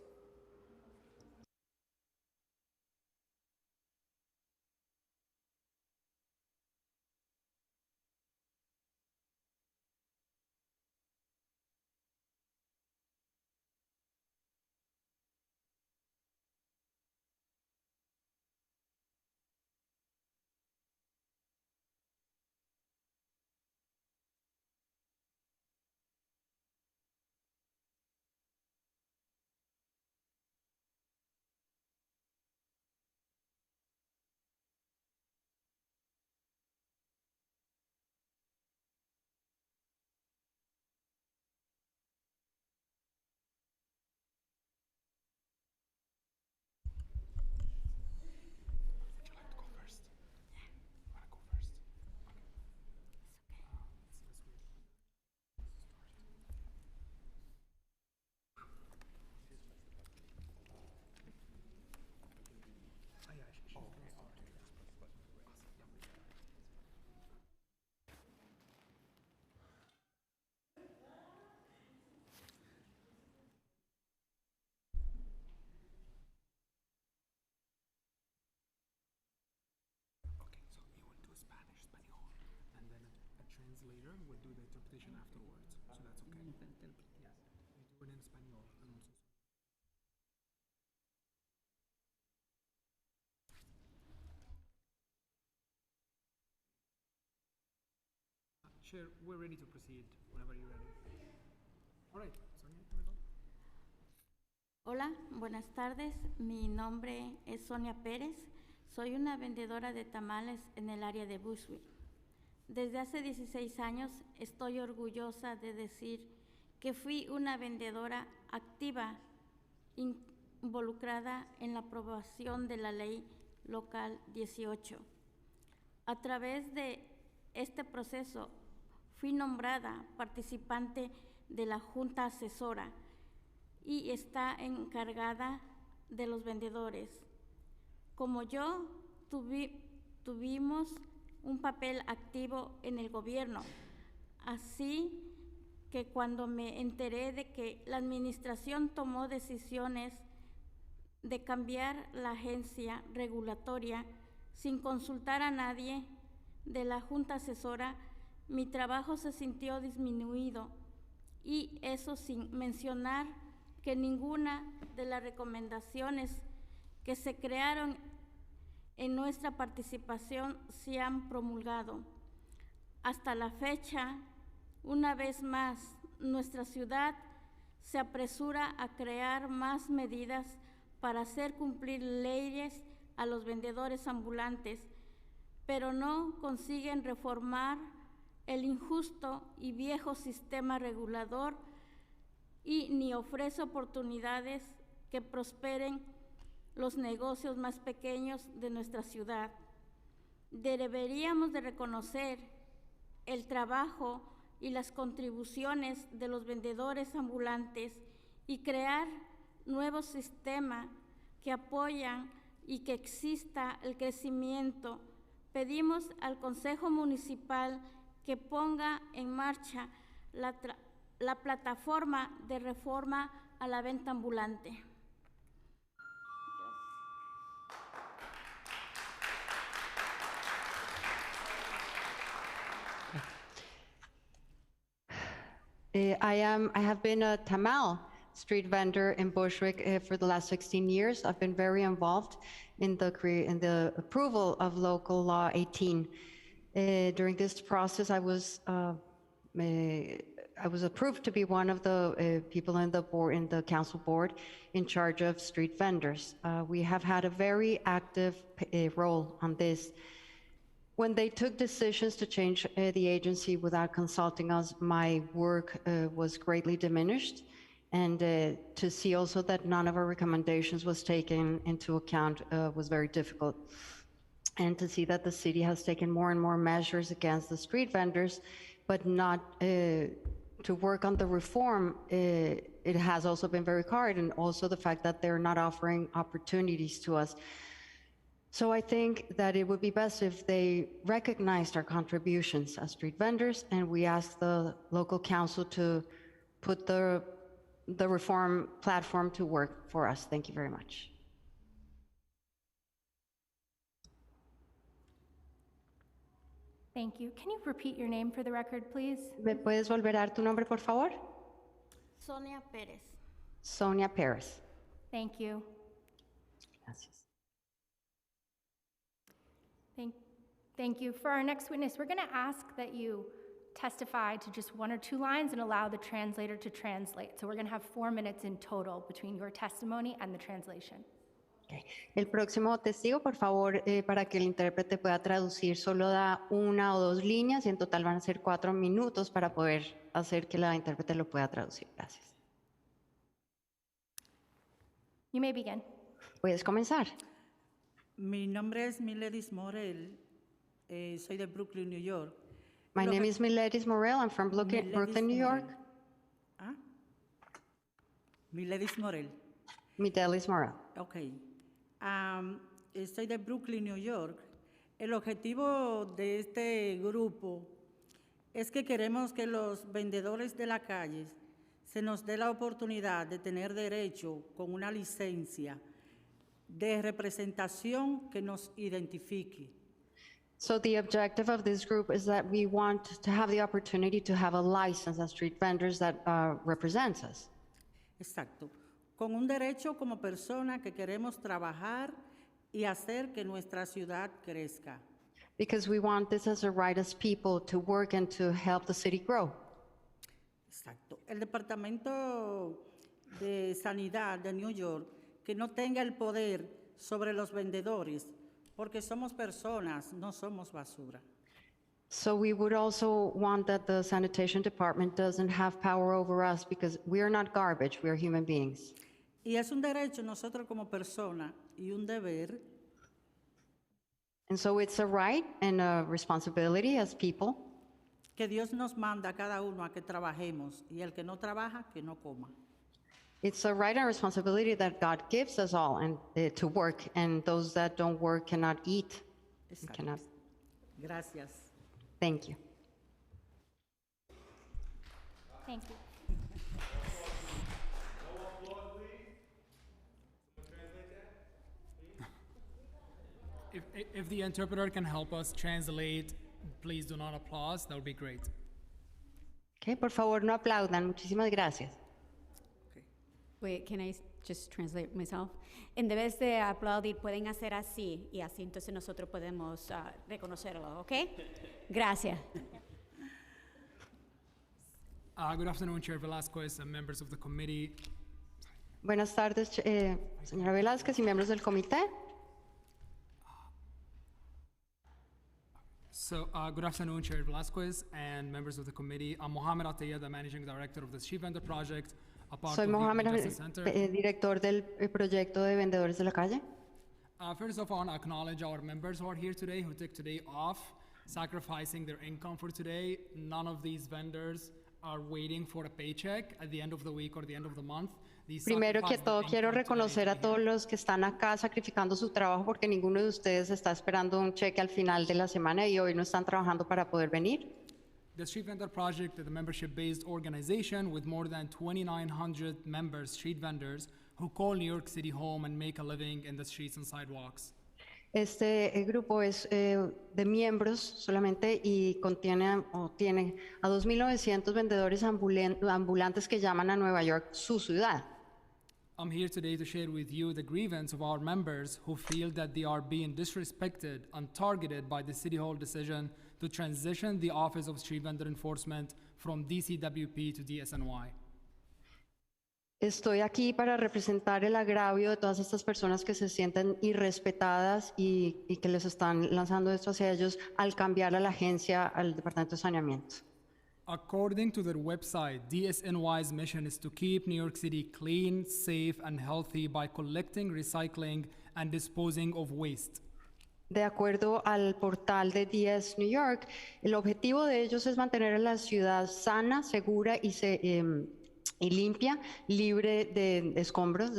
Translator will do the interpretation afterwards, so that's okay. Yes, we do it in Spanish and also. Chair, we're ready to proceed whenever you're ready. All right, Sonia, here we go. Hola, buenas tardes. Mi nombre es Sonia Pérez. Soy una vendedora de tamales en el área de Bushwick. Desde hace 16 años estoy orgullosa de decir que fui una vendedora activa involucrada en la aprobación de la Ley Local 18. A través de este proceso fui nombrada participante de la Junta Asesora y está encargada de los vendedores. Como yo, tuvimos un papel activo en el gobierno, así que cuando me enteré de que la administración tomó decisiones de cambiar la agencia regulatoria sin consultar a nadie de la Junta Asesora, mi trabajo se sintió disminuido, y eso sin mencionar que ninguna de las recomendaciones que se crearon en nuestra participación se han promulgado. Hasta la fecha, una vez más, nuestra ciudad se apresura a crear más medidas para hacer cumplir leyes a los vendedores ambulantes, pero no consiguen reformar el injusto y viejo sistema regulador y ni ofrece oportunidades que prosperen los negocios más pequeños de nuestra ciudad. Deberíamos de reconocer el trabajo y las contribuciones de los vendedores ambulantes y crear nuevos sistemas que apoyan y que exista el crecimiento. Pedimos al Consejo Municipal que ponga en marcha la plataforma de reforma a la venta ambulante. I have been a tamal street vendor in Bushwick for the last 16 years. I've been very involved in the approval of local law 18. During this process, I was approved to be one of the people in the council board in charge of street vendors. We have had a very active role on this. When they took decisions to change the agency without consulting us, my work was greatly diminished, and to see also that none of our recommendations was taken into account was very difficult. And to see that the city has taken more and more measures against the street vendors, but not to work on the reform, it has also been very hard, and also the fact that they're not offering opportunities to us. So I think that it would be best if they recognized our contributions as street vendors, and we ask the local council to put the reform platform to work for us. Thank you very much. Thank you. Can you repeat your name for the record, please? ¿Me puedes volver a dar tu nombre, por favor? Sonia Pérez. Sonia Perez. Thank you. Gracias. Thank you. For our next witness, we're going to ask that you testify to just 1 or 2 lines and allow the translator to translate. So we're going to have 4 minutes in total between your testimony and the translation. Okay. El próximo testigo, por favor, para que el intérprete pueda traducir, solo da 1 o 2 líneas y en total van a ser 4 minutos para poder hacer que la intérprete lo pueda traducir. Gracias. You may begin. Puedes comenzar. Mi nombre es Miledis Morel, soy de Brooklyn, New York. My name is Miledis Morel. I'm from Brooklyn, New York. ¿Ah? Miledis Morel. Midelis Morel. Ok. Estoy de Brooklyn, New York. El objetivo de este grupo es que queremos que los vendedores de la calle se nos dé la oportunidad de tener derecho con una licencia de representación que nos identifique. So the objective of this group is that we want to have the opportunity to have a license as street vendors that represents us. Exacto. Con un derecho como persona que queremos trabajar y hacer que nuestra ciudad crezca. Because we want this as a right as people to work and to help the city grow. Exacto. El Departamento de Sanidad de New York que no tenga el poder sobre los vendedores, porque somos personas, no somos basura. So we would also want that the sanitation department doesn't have power over us because we are not garbage, we are human beings. Y es un derecho nosotros como persona y un deber And so it's a right and a responsibility as people que Dios nos manda a cada uno a que trabajemos y el que no trabaja, que no coma. It's a right and responsibility that God gives us all and to work, and those that don't work cannot eat. Exacto. Cannot. Gracias. Thank you. Thank you. If the interpreter can help us translate, please do not applause. That would be great. Okay, por favor, no aplaudan. Muchísimas gracias. Wait, can I just translate myself? En vez de aplaudir, pueden hacer así, y así entonces nosotros podemos reconocerlo, ¿ok? Gracias. Good afternoon, Chair Velasquez and members of the committee. Buenas tardes, señora Velázquez y miembros del comité. So, good afternoon, Chair Velasquez and members of the committee. I'm Mohamed Atiyah, the Managing Director of the Street Vendor Project, a part Soy of Mohamed, the Justice Center. director del proyecto de vendedores de la calle. First of all, I want to acknowledge our members who are here today, who took today off, sacrificing their income for today. None of these vendors are waiting for a paycheck at the end of the week or the end of the month. These Primero que sacrifice todo, their quiero income today reconocer to a be todos here. los que están acá sacrificando su trabajo porque ninguno de ustedes está esperando un cheque al final de la semana y hoy no están trabajando para poder venir. The Street Vendor Project is a membership-based organization with more than 2,900 members, street vendors, who call New York City home and make a living in the streets and sidewalks. Este grupo es de miembros solamente y tiene a 2.900 vendedores ambulantes que llaman a Nueva York su ciudad. I'm here today to share with you the grievance of our members who feel that they are being disrespected and targeted by the City Hall decision to transition the Office of Street Vendor Enforcement from DCWP to DSNY. Estoy aquí para representar el agravio de todas estas personas que se sienten irrespetadas y que les están lanzando esto hacia ellos al cambiar a la agencia al Departamento de Saneamiento. According to their website, DSNY's mission is to keep New York City clean, safe, and healthy by collecting, recycling, and disposing of waste. De acuerdo al portal de DS New York, el objetivo de ellos es mantener a la ciudad sana, segura y limpia, libre de escombros.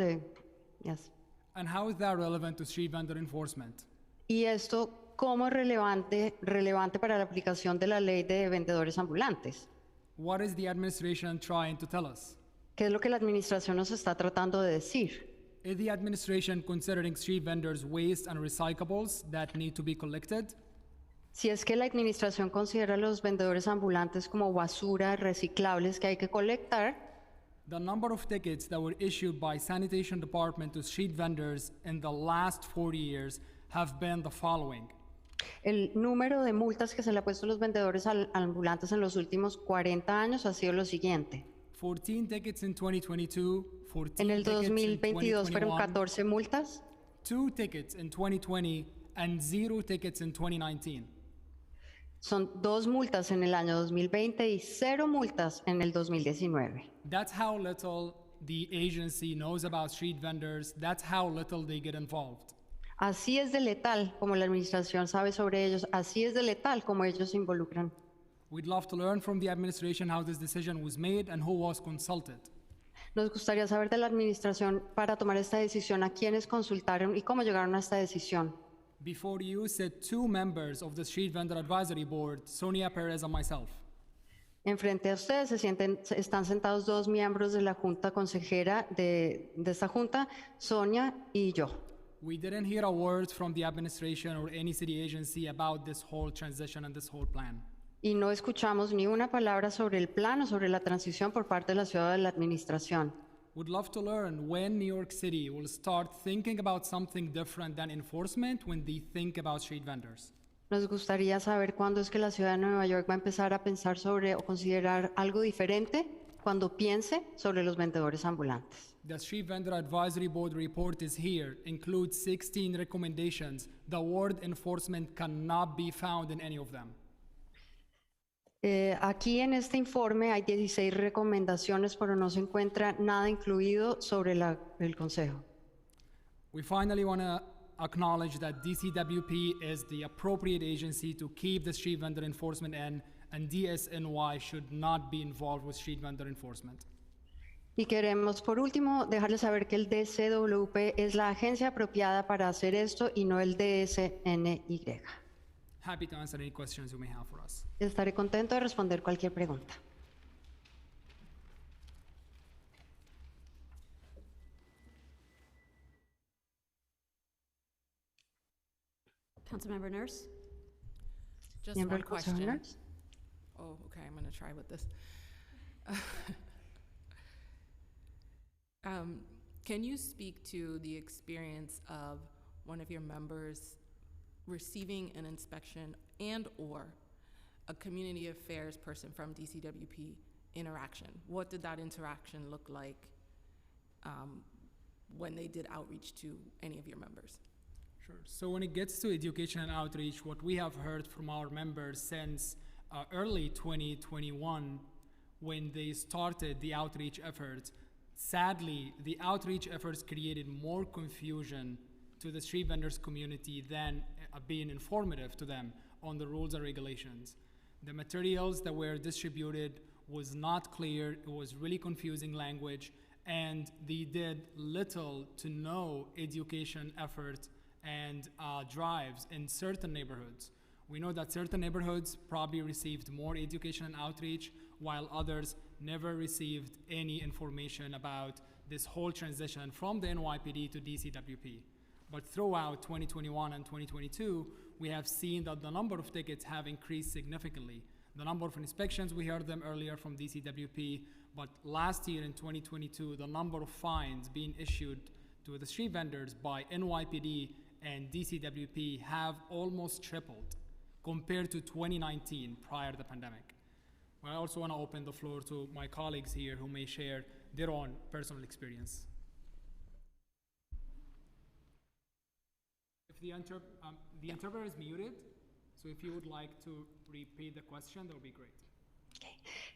Yes. And how is that relevant to street vendor enforcement? Y esto, ¿cómo es relevante para la aplicación de la ley de vendedores ambulantes? What is the administration trying to tell us? ¿Qué es lo que la administración nos está tratando de decir? Is the administration considering street vendors waste and recyclables that need to be collected? Si es que la administración considera a los vendedores ambulantes como basura, reciclables que hay que colectar, The number of tickets that were issued by sanitation department to street vendors in the last 40 years have been the following. el número de multas que se le ha puesto a los vendedores ambulantes en los últimos 40 años ha sido lo siguiente. 14 tickets in 2022, 14 En el tickets in 2022 fueron 2021, 14 multas, 2 tickets in 2020, and 0 tickets in 2019. son 2 multas en el año 2020 y 0 multas en el 2019. That's how little the agency knows about street vendors. That's how little they get involved. Así es de letal como la administración sabe sobre ellos, así es de letal como ellos se involucran. We'd love to learn from the administration how this decision was made and who was consulted. Nos gustaría saber de la administración para tomar esta decisión a quiénes consultaron y cómo llegaron a esta decisión. Before you sit 2 members of the Street Vendor Advisory Board, Sonia Perez and myself. Enfrente a ustedes están sentados 2 miembros de la junta consejera de esta junta, Sonia y yo. We didn't hear a word from the administration or any city agency about this whole transition and this whole plan. Y no escuchamos ni una palabra sobre el plan o sobre la transición por parte de la ciudad de la administración. Would love to learn when New York City will start thinking about something different than enforcement when they think about street vendors. Nos gustaría saber cuándo es que la ciudad de Nueva York va a empezar a pensar sobre o considerar algo diferente cuando piense sobre los vendedores ambulantes. The Street Vendor Advisory Board report is here, includes 16 recommendations. The word enforcement cannot be found in any of them. Aquí en este informe hay 16 recomendaciones, pero no se encuentra nada incluido sobre el Consejo. We finally want to acknowledge that DCWP is the appropriate agency to keep the street vendor enforcement in, and DSNY should not be involved with street vendor enforcement. Y queremos, por último, dejarles saber que el DCWP es la agencia apropiada para hacer esto y no el DSNY. Happy to answer any questions you may have for us. Estaré contento de responder cualquier pregunta. Councilmember Nurse? Just Miembro one del Consejo question. Nurse. Oh, okay, I'm gonna try with this. Can you speak to the experience of one of your members receiving an inspection and/or a community affairs person from DCWP interaction? What did that interaction look like when they did outreach to any of your members? Sure. So when it gets to education and outreach, what we have heard from our members since early 2021, when they started the outreach efforts, sadly, the outreach efforts created more confusion to the street vendors community than being informative to them on the rules and regulations. The materials that were distributed was not clear, it was really confusing language, and they did little to no education efforts and drives in certain neighborhoods. We know that certain neighborhoods probably received more education and outreach, while others never received any information about this whole transition from the NYPD to DCWP. But throughout 2021 and 2022, we have seen that the number of tickets have increased significantly. The number of inspections, we heard them earlier from DCWP, but last year in 2022, the number of fines being issued to the street vendors by NYPD and DCWP have almost tripled compared to 2019 prior to the pandemic. I also want to open the floor to my colleagues here who may share their own personal experience. If the interpreter is muted, so if you would like to repeat the question, that would be great.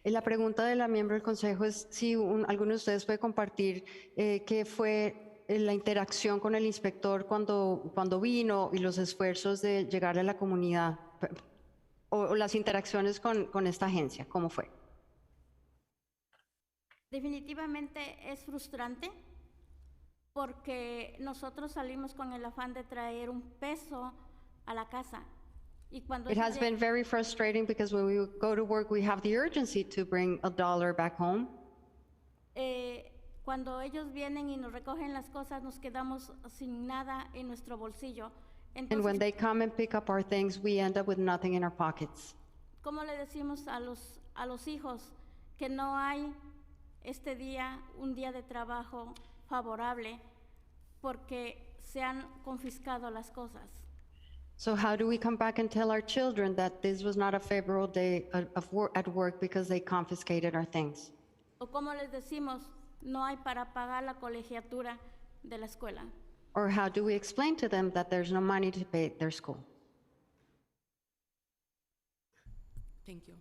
La pregunta de la miembro del Consejo es si alguno de ustedes puede compartir qué fue la interacción con el inspector cuando vino y los esfuerzos de llegar a la comunidad o las interacciones con esta agencia, ¿cómo fue? Definitivamente es frustrante porque nosotros salimos con el afán de traer un peso a la casa. Y cuando It has been very frustrating because when we go to work, we have the urgency to bring $1 back home. Cuando ellos vienen y nos recogen las cosas, nos quedamos sin nada en nuestro bolsillo. And when Entonces, they come and pick up our things, we end up with nothing in our pockets. ¿cómo le decimos a los hijos que no hay este día, un día de trabajo favorable porque se han confiscado las cosas? So how do we come back and tell our children that this was not a favorable day at work because they confiscated our things? ¿O cómo les decimos, no hay para pagar la colegiatura de la escuela? Or how do we explain to them that there's no money to pay their school? Thank you.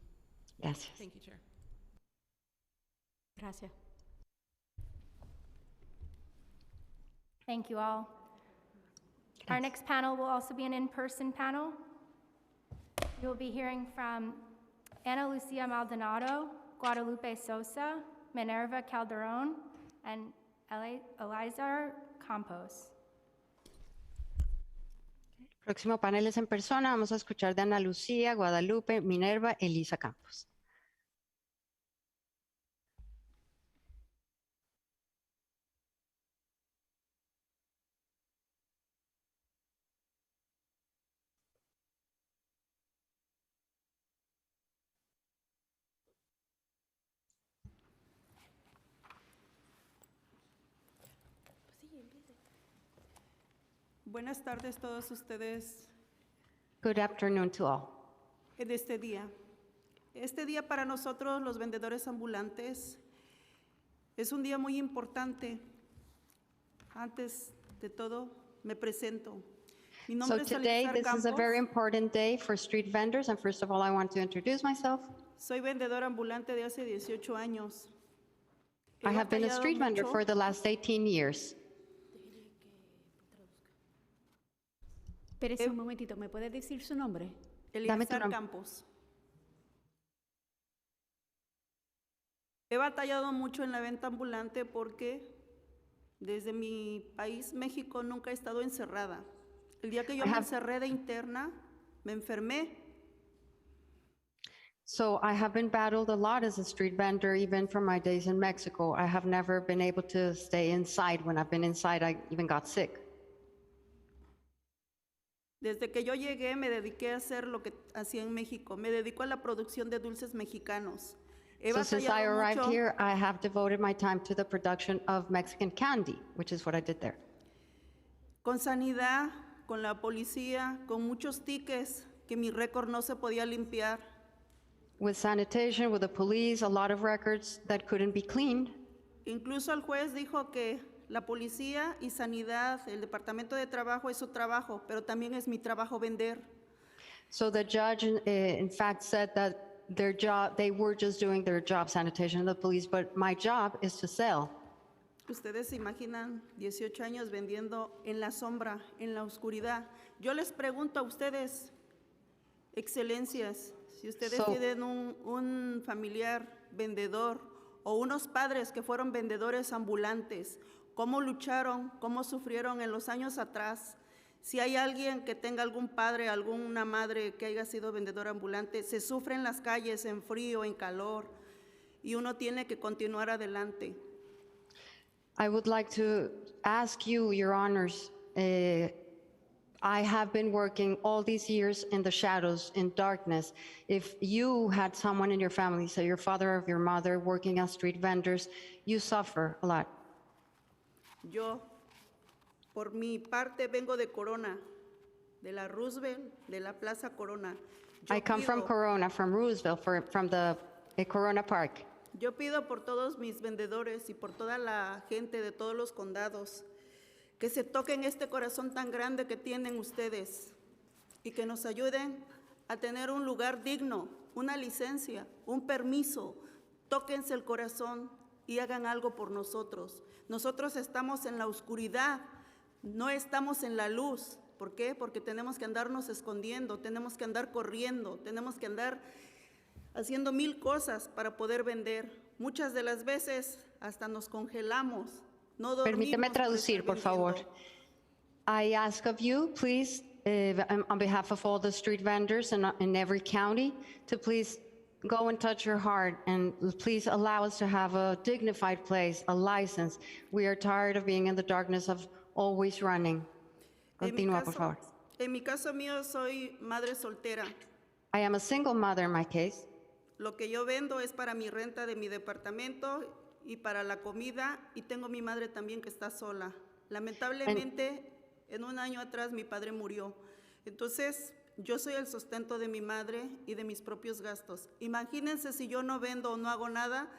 Gracias. Thank you, Chair. Gracias. Thank you all. Our next panel will also be an in-person panel. You will be hearing from Ana Lucia Maldonado, Guadalupe Sosa, Minerva Calderon, and Elizar Campos. Próximo panel es en persona. Vamos a escuchar de Ana Lucía, Guadalupe, Minerva, Elisa Campos. Buenas tardes todos ustedes Good afternoon to all. en este día. Este día para nosotros los vendedores ambulantes es un día muy importante. Antes de todo, me presento. Mi So nombre es today, Elizar this is a very Campos. important day for street vendors. And first of all, I want to introduce myself. Soy vendedora ambulante de hace 18 años. He I have been a batallado street vendor mucho. for the last 18 years. Espérese un momentito, ¿me puede decir su nombre? Dame tu Elizar nombre. Campos. He batallado mucho en la venta ambulante porque desde mi país, México, nunca he estado encerrada. El día que yo I me have- encerré de interna, me enfermé. So I have been battled a lot as a street vendor, even from my days in Mexico. I have never been able to stay inside. When I've been inside, I even got sick. Desde que yo llegué, me dediqué a hacer lo que hacía en México. Me dedico a la producción de dulces mexicanos. He So since I batallado arrived mucho here, I have devoted my time to the production of Mexican candy, which is what I did there. con sanidad, con la policía, con muchos tickets que mi récord no se podía limpiar. With sanitation, with the police, a lot of records that couldn't be cleaned. Incluso el juez dijo que la policía y sanidad, el departamento de trabajo es su trabajo, pero también es mi trabajo vender. So the judge, in fact, said that their job, they were just doing their job, sanitation and the police, but my job is to sell. Ustedes se imaginan 18 años vendiendo en la sombra, en la oscuridad. Yo les pregunto a ustedes, excelencias, si ustedes So- tienen un familiar vendedor o unos padres que fueron vendedores ambulantes, ¿cómo lucharon, cómo sufrieron en los años atrás? Si hay alguien que tenga algún padre, alguna madre que haya sido vendedor ambulante, se sufre en las calles, en frío, en calor, y uno tiene que continuar adelante. I would like to ask you, Your Honors, I have been working all these years in the shadows, in darkness. If you had someone in your family, say your father or your mother, working as street vendors, you suffer a lot. Yo, por mi parte, vengo de Corona, de la Roosevelt, de la Plaza Corona. Yo I come from pido- Corona, from Roosevelt, from the Corona Park. Yo pido por todos mis vendedores y por toda la gente de todos los condados que se toquen este corazón tan grande que tienen ustedes y que nos ayuden a tener un lugar digno, una licencia, un permiso. Tóquense el corazón, y hagan algo por nosotros. Nosotros estamos en la oscuridad, no estamos en la luz. ¿Por qué? Porque tenemos que andarnos escondiendo, tenemos que andar corriendo, tenemos que andar haciendo 1000 cosas para poder vender. Muchas de las veces hasta nos congelamos, no dormimos. Permíteme por traducir, estar por favor. vendiendo. I ask of you, please, on behalf of all the street vendors in every county, to please go and touch your heart and please allow us to have a dignified place, a license. We are tired of being in the darkness of always running. Continúa, por favor. En mi caso mío, soy madre soltera. I am a single mother in my case. Lo que yo vendo es para mi renta de mi departamento y para la comida, y tengo mi madre también que está sola. Lamentablemente, en un año atrás mi padre murió. Entonces, yo soy el sustento de mi madre y de mis propios gastos. Imagínense si yo no vendo o no hago nada,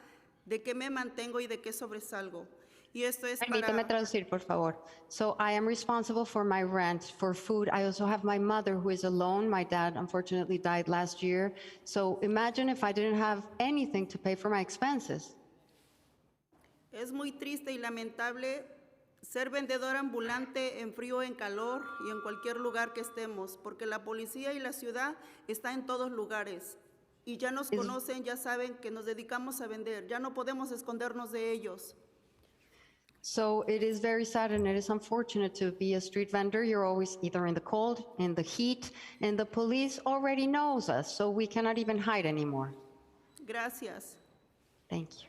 ¿de qué me mantengo y de qué sobresalgo? Y esto es Permíteme para... traducir, por favor. So I am responsible for my rent, for food. I also have my mother who is alone. My dad unfortunately died last year. So imagine if I didn't have anything to pay for my expenses. Es muy triste y lamentable ser vendedor ambulante en frío, en calor y en cualquier lugar que estemos, porque la policía y la ciudad está en todos lugares y ya nos conocen, ya saben que nos dedicamos a vender, ya no podemos escondernos de ellos. So it is very sad and it is unfortunate to be a street vendor. You're always either in the cold, in the heat, and the police already knows us, so we cannot even hide anymore. Gracias. Thank you.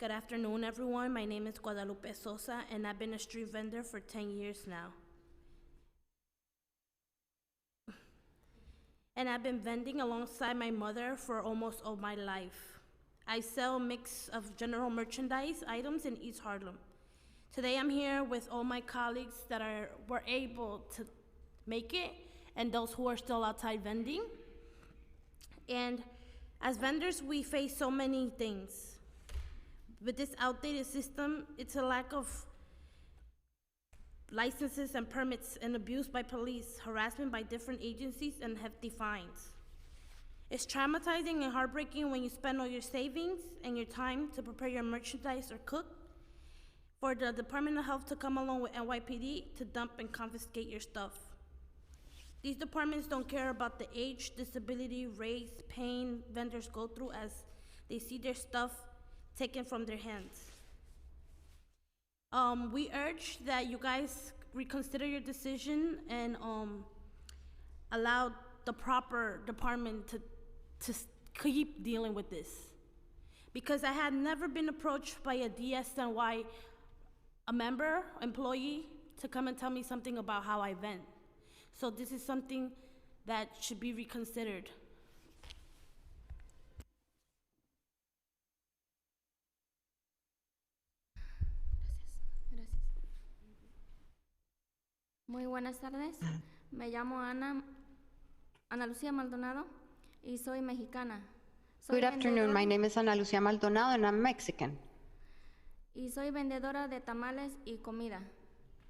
Good afternoon, everyone. My name is Guadalupe Sosa, and I've been a street vendor for 10 years now. And I've been vending alongside my mother for almost all my life. I sell a mix of general merchandise items in East Harlem. Today I'm here with all my colleagues that were able to make it and those who are still outside vending. And as vendors, we face so many things. With this outdated system, it's a lack of licenses and permits and abuse by police, harassment by different agencies, and hefty fines. It's traumatizing and heartbreaking when you spend all your savings and your time to prepare your merchandise or cook, for the Department of Health to come along with NYPD to dump and confiscate your stuff. These departments don't care about the age, disability, race, pain vendors go through as they see their stuff taken from their hands. We urge that you guys reconsider your decision and allow the proper department to keep dealing with this. Because I had never been approached by a DSNY, a member, employee, to come and tell me something about how I vent. So this is something that should be reconsidered. Muy buenas tardes. Me llamo Ana Lucía Maldonado y soy mexicana. Good afternoon. My name is Ana Lucia Maldonado and I'm Mexican. Y soy vendedora de tamales y comida.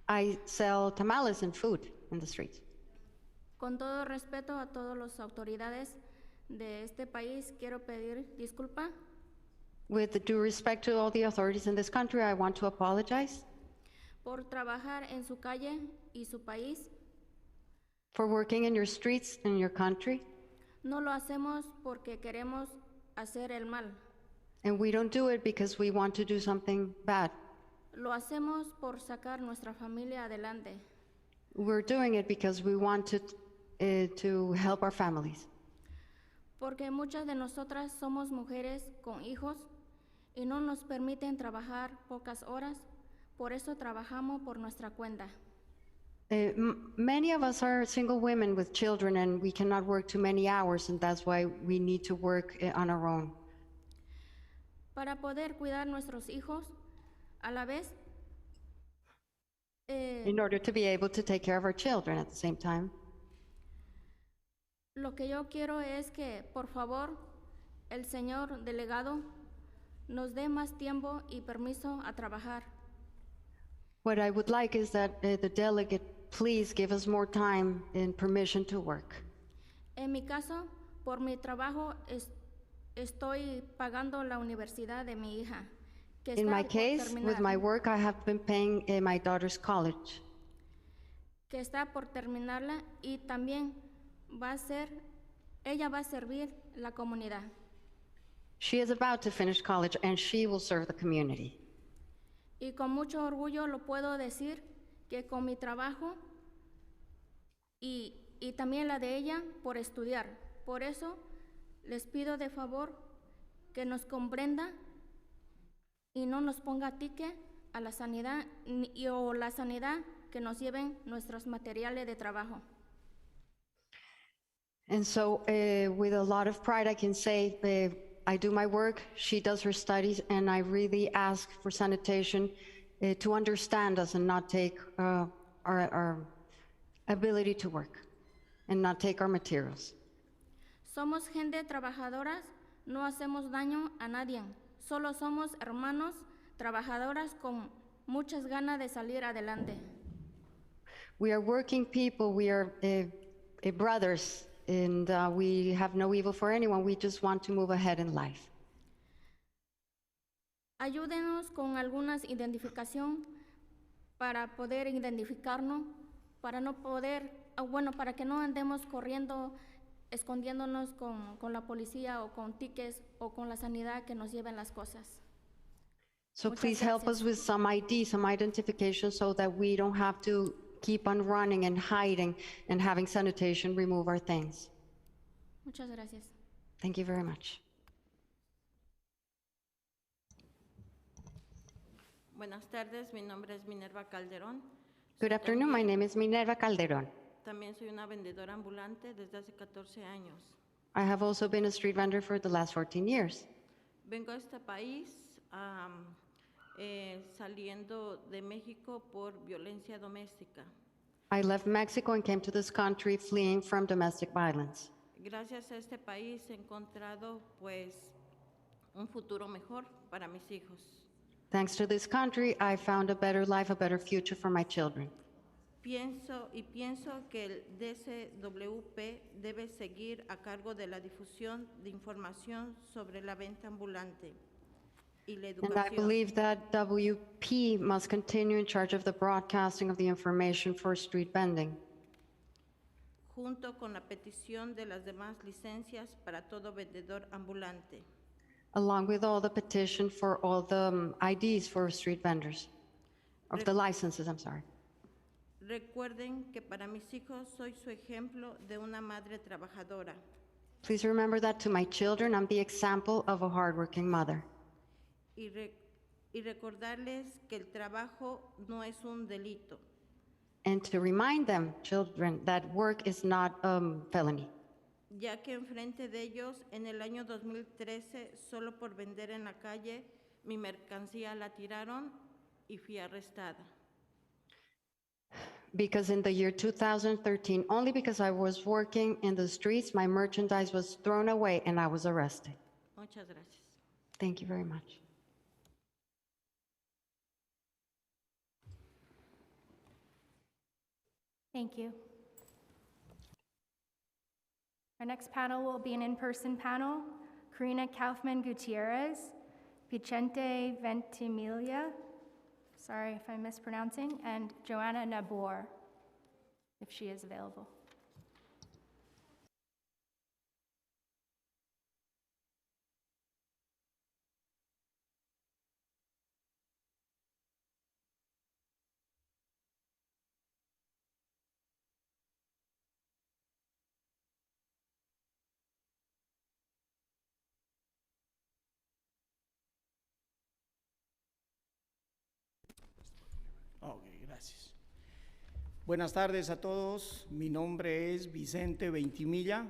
I sell tamales and food in the streets. Con todo respeto a todas las autoridades de este país, quiero pedir disculpa With due respect to all the authorities in this country, I want to apologize por trabajar en su calle y su país. for working in your streets in your country. No lo hacemos porque queremos hacer el mal. And we don't do it because we want to do something bad. Lo hacemos por sacar nuestra familia adelante. We're doing it because we want to help our families. Porque muchas de nosotras somos mujeres con hijos y no nos permiten trabajar pocas horas, por eso trabajamos por nuestra cuenta. Many of us are single women with children and we cannot work too many hours, and that's why we need to work on our own. Para poder cuidar nuestros hijos, a la vez, In order to be able to take care of our children at the same time. lo que yo quiero es que, por favor, el señor delegado nos dé más tiempo y permiso a trabajar. What I would like is that the delegate please give us more time and permission to work. En mi caso, por mi trabajo estoy pagando la universidad de mi hija. Que In está my por case, with terminar. my work, I have been paying my daughter's college. Que está por terminarla y también ella va a servir la comunidad. She is about to finish college and she will serve the community. Y con mucho orgullo lo puedo decir que con mi trabajo y también la de ella por estudiar. Por eso les pido de favor que nos comprenda y no nos ponga tique a la sanidad o la sanidad que nos lleven nuestros materiales de trabajo. And so, with a lot of pride, I can say I do my work, she does her studies, and I really ask for sanitation to understand us and not take our ability to work and not take our materials. Somos gente trabajadoras, no hacemos daño a nadie. Solo somos hermanos trabajadoras con muchas ganas de salir adelante. We are working people, we are brothers, and we have no evil for anyone. We just want to move ahead in life. Ayúdenos con algunas identificación para poder identificarnos, para que no andemos corriendo, escondiéndonos con la policía o con tickets o con la sanidad que nos lleven las cosas. So Muchas please help us gracias. with some ID, some identification, so that we don't have to keep on running and hiding and having sanitation remove our things. Muchas gracias. Thank you very much. Buenas tardes, mi nombre es Minerva Calderón. Good afternoon, my name is Minerva Calderon. También soy una vendedora ambulante desde hace 14 años. I have also been a street vendor for the last 14 years. Vengo a este país saliendo de México por violencia doméstica. I left Mexico and came to this country fleeing from domestic violence. Gracias a este país he encontrado pues un futuro mejor para mis hijos. Thanks to this country, I found a better life, a better future for my children. Pienso que el DCWP debe seguir a cargo de la difusión de información sobre la venta ambulante y la And I educación. believe that WP must continue in charge of the broadcasting of the information for street vending, junto con la petición de las demás licencias para todo vendedor ambulante. along with all the petition for all the IDs for street vendors, of the licenses, I'm sorry. Recuerden que para mis hijos soy su ejemplo de una madre trabajadora. Please remember that to my children, I'm the example of a hardworking mother. Y recordarles que el trabajo no es un delito. And to remind them, children, that work is not felony. Ya que enfrente de ellos, en el año 2013, solo por vender en la calle, mi mercancía la tiraron y fui arrestada. Because in the year 2013, only because I was working in the streets, my merchandise was thrown away and I was arrested. Muchas gracias. Thank you very much. Thank you. Our next panel will be an in-person panel. Karina Kaufman Gutierrez, Vicente Ventimiglia, sorry if I'm mispronouncing, and Joanna Nabor, if she is available. Ok, gracias. Buenas tardes a todos. Mi nombre es Vicente Ventimiglia.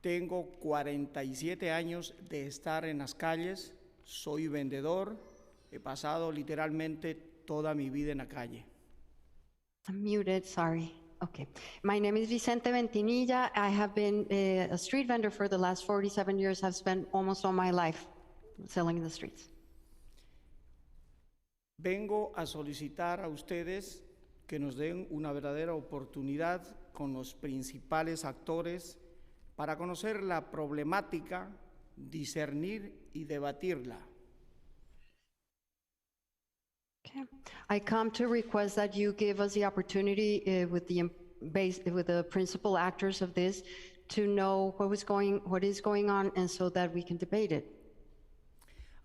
Tengo 47 años de estar en las calles. Soy vendedor. He pasado literalmente toda mi vida en la calle. I'm muted, sorry. Okay. My name is Vicente Ventimiglia. I have been a street vendor for the last 47 years. I've spent almost all my life selling in the streets. Vengo a solicitar a ustedes que nos den una verdadera oportunidad con los principales actores para conocer la problemática, discernir y debatirla. Okay. I come to request that you give us the opportunity with the principal actors of this to know what is going on, and so that we can debate it.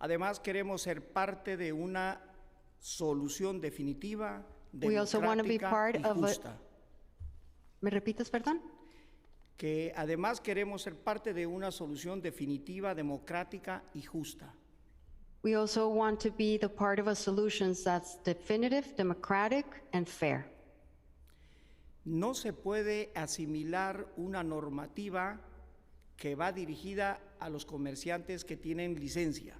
Además, queremos ser parte de una solución definitiva, We also want to be democrática part y of justa. ¿Me repites, perdón? Que además queremos ser parte de una solución definitiva, democrática y justa. We also want to be the part of a solution that's definitive, democratic, and fair. No se puede asimilar una normativa que va dirigida a los comerciantes que tienen licencia.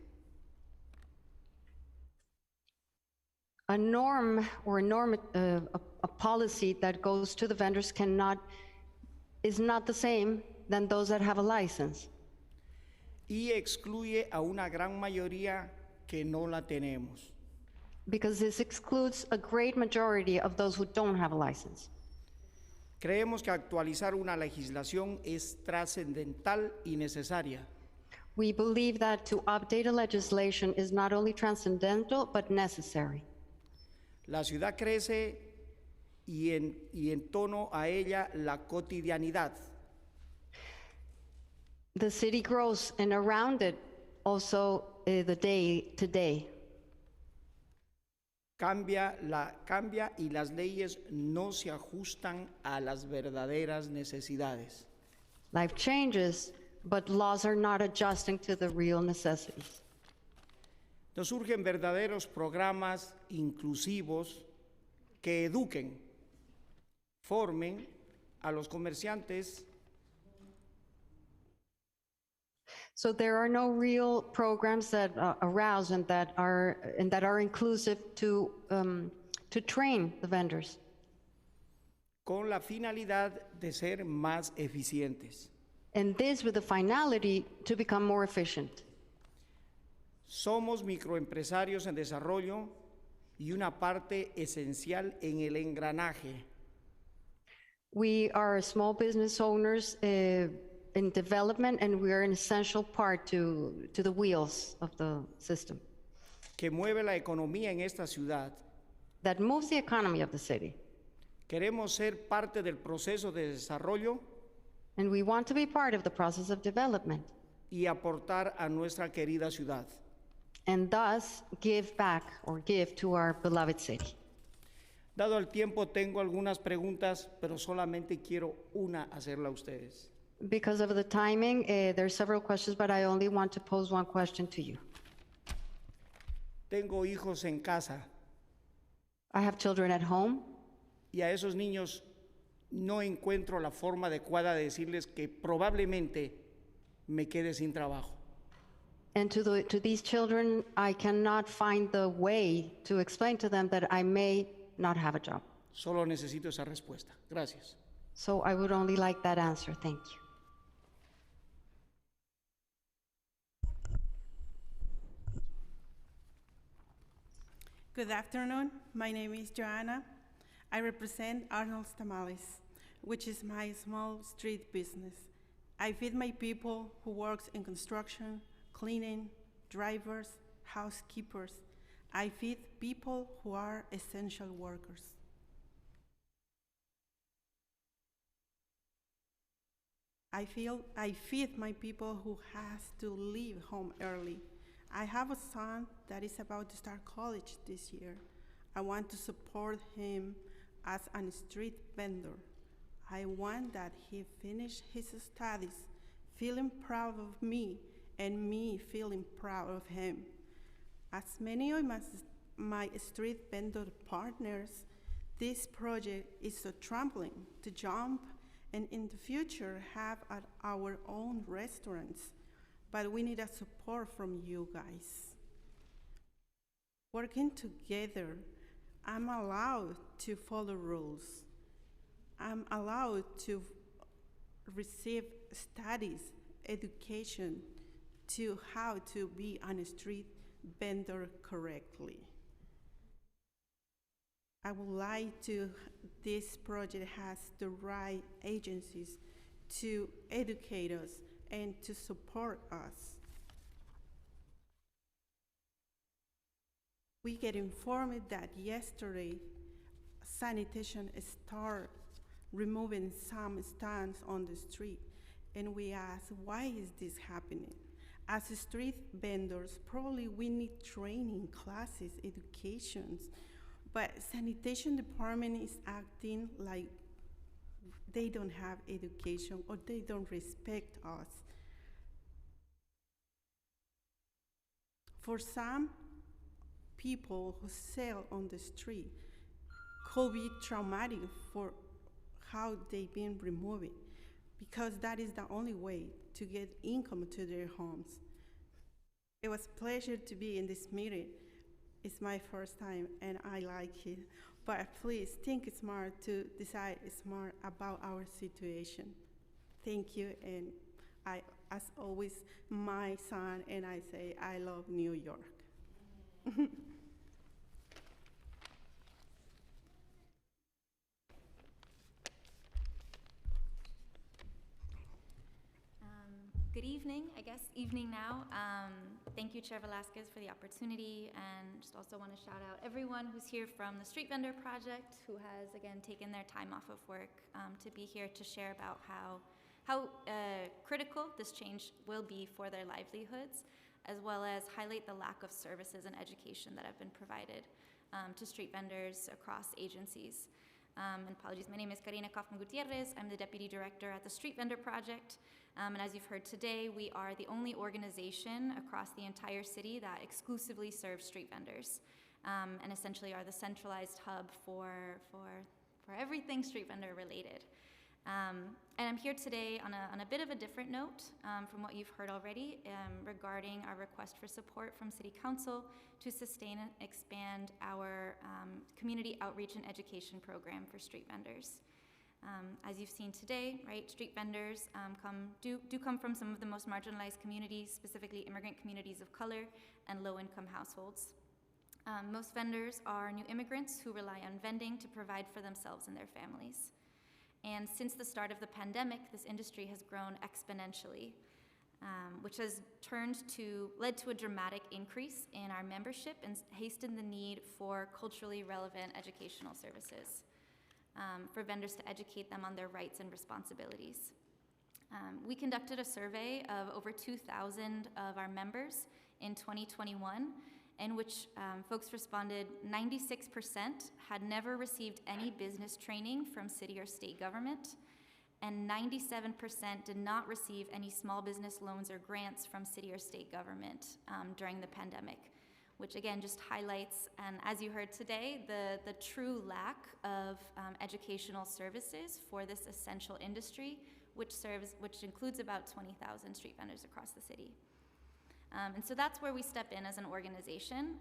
A norm or a policy that goes to the vendors is not the same than those that have a license. Y excluye a una gran mayoría que no la tenemos. Because this excludes a great majority of those who don't have a license. Creemos que actualizar una legislación es trascendental y necesaria. We believe that to update a legislation is not only transcendental, but necessary. La ciudad crece y en torno a ella la cotidianidad. The city grows, and around it also the day to day. Cambia y las leyes no se ajustan a las verdaderas necesidades. Life changes, but laws are not adjusting to the real necessities. Nos surgen verdaderos programas inclusivos que eduquen, formen a los comerciantes. So there are no real programs that arouse and that are inclusive to train the vendors. Con la finalidad de ser más eficientes. And this with the finality to become more efficient. Somos microempresarios en desarrollo y una parte esencial en el engranaje. We are small business owners in development, and we are an essential part to the wheels of the system. Que mueve la economía en esta ciudad. That moves the economy of the city. Queremos ser parte del proceso de desarrollo. And we want to be part of the process of development. Y aportar a nuestra querida ciudad. And thus give back or give to our beloved city. Dado el tiempo, tengo algunas preguntas, pero solamente quiero una hacerla a ustedes. Because of the timing, there are several questions, but I only want to pose one question to you. Tengo hijos en casa. I have children at home. Y a esos niños no encuentro la forma adecuada de decirles que probablemente me quede sin trabajo. And to these children, I cannot find the way to explain to them that I may not have a job. Solo necesito esa respuesta. Gracias. So I would only like that answer. Thank you. Good afternoon. My name is Joanna. I represent Arnold's Tamales, which is my small street business. I feed my people who works in construction, cleaning, drivers, housekeepers. I feed people who are essential workers. I feed my people who has to leave home early. I have a son that is about to start college this year. I want to support him as a street vendor. I want that he finish his studies feeling proud of me and me feeling proud of him. As many of my street vendor partners, this project is a trampoline to jump and in the future have at our own restaurants, but we need a support from you guys. Working together, I'm allowed to follow rules. I'm allowed to receive studies, education, to how to be on a street vendor correctly. I would like to, this project has the right agencies to educate us and to support us. We get informed that yesterday sanitation started removing some stands on the street, and we ask, why is this happening? As street vendors, probably we need training, classes, educations, but sanitation department is acting like they don't have education or they don't respect us. For some people who sell on the street, could be traumatic for how they've been removed, because that is the only way to get income to their homes. It was a pleasure to be in this meeting. It's my first time and I like it, but please think smart to decide smart about our situation. Thank you, and I, as always, my son and I say, I love New York. Good evening, I guess, evening now. Thank you, Chair Velasquez, for the opportunity, and just also want to shout out everyone who's here from the Street Vendor Project, who has, again, taken their time off of work to be here to share about how critical this change will be for their livelihoods, as well as highlight the lack of services and education that have been provided to street vendors across agencies. And apologies, my name is Karina Kaufman Gutierrez. I'm the Deputy Director at the Street Vendor Project. And as you've heard today, we are the only organization across the entire city that exclusively serves street vendors, and essentially are the centralized hub for everything street vendor related. And I'm here today on a bit of a different note from what you've heard already regarding our request for support from City Council to sustain and expand our community outreach and education program for street vendors. As you've seen today, right, street vendors do come from some of the most marginalized communities, specifically immigrant communities of color and low-income households. Most vendors are new immigrants who rely on vending to provide for themselves and their families. And since the start of the pandemic, this industry has grown exponentially, which has led to a dramatic increase in our membership and hastened the need for culturally relevant educational services for vendors to educate them on their rights and responsibilities. We conducted a survey of over 2,000 of our members in 2021, in which folks responded 96% had never received any business training from city or state government, and 97% did not receive any small business loans or grants from city or state government during the pandemic, which again just highlights, and as you heard today, the true lack of educational services for this essential industry, which includes about 20,000 street vendors across the city. And so that's where we step in as an organization.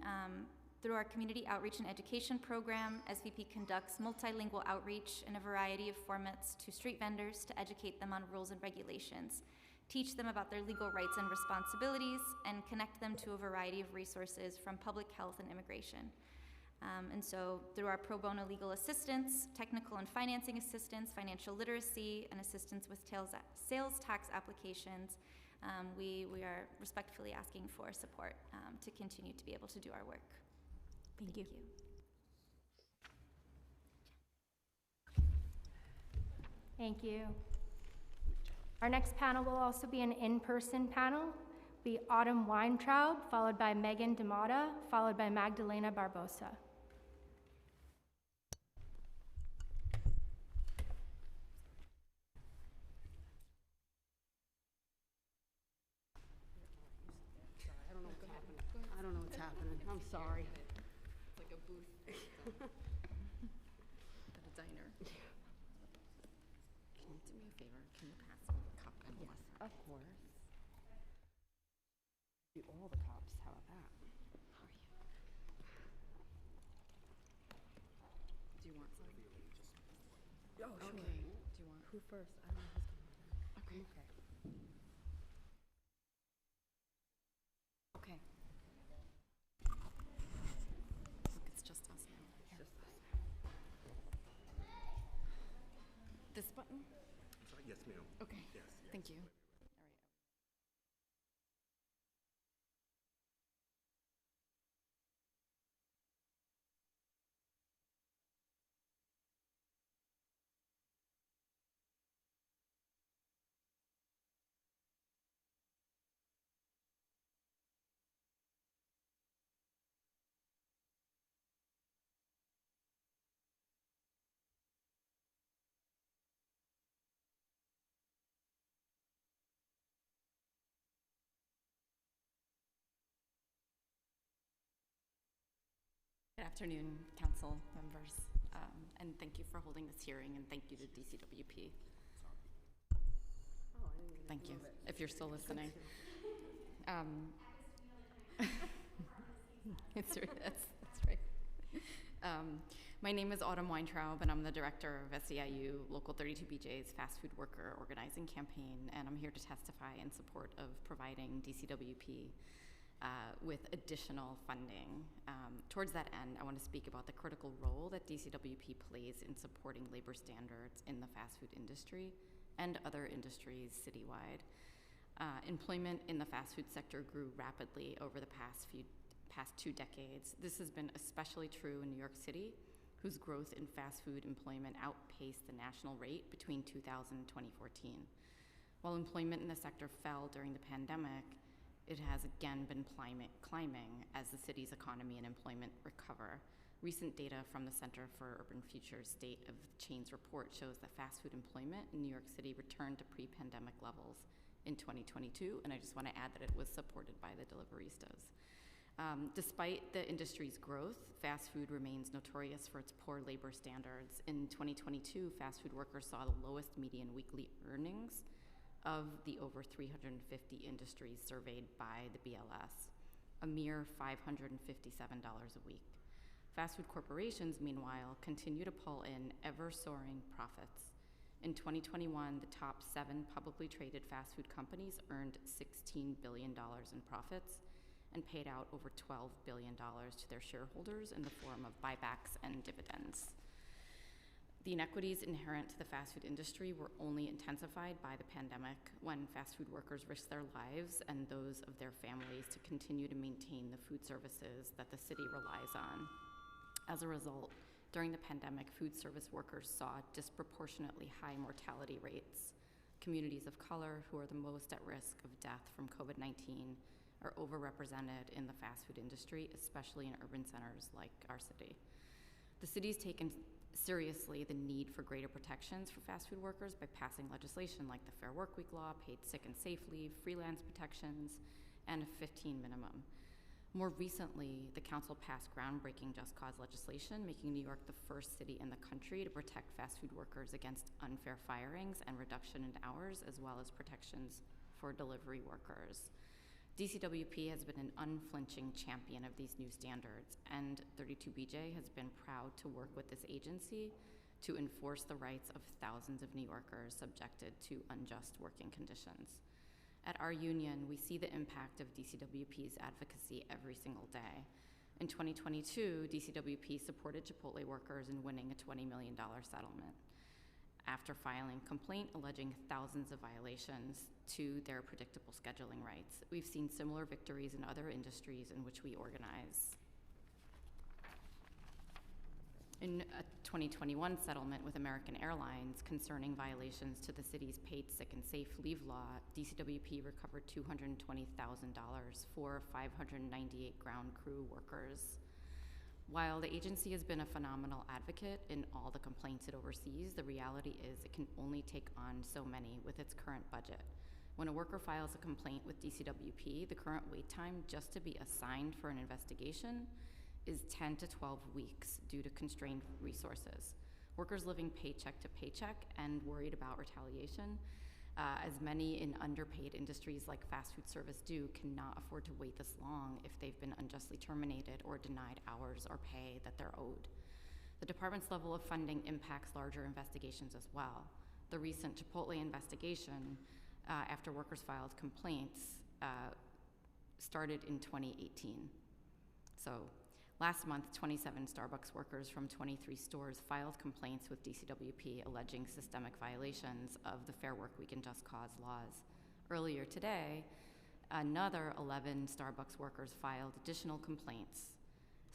Through our community outreach and education program, SVP conducts multilingual outreach in a variety of formats to street vendors to educate them on rules and regulations, teach them about their legal rights and responsibilities, and connect them to a variety of resources from public health and immigration. And so through our pro bono legal assistance, technical and financing assistance, financial literacy, and assistance with sales tax applications, we are respectfully asking for support to continue to be able to do our work. Thank you. Thank you. Our next panel will also be an in-person panel, be Autumn Weintraub, followed by Megan DeMata, followed by Magdalena Barbosa. I don't know what's happening. I'm sorry. It's like a booth at a diner. Can you do me a favor? Can you pass me the cup and yes, of course. Do all the cups. How about that? How are you? Do you want some? Oh, sure. Okay. Do you want who first? I don't know who's going to. Okay. Okay. Okay. Look, it's just us now. Just us. This button? Yes, ma'am. Okay. Yes, Thank you. Good afternoon, council members, and thank you for holding this hearing, and thank you to DCWP. Thank you, if you're still listening. That's right. My name is Autumn Weintraub, and I'm the director of SEIU Local 32BJ's Fast Food Worker Organizing Campaign, and I'm here to testify in support of providing DCWP with additional funding. Towards that end, I want to speak about the critical role that DCWP plays in supporting labor standards in the fast food industry and other industries citywide. Employment in the fast food sector grew rapidly over the past 2 decades. This has been especially true in New York City, whose growth in fast food employment outpaced the national rate between 2000 and 2014. While employment in the sector fell during the pandemic, it has again been climbing as the city's economy and employment recover. Recent data from the Center for Urban Future's State of Chains report shows that fast food employment in New York City returned to pre-pandemic levels in 2022, and I just want to add that it was supported by the Deliveristas. Despite the industry's growth, fast food remains notorious for its poor labor standards. In 2022, fast food workers saw the lowest median weekly earnings of the over 350 industries surveyed by the BLS, a mere $557 a week. Fast food corporations, meanwhile, continue to pull in ever-soaring profits. In 2021, the top 7 publicly traded fast food companies earned $16 billion in profits and paid out over $12 billion to their shareholders in the form of buybacks and dividends. The inequities inherent to the fast food industry were only intensified by the pandemic, when fast food workers risked their lives and those of their families to continue to maintain the food services that the city relies on. As a result, during the pandemic, food service workers saw disproportionately high mortality rates. Communities of color, who are the most at risk of death from COVID-19, are overrepresented in the fast food industry, especially in urban centers like our city. The city's taken seriously the need for greater protections for fast food workers by passing legislation like the Fair Workweek Law, paid sick and safe leave, freelance protections, and a 15 minimum. More recently, the council passed groundbreaking just cause legislation, making New York the first city in the country to protect fast food workers against unfair firings and reduction in hours, as well as protections for delivery workers. DCWP has been an unflinching champion of these new standards, and 32BJ has been proud to work with this agency to enforce the rights of thousands of New Yorkers subjected to unjust working conditions. At our union, we see the impact of DCWP's advocacy every single day. In 2022, DCWP supported Chipotle workers in winning a $20 million settlement after filing a complaint alleging thousands of violations to their predictable scheduling rights. We've seen similar victories in other industries in which we organize. In a 2021 settlement with American Airlines concerning violations to the city's paid sick and safe leave law, DCWP recovered $220,000 for 598 ground crew workers. While the agency has been a phenomenal advocate in all the complaints it oversees, the reality is it can only take on so many with its current budget. When a worker files a complaint with DCWP, the current wait time just to be assigned for an investigation is 10 to 12 weeks due to constrained resources. Workers living paycheck to paycheck and worried about retaliation, as many in underpaid industries like fast food service do, cannot afford to wait this long if they've been unjustly terminated or denied hours or pay that they're owed. The department's level of funding impacts larger investigations as well. The recent Chipotle investigation, after workers filed complaints, started in 2018. So Last month, 27 Starbucks workers from 23 stores filed complaints with DCWP alleging systemic violations of the Fair Work Week and Just Cause laws. Earlier today, another 11 Starbucks workers filed additional complaints.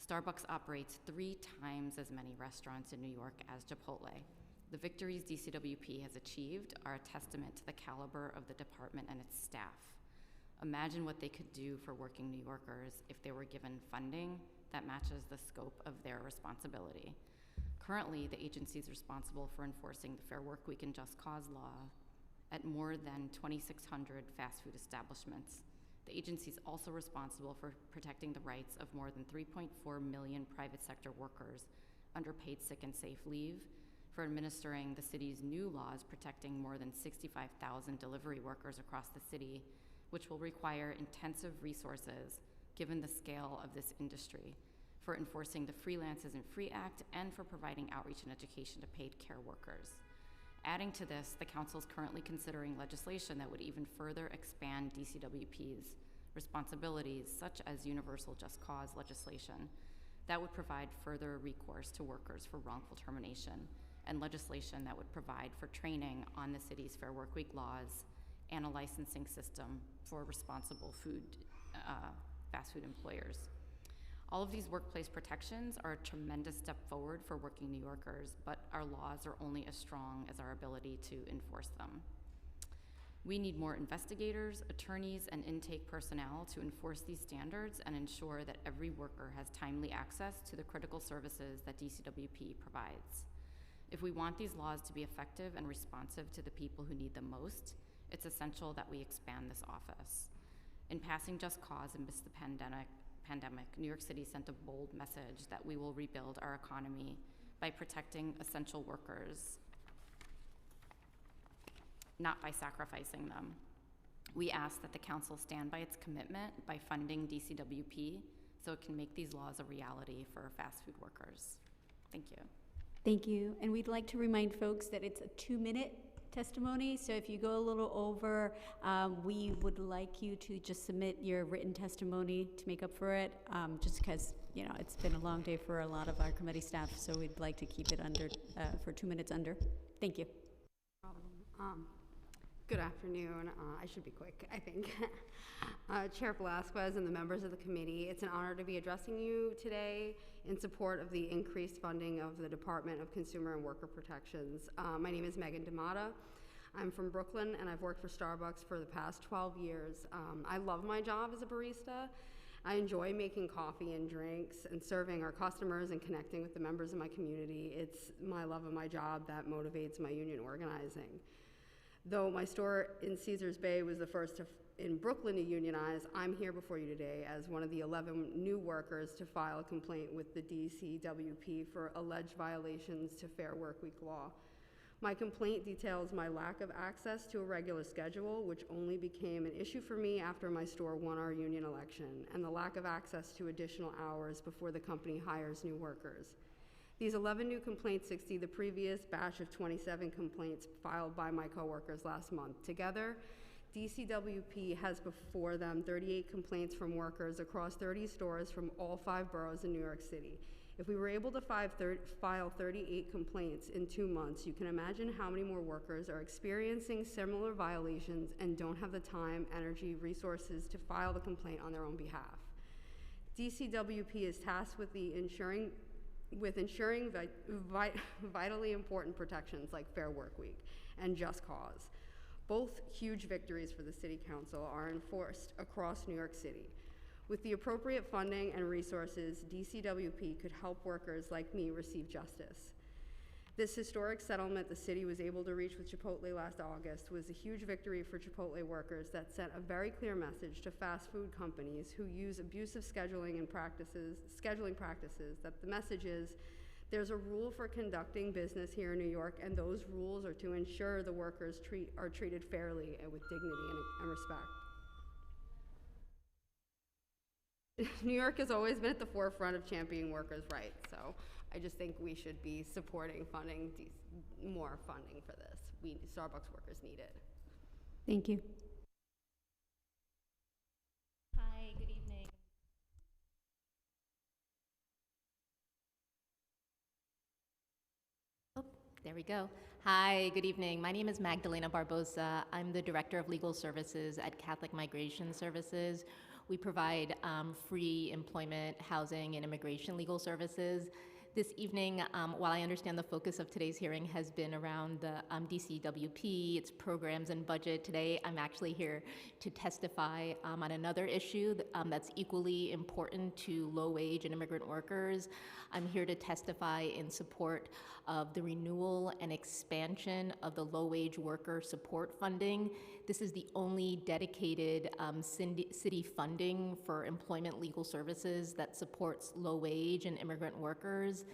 Starbucks operates 3 times as many restaurants in New York as Chipotle. The victories DCWP has achieved are a testament to the caliber of the department and its staff. Imagine what they could do for working New Yorkers if they were given funding that matches the scope of their responsibility. Currently, the agency is responsible for enforcing the Fair Work Week and Just Cause law at more than 2,600 fast food establishments. The agency is also responsible for protecting the rights of more than 3.4 million private sector workers under paid sick and safe leave, for administering the city's new laws protecting more than 65,000 delivery workers across the city, which will require intensive resources given the scale of this industry, for enforcing the Freelance Isn't Free Act, and for providing outreach and education to paid care workers. Adding to this, the council is currently considering legislation that would even further expand DCWP's responsibilities, such as universal just cause legislation, that would provide further recourse to workers for wrongful termination, and legislation that would provide for training on the city's Fair Work Week laws and a licensing system for responsible fast food employers. All of these workplace protections are a tremendous step forward for working New Yorkers, but our laws are only as strong as our ability to enforce them. We need more investigators, attorneys, and intake personnel to enforce these standards and ensure that every worker has timely access to the critical services that DCWP provides. If we want these laws to be effective and responsive to the people who need them most, it's essential that we expand this office. In passing Just Cause amidst the pandemic, New York City sent a bold message that we will rebuild our economy by protecting essential workers, not by sacrificing them. We ask that the council stand by its commitment by funding DCWP so it can make these laws a reality for fast food workers. Thank you. Thank you. And we'd like to remind folks that it's a 2-minute testimony, so if you go a little over, we would like you to just submit your written testimony to make up for it, just because, you know, it's been a long day for a lot of our committee staff, so we'd like to keep it under, for 2 minutes under. Thank you. Good afternoon. I should be quick, I think. Chair Velasquez and the members of the committee, it's an honor to be addressing you today in support of the increased funding of the Department of Consumer and Worker Protections. My name is Megan D'Amata. I'm from Brooklyn, and I've worked for Starbucks for the past 12 years. I love my job as a barista. I enjoy making coffee and drinks and serving our customers and connecting with the members of my community. It's my love of my job that motivates my union organizing. Though my store in Caesars Bay was the first in Brooklyn to unionize, I'm here before you today as one of the 11 new workers to file a complaint with the DCWP for alleged violations to Fair Work Week law. My complaint details my lack of access to a regular schedule, which only became an issue for me after my store won our union election, and the lack of access to additional hours before the company hires new workers. These 11 new complaints exceed the previous batch of 27 complaints filed by my coworkers last month. Together, DCWP has before them 38 complaints from workers across 30 stores from all 5 boroughs in New York City. If we were able to file 38 complaints in 2 months, you can imagine how many more workers are experiencing similar violations and don't have the time, energy, resources to file the complaint on their own behalf. DCWP is tasked with ensuring vitally important protections like Fair Work Week and Just Cause. Both huge victories for the City Council are enforced across New York City. With the appropriate funding and resources, DCWP could help workers like me receive justice. This historic settlement the city was able to reach with Chipotle last August was a huge victory for Chipotle workers that sent a very clear message to fast food companies who use abusive scheduling practices, that the message is, there's a rule for conducting business here in New York, and those rules are to ensure the workers are treated fairly and with dignity and respect. New York has always been at the forefront of championing workers' rights, so I just think we should be supporting more funding for this. Starbucks workers need it. Thank you. Hi, good evening. There we go. Hi, good evening. My name is Magdalena Barbosa. I'm the Director of Legal Services at Catholic Migration Services. We provide free employment, housing, and immigration legal services. This evening, while I understand the focus of today's hearing has been around the DCWP, its programs and budget, today I'm actually here to testify on another issue that's equally important to low-wage and immigrant workers. I'm here to testify in support of the renewal and expansion of the low-wage worker support funding. This is the only dedicated city funding for employment legal services that supports low-wage and immigrant workers.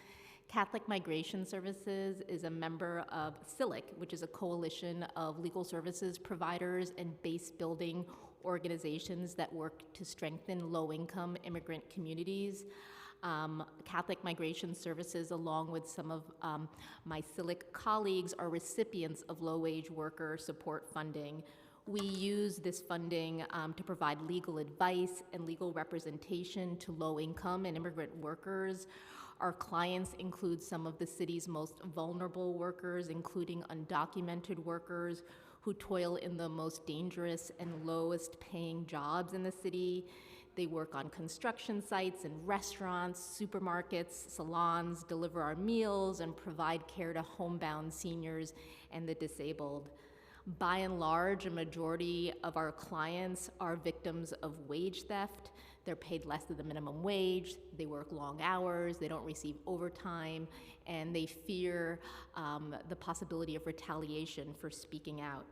Catholic Migration Services is a member of CILIC, which is a coalition of legal services providers and base-building organizations that work to strengthen low-income immigrant communities. Catholic Migration Services, along with some of my CILIC colleagues, are recipients of low-wage worker support funding. We use this funding to provide legal advice and legal representation to low-income and immigrant workers. Our clients include some of the city's most vulnerable workers, including undocumented workers who toil in the most dangerous and lowest paying jobs in the city. They work on construction sites and restaurants, supermarkets, salons, deliver our meals, and provide care to homebound seniors and the disabled. By and large, a majority of our clients are victims of wage theft. They're paid less than the minimum wage, they work long hours, they don't receive overtime, and they fear the possibility of retaliation for speaking out.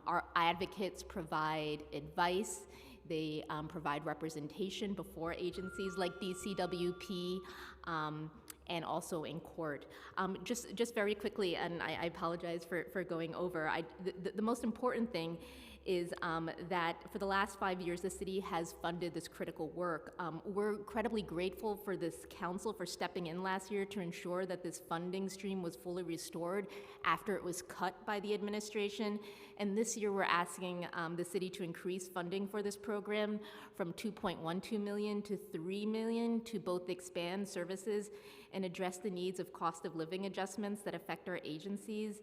Our advocates provide advice. They provide representation before agencies like DCWP and also in court. Just very quickly, and I apologize for going over, the most important thing is that for the last 5 years, the city has funded this critical work. We're incredibly grateful for this council for stepping in last year to ensure that this funding stream was fully restored after it was cut by the administration. And this year, we're asking the city to increase funding for this program from $2.12 million to $3 million to both expand services and address the needs of cost of living adjustments that affect our agencies.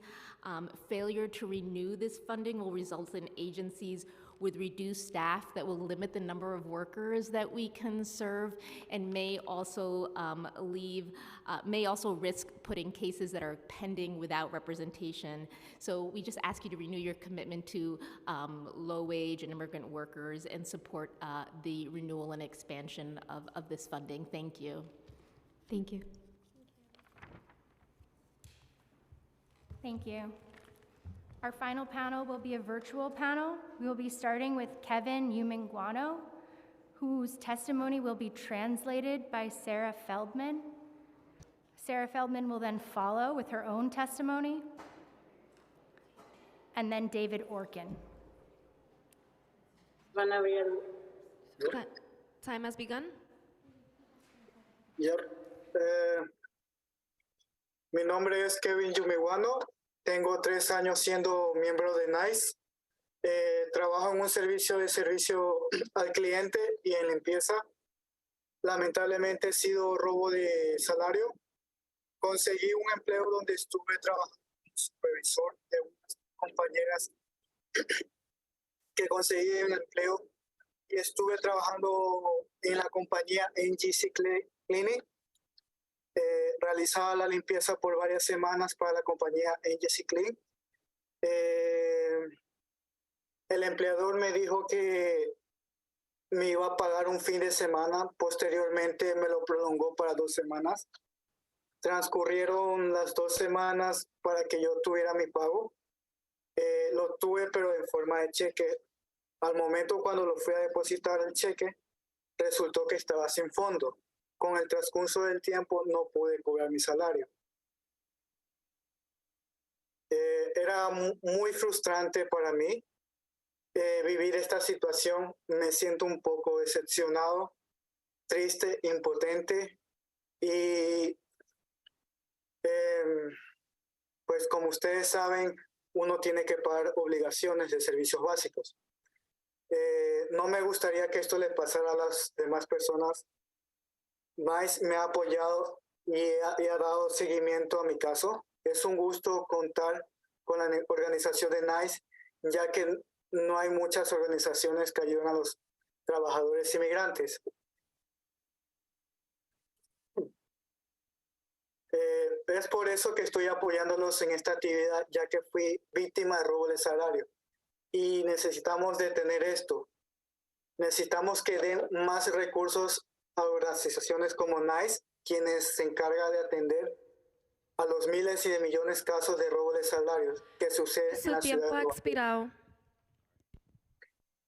Failure to renew this funding will result in agencies with reduced staff that will limit the number of workers that we can serve and may also risk putting cases that are pending without representation. So we just ask you to renew your commitment to low-wage and immigrant workers and support the renewal and expansion of this funding. Thank you. Thank you. Thank you. Our final panel will be a virtual panel. We will be starting with Kevin Uminguano, whose testimony will be translated by Sarah Feldman. Sarah Feldman will then follow with her own testimony, and then David Orkin. Time has begun. Yep. Mi nombre es Kevin Yumeguano. Tengo 3 años siendo miembro de NICE. Trabajo en un servicio al cliente y en limpieza. Lamentablemente he sido robo de salario. Conseguí un empleo donde estuve trabajando como supervisor de unas compañeras que conseguí el empleo y estuve trabajando en la compañía NGC Cleaning. Realizaba la limpieza por varias semanas para la compañía NGC Clean. El empleador me dijo que me iba a pagar un fin de semana. Posteriormente me lo prolongó para 2 semanas. Transcurrieron las 2 semanas para que yo tuviera mi pago. Lo tuve, pero en forma de cheque. Al momento cuando lo fui a depositar el cheque, resultó que estaba sin fondo. Con el transcurso del tiempo no pude cobrar mi salario. Era muy frustrante para mí vivir esta situación. Me siento un poco decepcionado, triste, impotente y pues como ustedes saben, uno tiene que pagar obligaciones de servicios básicos. No me gustaría que esto le pasara a las demás personas. NICE me ha apoyado y ha dado seguimiento a mi caso. Es un gusto contar con la organización de NICE, ya que no hay muchas organizaciones que ayudan a los trabajadores inmigrantes. Es por eso que estoy apoyándolos en esta actividad, ya que fui víctima de robo de salario. Y necesitamos detener esto. Necesitamos que den más recursos a organizaciones como NICE, quienes se encargan de atender a los miles y de millones de casos de robo de salarios que suceden en Su la ciudad tiempo ha de expirado.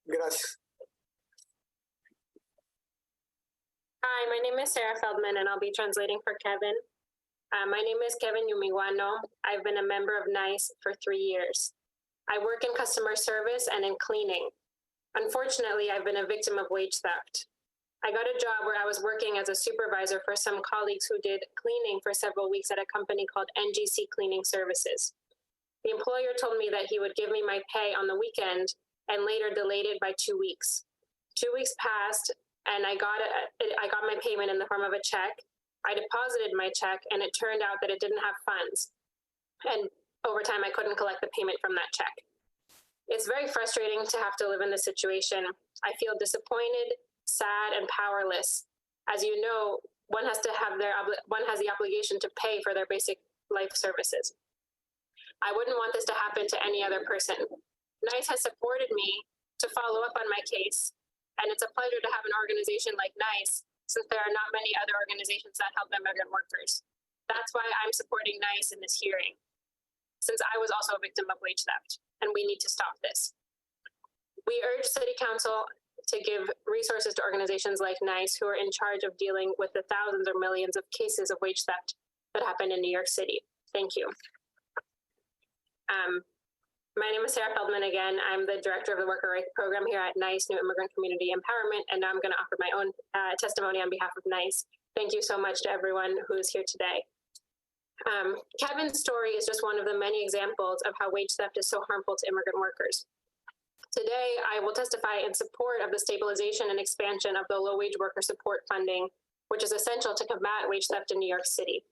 Gracias. Hi, my name is Sarah Feldman, and I'll be translating for Kevin. My name is Kevin Yumiwano. I've been a member of NICE for 3 years. I work in customer service and in cleaning. Unfortunately, I've been a victim of wage theft. I got a job where I was working as a supervisor for some colleagues who did cleaning for several weeks at a company called NGC Cleaning Services. The employer told me that he would give me my pay on the weekend and later delayed it by 2 weeks. 2 weeks passed, and I got my payment in the form of a check. I deposited my check, and it turned out that it didn't have funds. And over time, I couldn't collect the payment from that check. It's very frustrating to have to live in this situation. I feel disappointed, sad, and powerless. As you know, one has the obligation to pay for their basic life services. I wouldn't want this to happen to any other person. NICE has supported me to follow up on my case, and it's a pleasure to have an organization like NICE, since there are not many other organizations that help immigrant workers. That's why I'm supporting NICE in this hearing, since I was also a victim of wage theft, and we need to stop this. We urge City Council to give resources to organizations like NICE, who are in charge of dealing with the thousands or millions of cases of wage theft that happen in New York City. Thank you. My name is Sarah Feldman again. I'm the director of the Worker Rights Program here at NICE, New Immigrant Community Empowerment, and now I'm going to offer my own testimony on behalf of NICE. Thank you so much to everyone who is here today. Kevin's story is just one of the many examples of how wage theft is so harmful to immigrant workers. Today, I will testify in support of the stabilization and expansion of the low-wage worker support funding, which is essential to combat wage theft in New York City.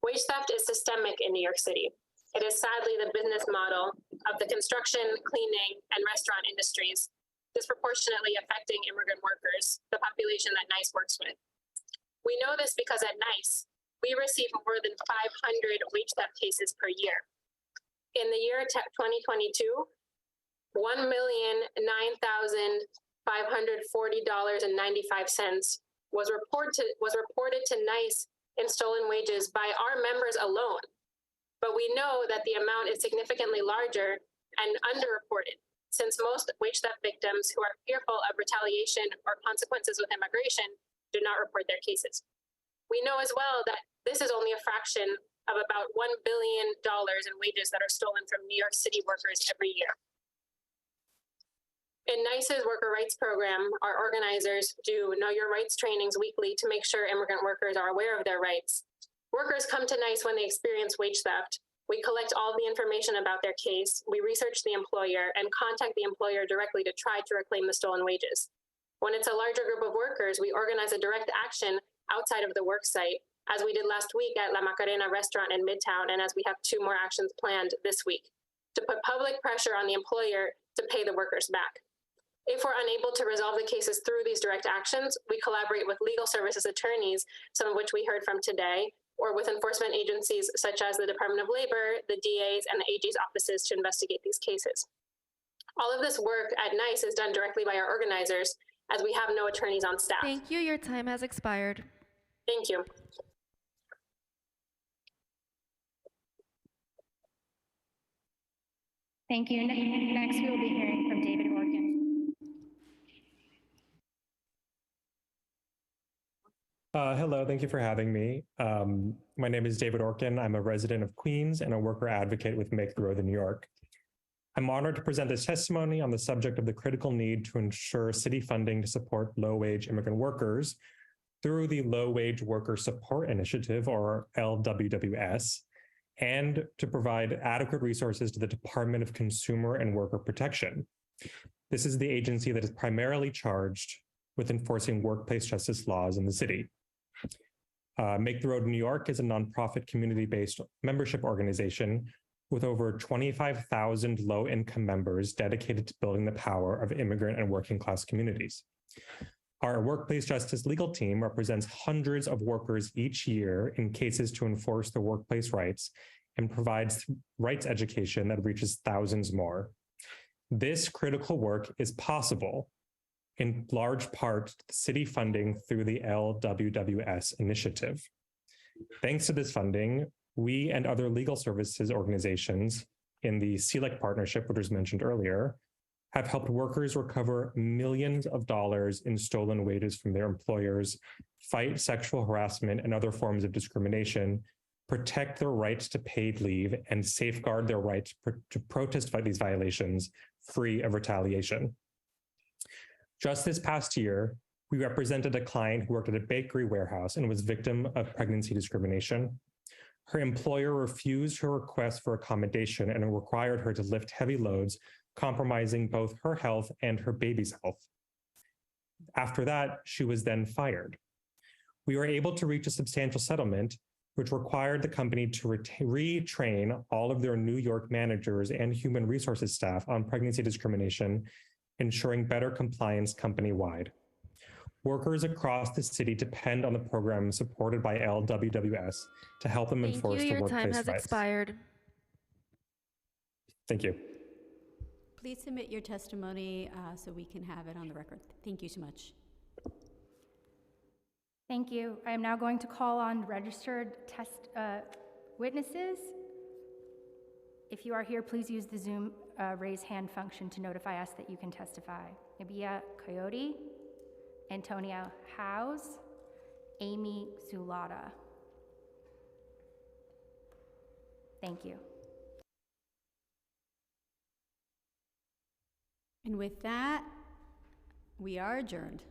Wage theft is systemic in New York City. It is sadly the business model of the construction, cleaning, and restaurant industries, disproportionately affecting immigrant workers, the population that NICE works with. We know this because at NICE, we receive more than 500 wage theft cases per year. In the year 2022, $1,009,540.95 was reported to NICE in stolen wages by our members alone. But we know that the amount is significantly larger and underreported, since most wage theft victims who are fearful of retaliation or consequences with immigration do not report their cases. We know as well that this is only a fraction of about $1 billion in wages that are stolen from New York City workers every year. In NICE's Worker Rights Program, our organizers do Know Your Rights trainings weekly to make sure immigrant workers are aware of their rights. Workers come to NICE when they experience wage theft. We collect all the information about their case, we research the employer, and contact the employer directly to try to reclaim the stolen wages. When it's a larger group of workers, we organize a direct action outside of the work site, as we did last week at La Macarena restaurant in Midtown, and as we have 2 more actions planned this week, to put public pressure on the employer to pay the workers back. If we're unable to resolve the cases through these direct actions, we collaborate with legal services attorneys, some of which we heard from today, or with enforcement agencies such as the Department of Labor, the DA's, and the AG's offices to investigate these cases. All of this work at NICE is done directly by our organizers, as we have no attorneys on staff. Thank you. Your time has expired. Thank you. Thank you. Next, we will be hearing from David Orkin. Hello, thank you for having me. My name is David Orkin. I'm a resident of Queens and a worker advocate with Make the Road in New York. I'm honored to present this testimony on the subject of the critical need to ensure city funding to support low-wage immigrant workers through the Low-Wage Worker Support Initiative, or LWWS, and to provide adequate resources to the Department of Consumer and Worker Protection. This is the agency that is primarily charged with enforcing workplace justice laws in the city. Make the Road New York is a nonprofit community-based membership organization with over 25,000 low-income members dedicated to building the power of immigrant and working class communities. Our workplace justice legal team represents hundreds of workers each year in cases to enforce their workplace rights and provides rights education that reaches thousands more. This critical work is possible in large part to city funding through the LWWS initiative. Thanks to this funding, we and other legal services organizations in the CELEC partnership, which was mentioned earlier, have helped workers recover millions of dollars in stolen wages from their employers, fight sexual harassment and other forms of discrimination, protect their rights to paid leave, and safeguard their right to protest these violations free of retaliation. Just this past year, we represented a client who worked at a bakery warehouse and was victim of pregnancy discrimination. Her employer refused her request for accommodation and required her to lift heavy loads, compromising both her health and her baby's health. After that, she was then fired. We were able to reach a substantial settlement, which required the company to retrain all of their New York managers and human resources staff on pregnancy discrimination, ensuring better compliance company-wide. Workers across the city depend on the program supported by LWWS to help them enforce the workplace rights. Your time has expired. Thank you. Please submit your testimony so we can have it on the record. Thank you so much. Thank you. I am now going to call on registered witnesses. If you are here, please use the Zoom raise hand function to notify us that you can testify. Nabia Coyote, Antonia Howes, Amy Zulata. Thank you. And with that, we are adjourned.